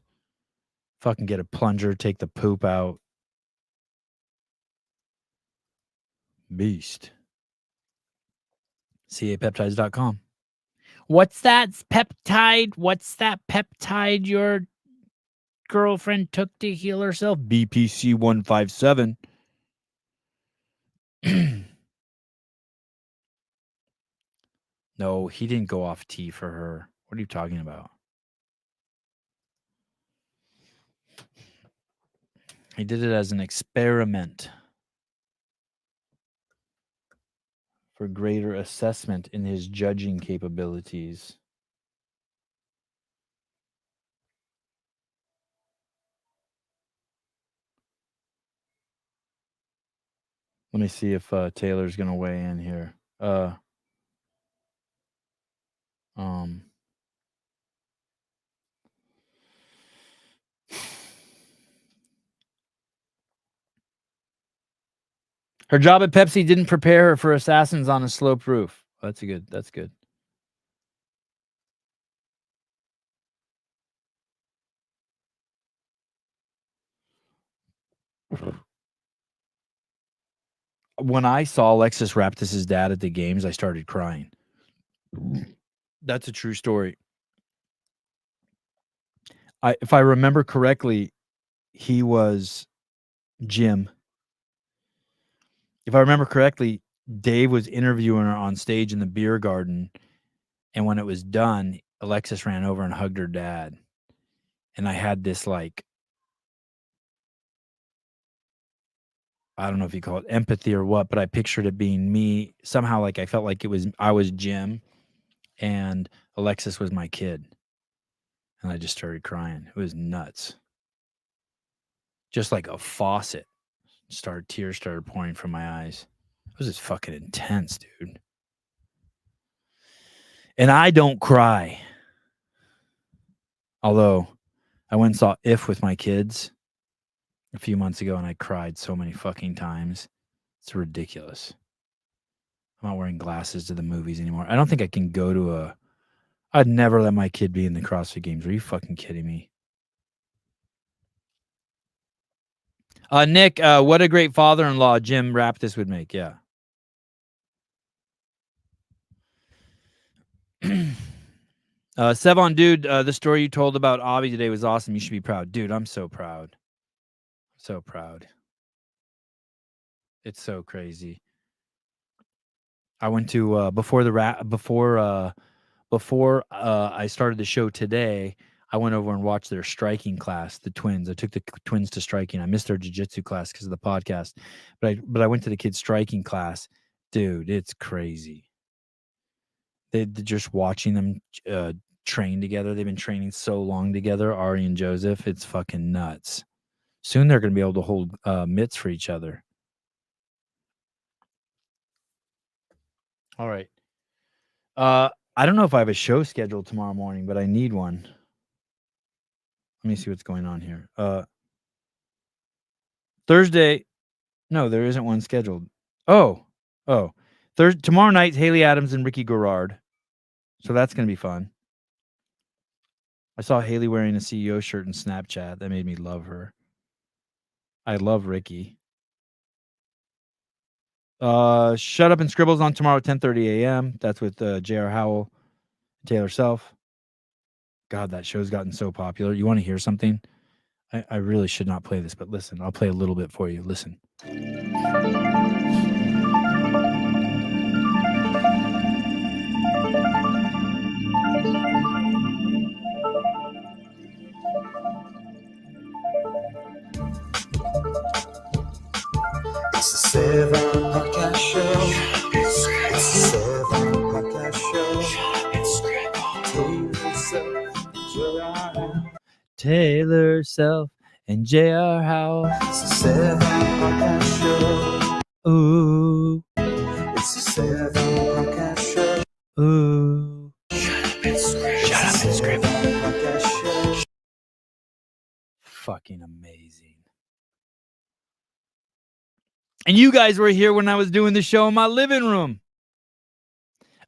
fucking get a plunger, take the poop out. Beast. CAPeptides.com. What's that peptide? What's that peptide your girlfriend took to heal herself? BPC 157. No, he didn't go off T for her. What are you talking about? He did it as an experiment for greater assessment in his judging capabilities. Let me see if Taylor's going to weigh in here. Her job at Pepsi didn't prepare her for assassins on a sloped roof. That's good. That's good. When I saw Alexis Raptis' dad at the games, I started crying. That's a true story. If I remember correctly, he was Jim. If I remember correctly, Dave was interviewing her on stage in the beer garden. And when it was done, Alexis ran over and hugged her dad. And I had this like, I don't know if you call it empathy or what, but I pictured it being me. Somehow, like I felt like I was Jim and Alexis was my kid. And I just started crying. It was nuts. Just like a faucet. Tears started pouring from my eyes. It was just fucking intense, dude. And I don't cry. Although I went and saw If with my kids a few months ago and I cried so many fucking times. It's ridiculous. I'm not wearing glasses to the movies anymore. I don't think I can go to I'd never let my kid be in the CrossFit games. Are you fucking kidding me? Nick, what a great father-in-law Jim Raptis would make. Yeah. Sevon, dude, the story you told about Avi today was awesome. You should be proud. Dude, I'm so proud. So proud. It's so crazy. I went to before I started the show today, I went over and watched their striking class, the twins. I took the twins to striking. I missed their jiu-jitsu class because of the podcast. But I went to the kids' striking class. Dude, it's crazy. They're just watching them train together. They've been training so long together, Ari and Joseph. It's fucking nuts. Soon they're going to be able to hold mitts for each other. All right. I don't know if I have a show scheduled tomorrow morning, but I need one. me see what's going on here. Thursday. No, there isn't one scheduled. Oh. Tomorrow night, Haley Adams and Ricky Garrard. So that's going to be fun. I saw Haley wearing a CEO shirt in Snapchat. That made me love her. I love Ricky. Shut Up and Scribbles on tomorrow at 10:30 a.m. That's with J.R. Howell, Taylor Self. God, that show's gotten so popular. You want to hear something? I really should not play this, but listen, I'll play a little bit for you. Listen. It's the Seven Podcast Show. It's the Seven Podcast Show. Taylor Self and J.R. Howell. It's the Seven Podcast Show. Ooh. It's the Seven Podcast Show. Ooh. Shut up and scribble. Podcast Show. Fucking amazing. And you guys were here when I was doing the show in my living room.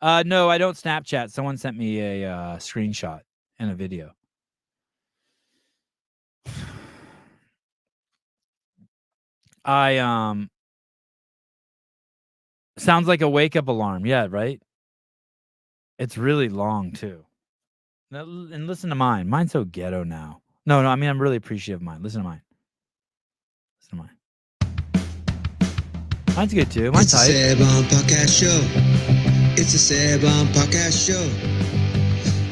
No, I don't Snapchat. Someone sent me a screenshot and a video. Sounds like a wake-up alarm. Yeah, right? It's really long, too. Now, and listen to mine. Mine's so ghetto now. No, I mean, I'm really appreciative of mine. Listen to mine. Listen to mine. Mine's good, too. Mine's tight. It's the Sebon Podcast Show. It's the Sebon Podcast Show.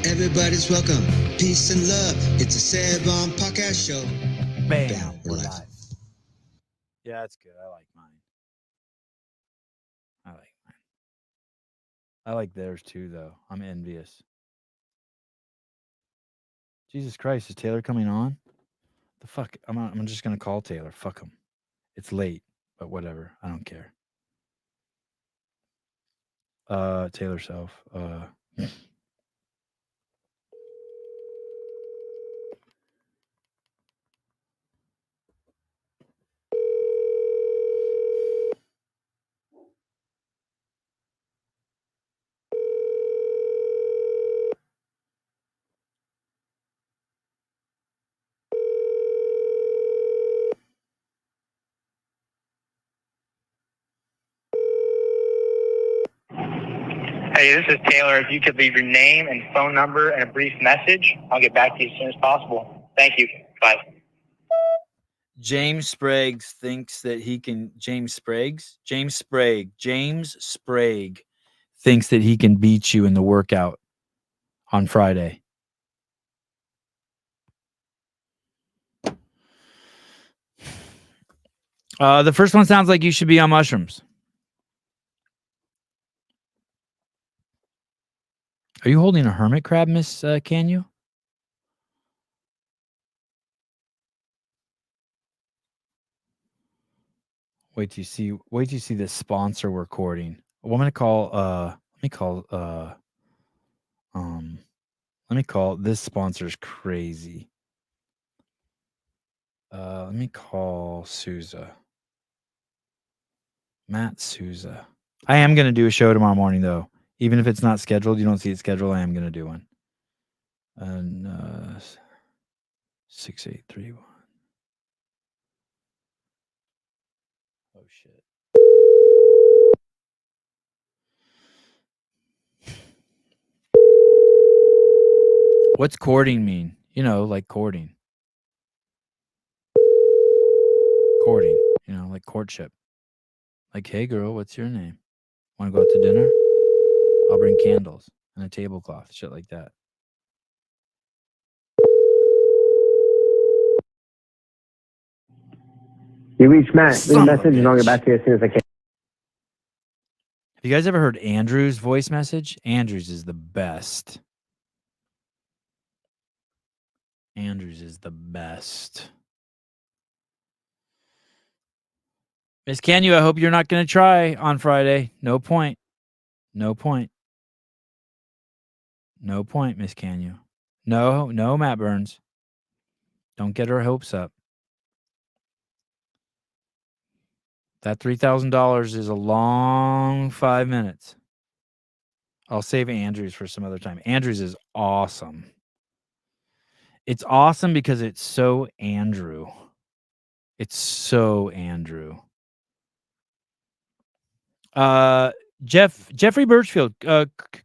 Everybody's welcome. Peace and love. It's a Sebon Podcast Show. Bam. We're live. Yeah, that's good. I like mine. I like theirs, too, though. I'm envious. Jesus Christ, is Taylor coming on? The fuck? I'm just going to call Taylor. Fuck him. It's late, but whatever. I don't care. Taylor Self. Hey, this is Taylor. If you could leave your name and phone number and a brief message, I'll get back to you as soon as possible. Thank you. Bye. James Sprague thinks that he can. James Sprague thinks that he can beat you in the workout on Friday. The first one sounds like you should be on mushrooms. Are you holding a hermit crab, Miss Can you? Wait till you see this sponsor we're courting. Well, I'm gonna call let me call this sponsor's crazy. Let me call Souza. Matt Souza. I am gonna do a show tomorrow morning though. Even if it's not scheduled, you don't see it scheduled, I am gonna do one. And 6831. Oh shit. What's courting mean? You know, like courting. Courting, you know, like courtship. Like, hey girl, what's your name? Want to go out to dinner? I'll bring candles and a tablecloth, shit like that. You reach Matt, leave a message, and I'll get back to you as soon as I can. Have you guys ever heard Andrew's voice message? Andrew's is the best. Andrew's is the best. Miss Canyu, I hope you're not going to try on Friday. No point. No point. No point, Miss Canyu. No, Matt Burns. Don't get our hopes up. That $3,000 is a long 5 minutes. I'll save Andrews for some other time. Andrews is awesome. It's awesome because it's so Andrew. It's so Andrew. Jeffrey Birchfield,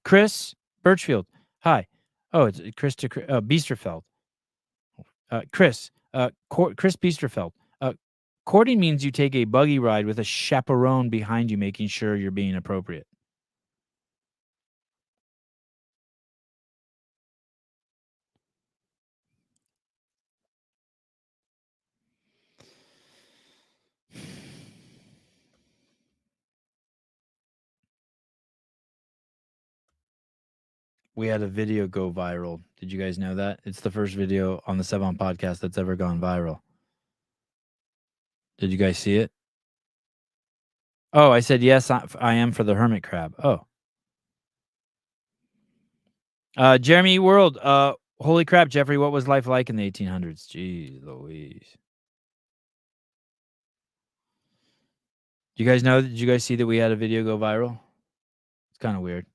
Chris Birchfield. Hi. Oh, it's Chris to Biesterfeld. Chris Biesterfeld. Courting means you take a buggy ride with a chaperone behind you, making sure you're being appropriate. We had a video go viral. Did you guys know that? It's the first video on the Sebon podcast that's ever gone viral. Did you guys see it? Oh, I said, yes, I am for the hermit crab. Oh. Jeremy World. Holy crap, Jeffrey, what was life like in the 1800s? Jeez Louise. Do you guys know? Did you guys see that we had a video go viral? It's kind of weird.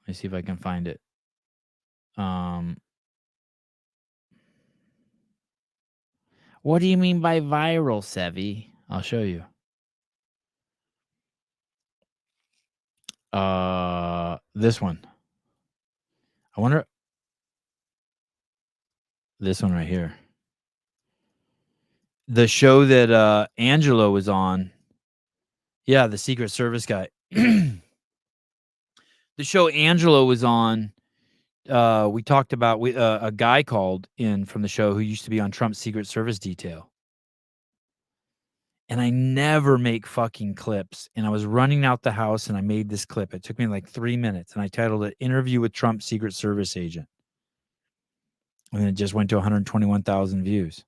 Let me see if I can find it. What do you mean by viral, Sevi? I'll show you. This one. I wonder. This one right here. The show that Angelo was on. Yeah, the Secret Service guy. The show Angelo was on. We talked about a guy called in from the show who used to be on Trump's Secret Service detail. And I never make fucking clips. And I was running out the house and I made this clip. It took me like 3 minutes. And I titled it Interview with Trump's Secret Service Agent. And it just went to 121,000 views.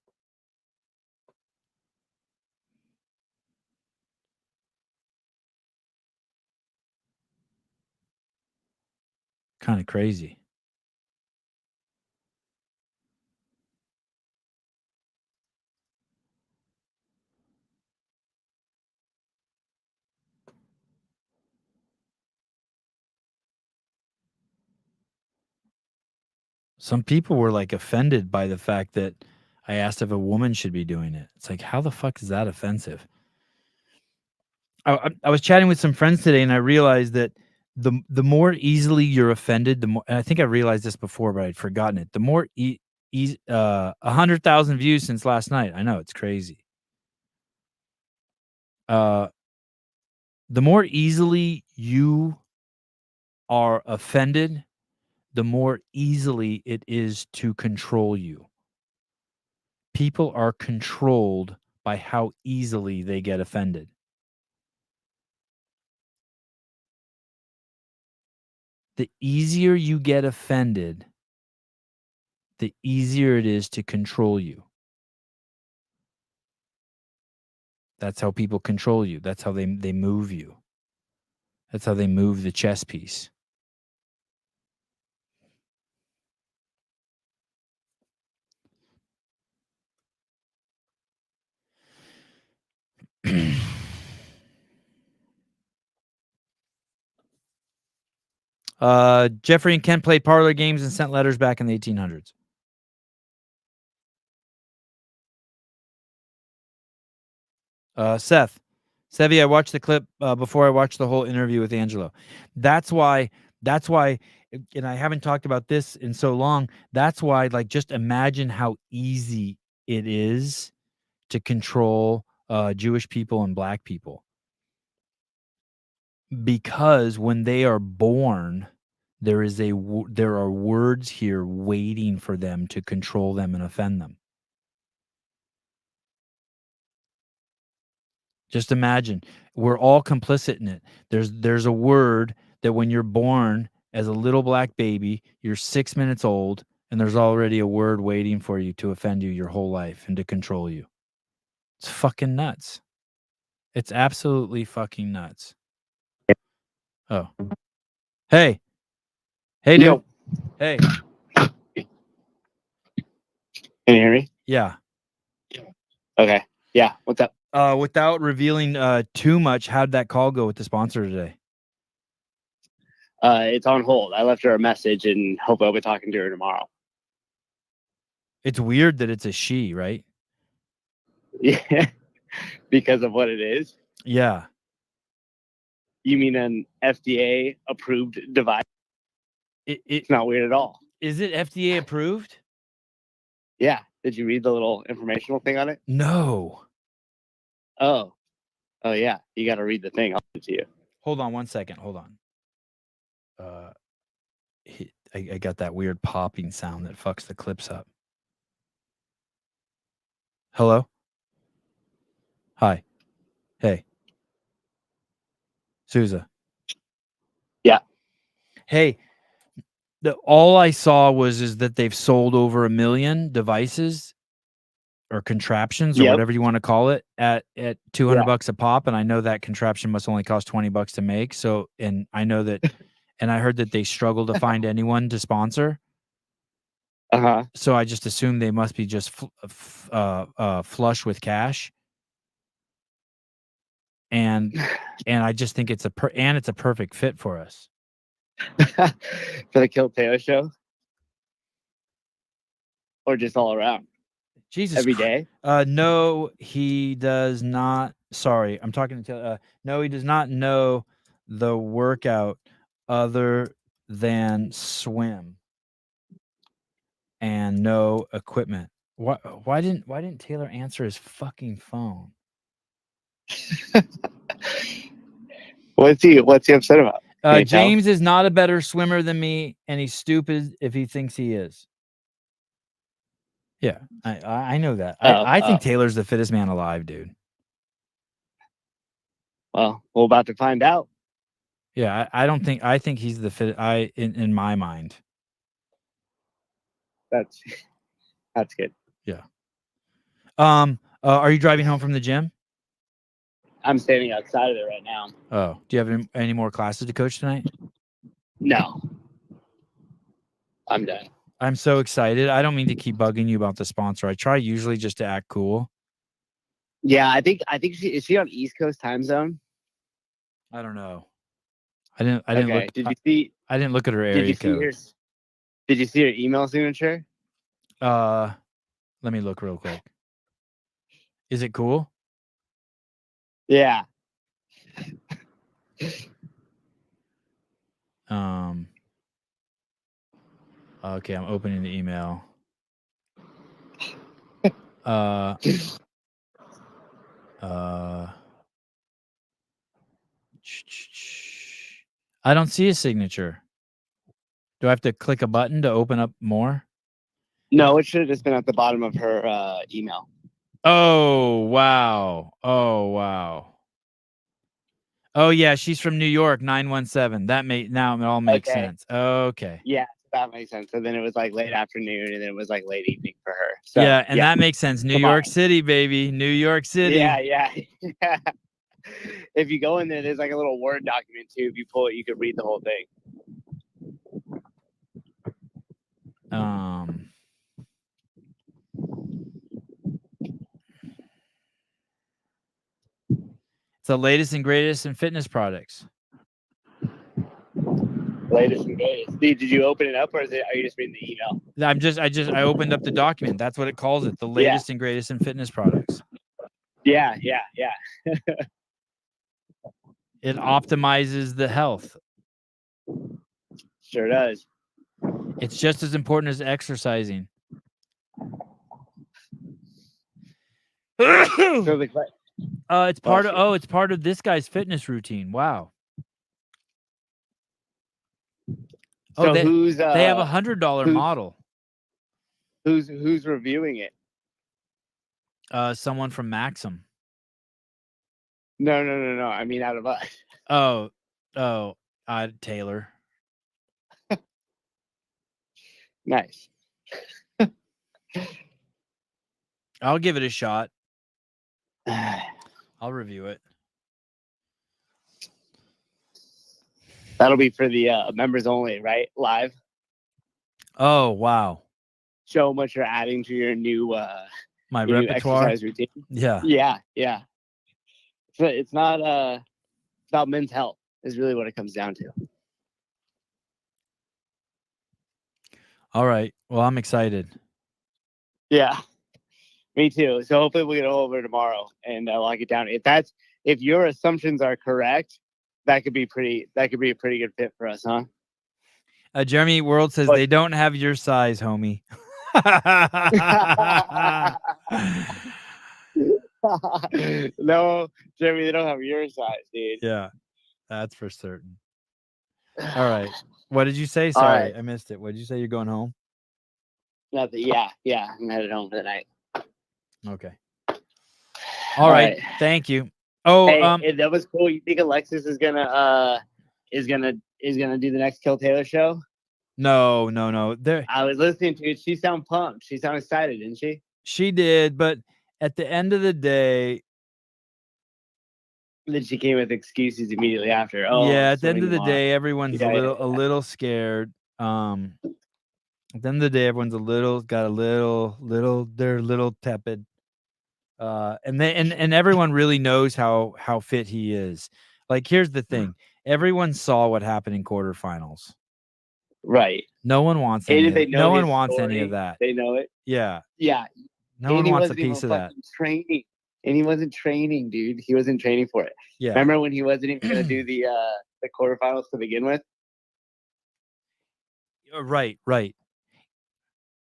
Kind of crazy. Some people were like offended by the fact that I asked if a woman should be doing it. It's like, how the fuck is that offensive? I was chatting with some friends today and I realized that the more easily you're offended, the more, and I think I realized this before, but I'd forgotten it. The more 100,000 views since last night. I know, it's crazy. The more easily you are offended, the more easily it is to control you. People are controlled by how easily they get offended. The easier you get offended, the easier it is to control you. That's how people control you. That's how they move you. That's how they move the chess piece. Jeffrey and Ken played parlor games and sent letters back in the 1800s. Sevi, I watched the clip before I watched the whole interview with Angelo. That's why, and I haven't talked about this in so long. That's why, like, just imagine how easy it is to control Jewish people and black people. Because when they are born, there are words here waiting for them to control them and offend them. Just imagine, we're all complicit in it. There's a word that when you're born as a little black baby, you're 6 minutes old, and there's already a word waiting for you to offend you your whole life and to control you. It's fucking nuts. It's absolutely fucking nuts. Oh. Hey. Hey, dude. Yo. Hey. Can you hear me? Yeah. Okay. Yeah. What's up? Without revealing too much, how'd that call go with the sponsor today? It's on hold. I left her a message and hope I'll be talking to her tomorrow. It's weird that it's a she, right? Yeah. Because of what it is. Yeah. You mean an FDA approved device? It's not weird at all. Is it FDA approved? Yeah. Did you read the little informational thing on it? No. Oh yeah. You got to read the thing. I'll send it to you. Hold on 1 second. Hold on. I got that weird popping sound that fucks the clips up. Hello? Hi. Hey. Souza. Yeah. Hey, all I saw is that they've sold over 1 million devices or contraptions or whatever you want to call it at $200 a pop, and I know that contraption must only cost $20 to make. So, and I know that, and I heard that they struggle to find anyone to sponsor. So I just assume they must be just flush with cash. And I just think it's a perfect fit for us. For the Kill Taylor show? Or just all around? Jesus. Every day? No, he does not. Sorry, I'm talking to Taylor. No, he does not know the workout other than swim and no equipment. Why didn't Taylor answer his fucking phone? What's he upset about? James is not a better swimmer than me, and he's stupid if he thinks he is. Yeah, I know that. I think Taylor's the fittest man alive, dude. Well, we're about to find out. Yeah, I think he's the fit. In my mind. That's good. Yeah. Are you driving home from the gym? I'm standing outside of it right now. Oh, do you have any more classes to coach tonight? No. I'm done. I'm so excited. I don't mean to keep bugging you about the sponsor. I try usually just to act cool. Yeah, I think is she on East Coast time zone? I don't know. I didn't look. Did you see? I didn't look at her area code. Did you see her email signature? Let me look real quick. Is it cool? Yeah. Okay, I'm opening the email. I don't see a signature. Do I have to click a button to open up more? No, it should have just been at the bottom of her email. Oh, wow. Oh, wow. Oh, yeah, she's from New York, 917. Now it all makes sense. Okay. Yeah, that makes sense. So then it was like late afternoon, and then it was like late evening for her. So, yeah, and that makes sense. New York City, baby. New York City. Yeah. If you go in there, there's like a little Word document too. If you pull it, you could read the whole thing. It's the latest and greatest in fitness products. Latest and greatest. Did you open it up, or are you just reading the email? I opened up the document. That's what it calls it. The latest and greatest in fitness products. Yeah. It optimizes the health. Sure does. It's just as important as exercising. It's part of this guy's fitness routine. Wow. So they have $100 model. Who's reviewing it? Someone from Maxim. No. I mean, out of us. Taylor. Nice. I'll give it a shot. I'll review it. That'll be for the members only, right? Live. Oh, wow. show them what you're adding to your new My your new repertoire. exercise routine. Yeah. Yeah. So it's not about men's health is really what it comes down to. All right. Well, I'm excited. Yeah, me too. So hopefully we'll get over tomorrow and lock it down. If your assumptions are correct, that could be a pretty good fit for us, huh? Jeremy World says they don't have your size, homie. No, Jeremy, they don't have your size, dude. Yeah, that's for certain. All right. What did you say? All Sorry, right. I missed it. What did you say? You're going home? Nothing. Yeah. I'm headed home for the night. Okay. All right. Thank you. Oh, hey, that was cool. You think Alexis is gonna do the next Kill Taylor show? No. There. I was listening to it. She sounded pumped. She sounded excited, didn't she? She did, but at the end of the day, then she came with excuses immediately after. Oh, yeah. At the end of the day, everyone's a little scared. At the end of the day, everyone's they're a little tepid. And everyone really knows how fit he is. Like, here's the thing: everyone saw what happened in quarterfinals. Right. No one wants any. No one wants any of that. They know it. Yeah. No and one wants a piece of that. Training, and he wasn't training, dude. He wasn't training for it. Yeah. Remember when he wasn't even going to do the quarterfinals to begin with? Right.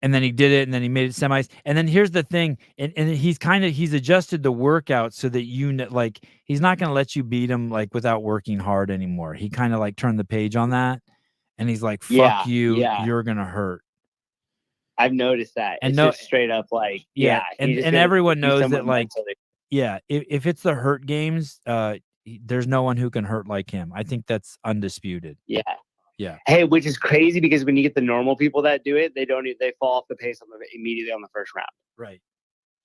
And then he did it, and then he made it semis. And then here's the thing, and he's adjusted the workout so that like he's not going to let you beat him like without working hard anymore. He kind of like turned the page on that, and he's like, "Fuck you, you're gonna hurt." I've noticed that. And it's just straight up like, and everyone knows that, like, if it's the hurt games, there's no one who can hurt like him. I think that's undisputed. Yeah. Hey, which is crazy because when you get the normal people that do it, they fall off the pace immediately on the first round. Right.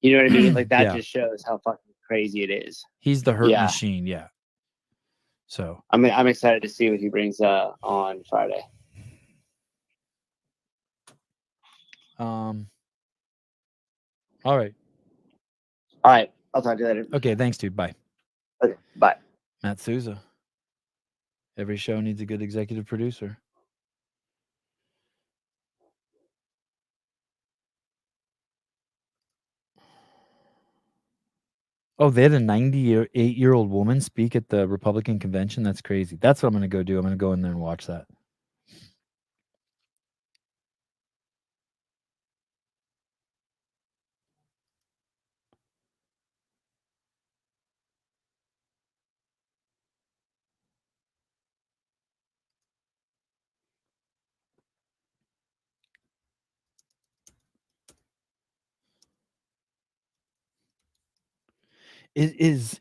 You know what I mean? Like that just shows how fucking crazy it is. He's the hurt machine. Yeah. So I'm excited to see what he brings on Friday. All right. I'll talk to you later. Okay. Thanks, dude. Bye. Okay. Bye. Matt Souza. Every show needs a good executive producer. Oh, they had a 98-year-old woman speak at the Republican convention. That's crazy. That's what I'm going to go do. I'm going to go in there and watch that. Is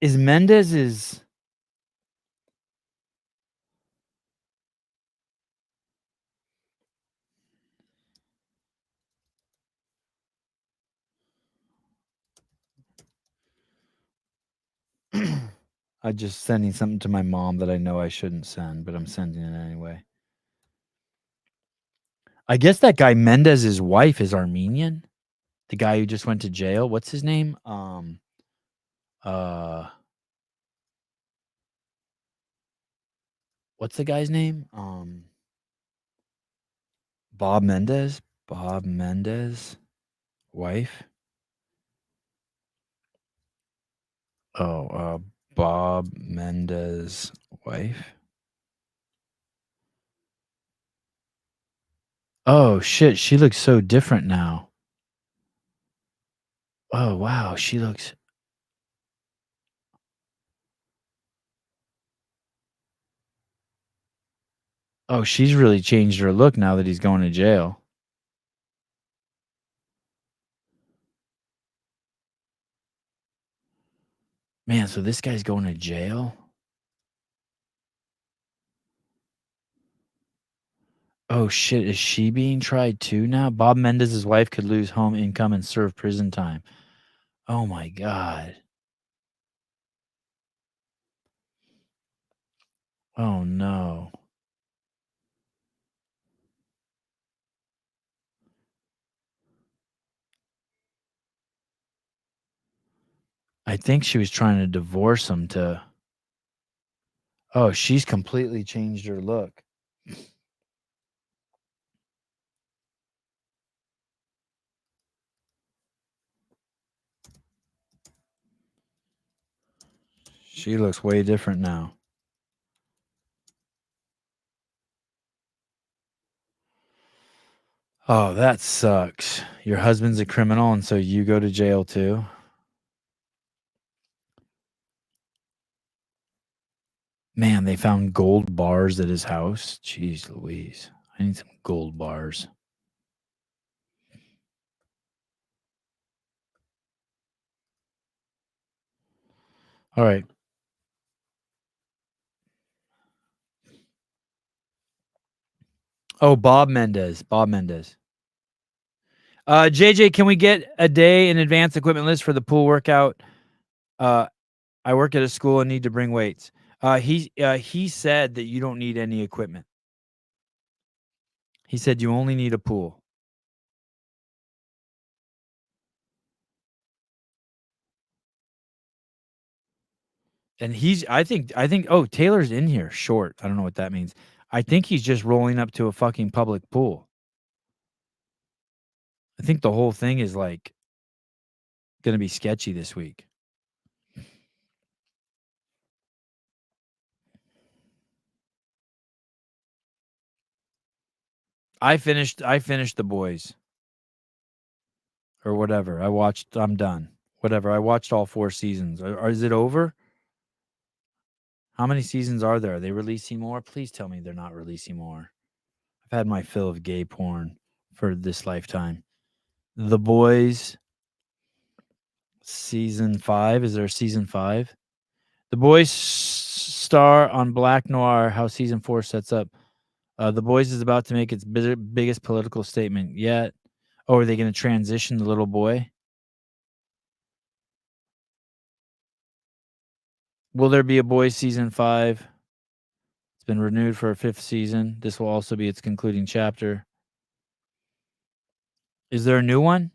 Mendez I just sending something to my mom that I know I shouldn't send, but I'm sending it anyway. I guess that guy Mendez's wife is Armenian. The guy who just went to jail. What's his name? What's the guy's name? Bob Menendez. Bob Menendez wife. Bob Menendez wife. Oh shit, she looks so different now. Oh wow, she looks. Oh, she's really changed her look now that he's going to jail. Man, so this guy's going to jail? Oh shit, is she being tried too now? Bob Menendez's wife could lose home income and serve prison time. Oh my God. Oh no. think she was trying to divorce him to. Oh, she's completely changed her look. She looks way different now. Oh, that sucks. Your husband's a criminal, and so you go to jail too? Man, they found gold bars at his house. Jeez Louise. I need some gold bars. All right. Oh, Bob Menendez. JJ, can we get a day in advance equipment list for the pool workout? I work at a school and need to bring weights. He said that you don't need any equipment. He said you only need a pool. And I think, oh, Taylor's in here short. I don't know what that means. I think he's just rolling up to a fucking public pool. I think the whole thing is like going to be sketchy this week. I finished The Boys. Or whatever. I'm done. Whatever. I watched all 4 seasons. Is it over? How many seasons are there? Are they releasing more? Please tell me they're not releasing more. I've had my fill of gay porn for this lifetime. The Boys, season 5. Is there a season 5? The Boys star on Black Noir, how season 4 sets up. The Boys is about to make its biggest political statement yet. Oh, are they going to transition the little boy? Will there be a Boys season 5? It's been renewed for a 5th season. This will also be its concluding chapter. Is there a new one?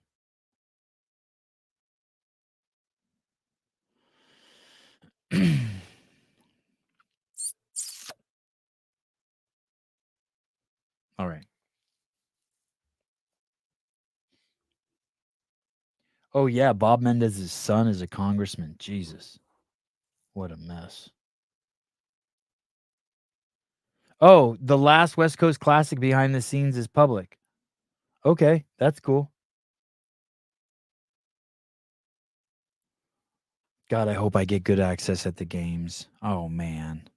All right. Oh, yeah. Bob Menendez's son is a congressman. Jesus. What a mess. Oh, the last West Coast Classic behind the scenes is public. Okay, that's cool. God, I hope I get good access at the games. Oh, man.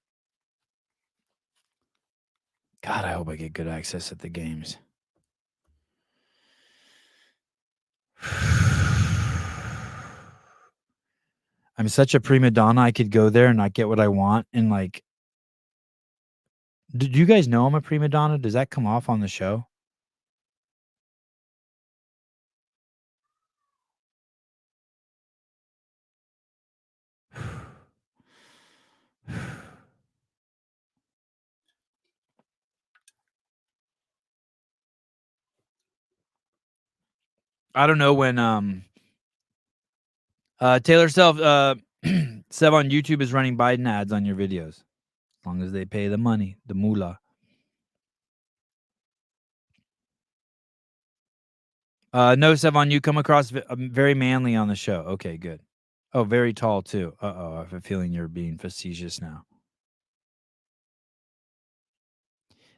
God, I hope I get good access at the games. I'm such a prima donna. I could go there and not get what I want. And like, did you guys know I'm a prima donna? Does that come off on the show? I don't know when Taylor Self Sev on YouTube is running Biden ads on your videos. As long as they pay the money, the moolah. No, Sevon, you come across very manly on the show. Okay, good. Oh, very tall too. Uh-oh, I have a feeling you're being facetious now.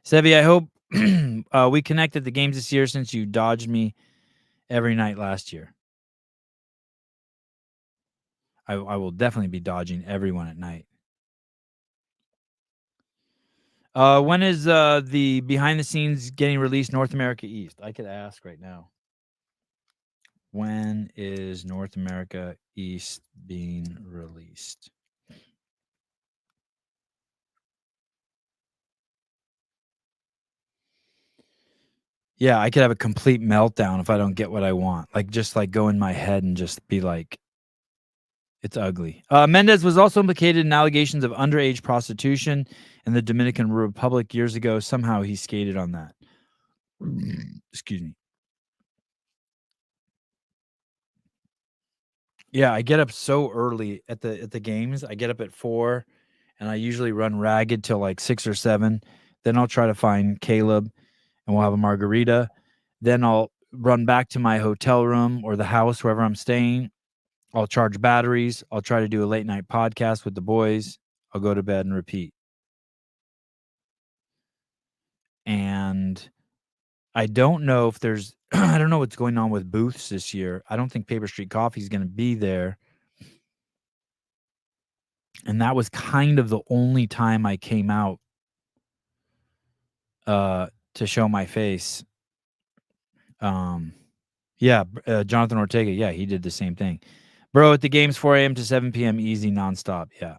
Sevi, I hope we connect at the games this year since you dodged me every night last year. I will definitely be dodging everyone at night. When is the behind the scenes getting released North America East? I could ask right now. When is North America East being released? Yeah, I could have a complete meltdown if I don't get what I want. Like, just like go in my head and just be like, it's ugly. Menendez was also implicated in allegations of underage prostitution in the Dominican Republic years ago. Somehow he skated on that. Excuse me. Yeah, I get up so early at the games. I get up at 4, and I usually run ragged till like 6 or 7. Then I'll try to find Caleb, and we'll have a margarita. Then I'll run back to my hotel room or the house, wherever I'm staying. I'll charge batteries. I'll try to do a late night podcast with the boys. I'll go to bed and repeat. And I don't know if there's, I don't know what's going on with booths this year. I don't think Paper Street Coffee is going to be there. And that was kind of the only time I came out to show my face. Yeah, Jonathan Ortega, yeah, he did the same thing. Bro, at the games 4 a.m. to 7 p.m. easy, nonstop. Yeah.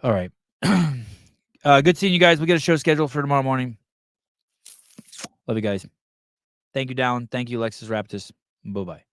All right. Good seeing you guys. We got a show scheduled for tomorrow morning. Love you guys. Thank you, Dallin. Thank you, Alexis Raptis. Bye-bye.